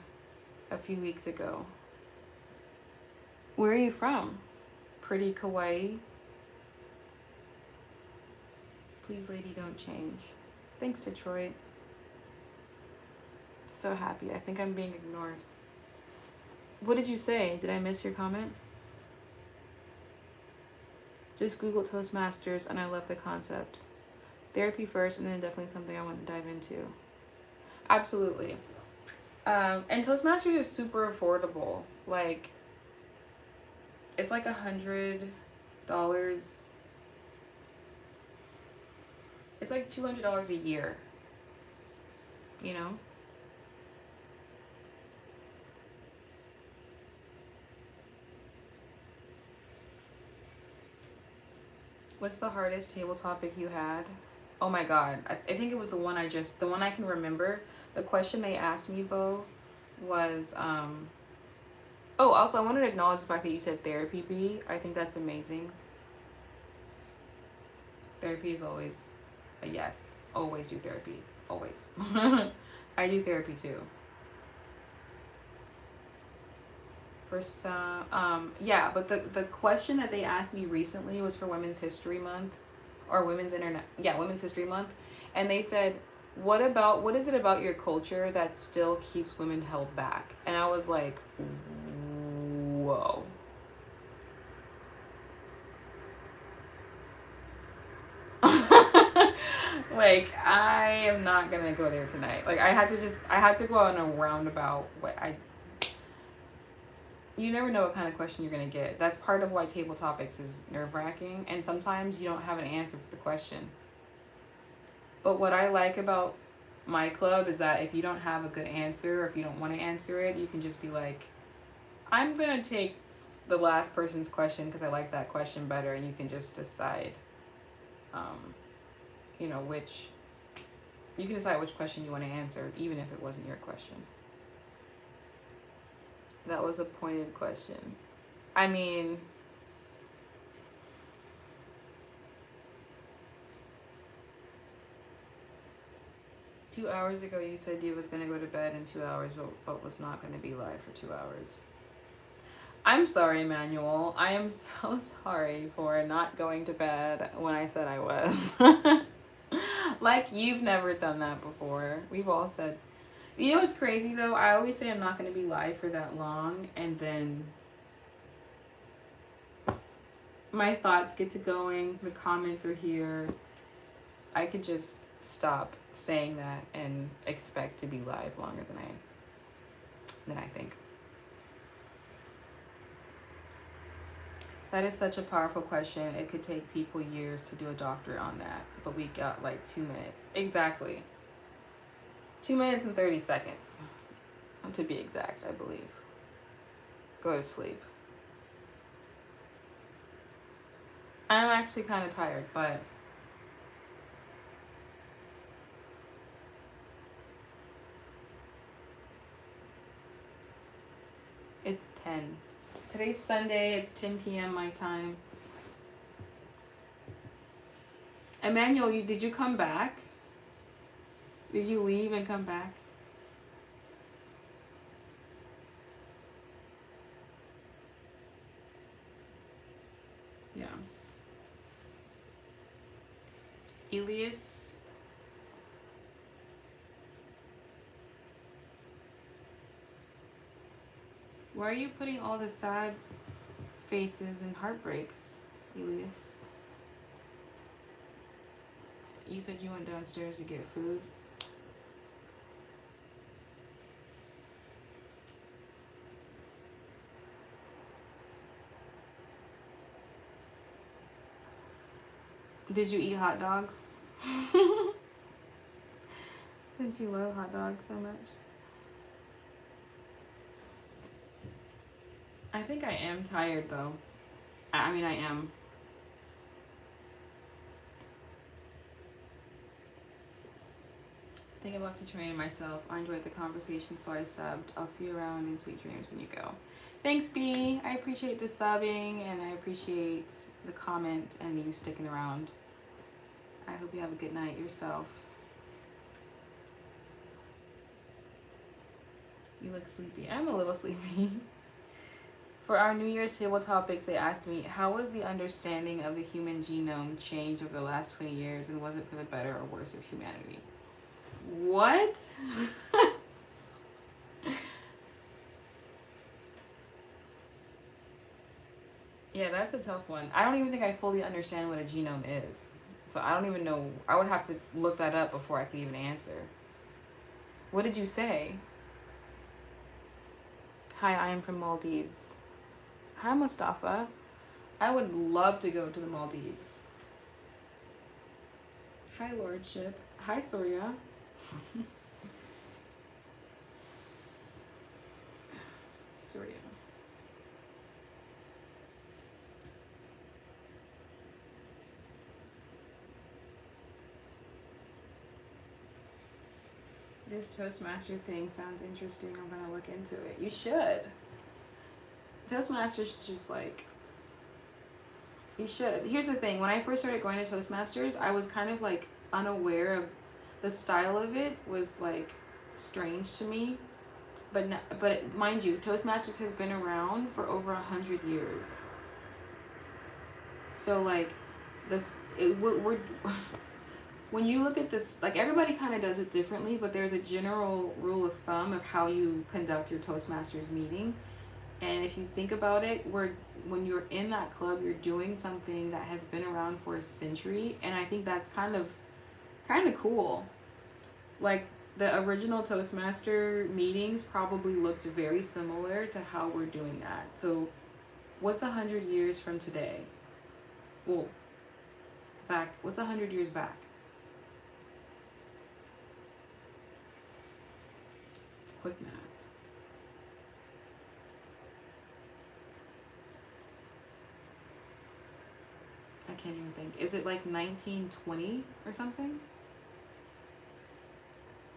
S1: a few weeks ago. Where are you from? Pretty Kauai. Please, lady, don't change. Thanks, Detroit. So happy. I think I'm being ignored. What did you say? Did I miss your comment? Just Google Toastmasters and I love the concept. Therapy first, and then definitely something I want to dive into. Absolutely. And Toastmasters is super affordable. Like, It's like $100. It's like $200 a year, you know? What's the hardest table topic you had? Oh my God. I think it was the one I can remember. The question they asked me, Bo, was, oh, also I wanted to acknowledge the fact that you said therapy, B. I think that's amazing. Therapy is always a yes. Always do therapy. Always. I do therapy too. For some, yeah, but the question that they asked me recently was for Women's History Month, or Women's History Month, and they said, what is it about your culture that still keeps women held back? And I was like, whoa. Like, I am not gonna go there tonight. Like, I had to go on a roundabout you never know what kind of question you're going to get. That's part of why table topics is nerve-wracking, and sometimes you don't have an answer for the question. But what I like about my club is that if you don't have a good answer, or if you don't want to answer it, you can just be like, I'm going to take the last person's question because I like that question better, and you can just decide, you can decide which question you want to answer, even if it wasn't your question. That was a pointed question. I mean, two hours ago you said you was going to go to bed in 2 hours, but was not going to be live for 2 hours. I'm sorry, Emmanuel. I am so sorry for not going to bed when I said I was. Like, you've never done that before. We've all said... You know what's crazy though? I always say I'm not going to be live for that long, and then my thoughts get to going, the comments are here. I could just stop saying that and expect to be live longer than I think. That is such a powerful question. It could take people years to do a doctorate on that, but we got like 2 minutes. Exactly. 2 minutes and 30 seconds, to be exact, I believe. Go to sleep. I'm actually kind of tired, but it's 10. Today's Sunday, it's 10 p.m. my time. Emmanuel, did you come back? Did you leave and come back? Yeah. Elias. Why are you putting all the sad faces and heartbreaks, Elias? You said you went downstairs to get food. Did you eat hot dogs? Since you love hot dogs so much. I think I am tired though. I mean, I am. Think about to train myself. I enjoyed the conversation, so I subbed. I'll see you around in sweet dreams when you go. Thanks, B. I appreciate the subbing, and I appreciate the comment and you sticking around. I hope you have a good night yourself. You look sleepy. I'm a little sleepy. For our New Year's table topics, they asked me, how was the understanding of the human genome changed over the last 20 years, and was it for the better or worse of humanity? What? Yeah, that's a tough one. I don't even think I fully understand what a genome is. So I don't even know. I would have to look that up before I could even answer. What did you say? Hi, I am from Maldives. Hi, Mustafa. I would love to go to the Maldives. Hi, Lordship. Hi, Surya. Surya. This Toastmaster thing sounds interesting. I'm gonna look into it. You should. Toastmasters just like, you should. Here's the thing. When I first started going to Toastmasters, I was kind of like unaware of the style of it was like strange to me. But mind you, Toastmasters has been around for over 100 years. So like we're when you look at this, like everybody kind of does it differently, but there's a general rule of thumb of how you conduct your Toastmasters meeting. And if you think about it, when you're in that club, you're doing something that has been around for a century, and I think that's kind of cool. Like the original Toastmaster meetings probably looked very similar to how we're doing that. So what's 100 years from today? Well, what's 100 years back? Quick math. I can't even think. Is it like 1920 or something?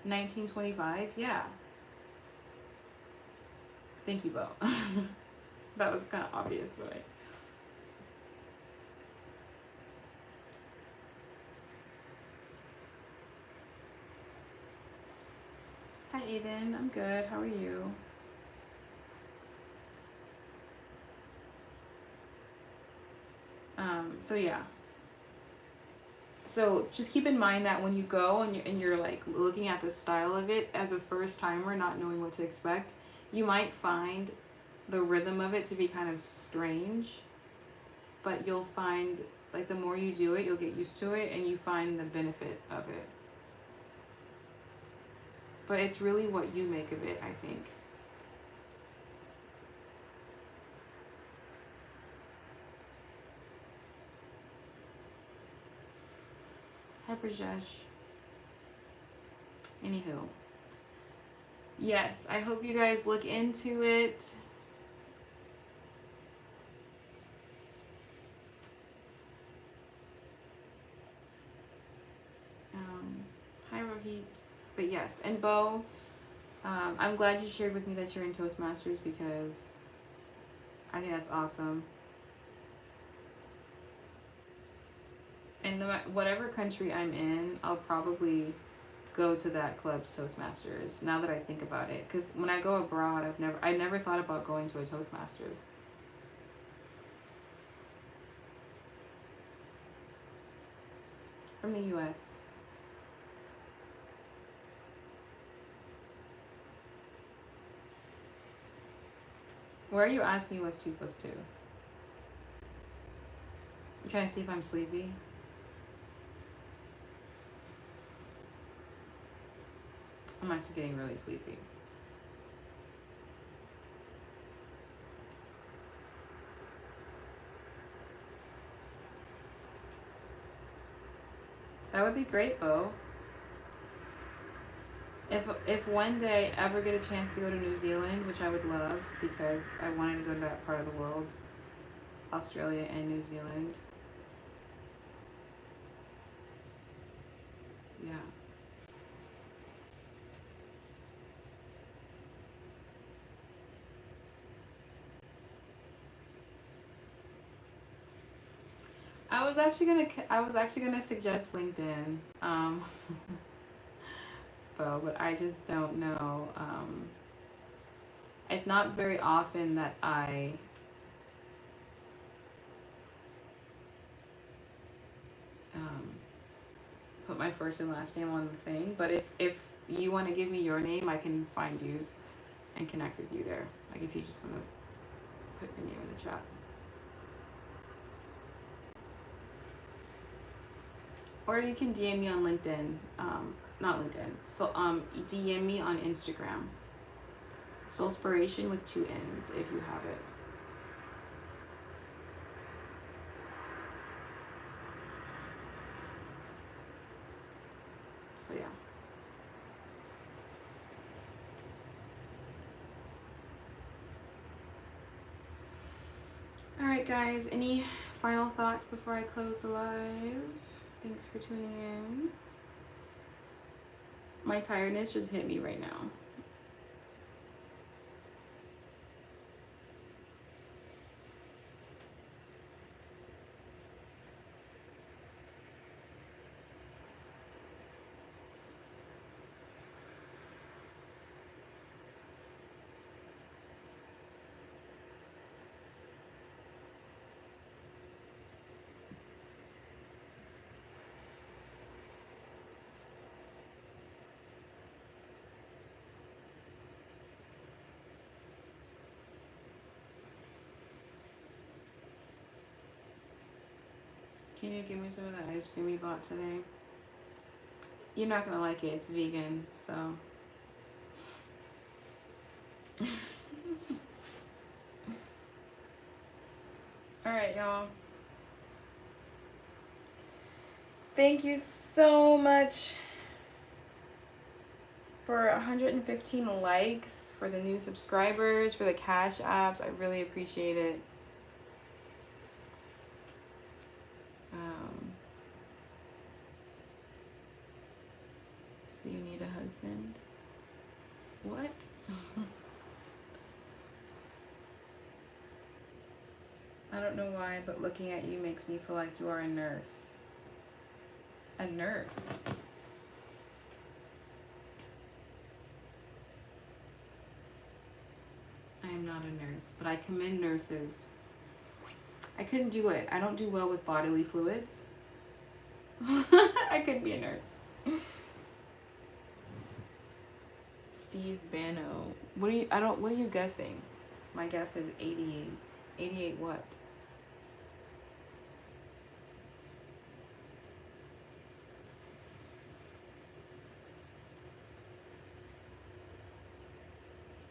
S1: 1925? Yeah. Thank you, Bo. That was kind of obvious, but Hi, Aiden. I'm good. How are you? So yeah. So just keep in mind that when you go and you're like looking at the style of it as a first timer, not knowing what to expect, you might find the rhythm of it to be kind of strange. But you'll find like the more you do it, you'll get used to it and you find the benefit of it. But it's really what you make of it, I think. Hi, Brajesh. Anywho. Yes, I hope you guys look into it. Hi, Rohit. But yes, and Bo, I'm glad you shared with me that you're in Toastmasters because I think that's awesome. And no matter whatever country I'm in, I'll probably go to that club's Toastmasters. Now that I think about it, because when I go abroad, I never thought about going to a Toastmasters. From the U.S. Where are you asking me what's 2 plus 2? You trying to see if I'm sleepy? I'm actually getting really sleepy. That would be great, Bo. If one day I ever get a chance to go to New Zealand, which I would love because I wanted to go to that part of the world, Australia and New Zealand. Yeah. I was actually gonna suggest LinkedIn, but I just don't know. It's not very often that I put my first and last name on the thing. But if you want to give me your name, I can find you and connect with you there. Like if you just want to put your name in the chat. Or you can DM me on LinkedIn. Not LinkedIn. So DM me on Instagram. Soulspiration with 2 N's if you have it. So yeah. All right, guys. Any final thoughts before I close the live? Thanks for tuning in. My tiredness just hit me right now. Can you give me some of that ice cream you bought today? You're not gonna like it. It's vegan, so. All right, y'all. Thank you so much for 115 likes, for the new subscribers, for the cash apps. I really appreciate it. So you need a husband? What? I don't know why, but looking at you makes me feel like you are a nurse. A nurse? I am not a nurse, but I commend nurses. I couldn't do it. I don't do well with bodily fluids. I could be a nurse. Steve Bano. What are you guessing? My guess is 88. 88 what?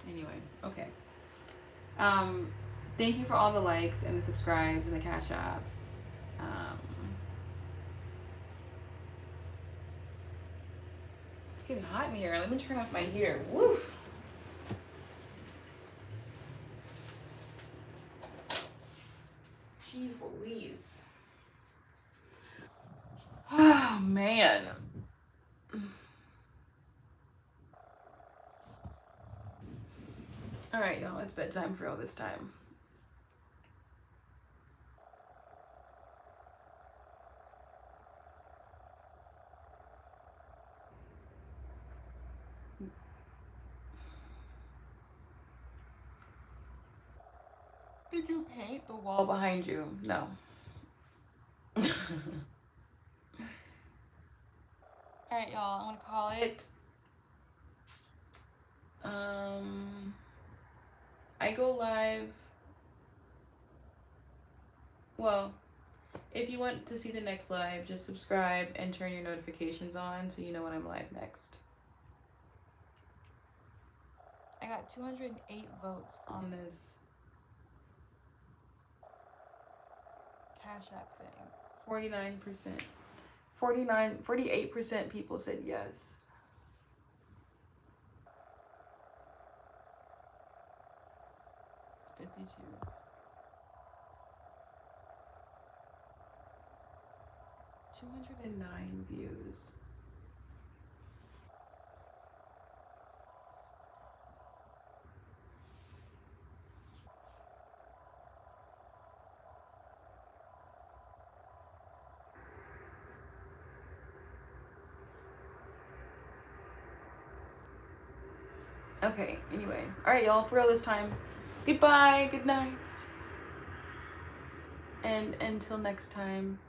S1: Anyway, okay. Thank you for all the likes and the subscribes and the cash apps. It's getting hot in here. Let me turn off my heater. Woo! Jeez Louise. Oh, man. All right, y'all. It's bedtime for all this time. Did you paint the wall behind you? No. All right, y'all. I'm gonna call it. I go live. Well, if you want to see the next live, just subscribe and turn your notifications on so you know when I'm live next. I got 208 votes on this Cash App thing. 49%. 48% people said yes. $52. 209 views. Okay, anyway. Alright, y'all, for real this time. Goodbye, good night. And until next time.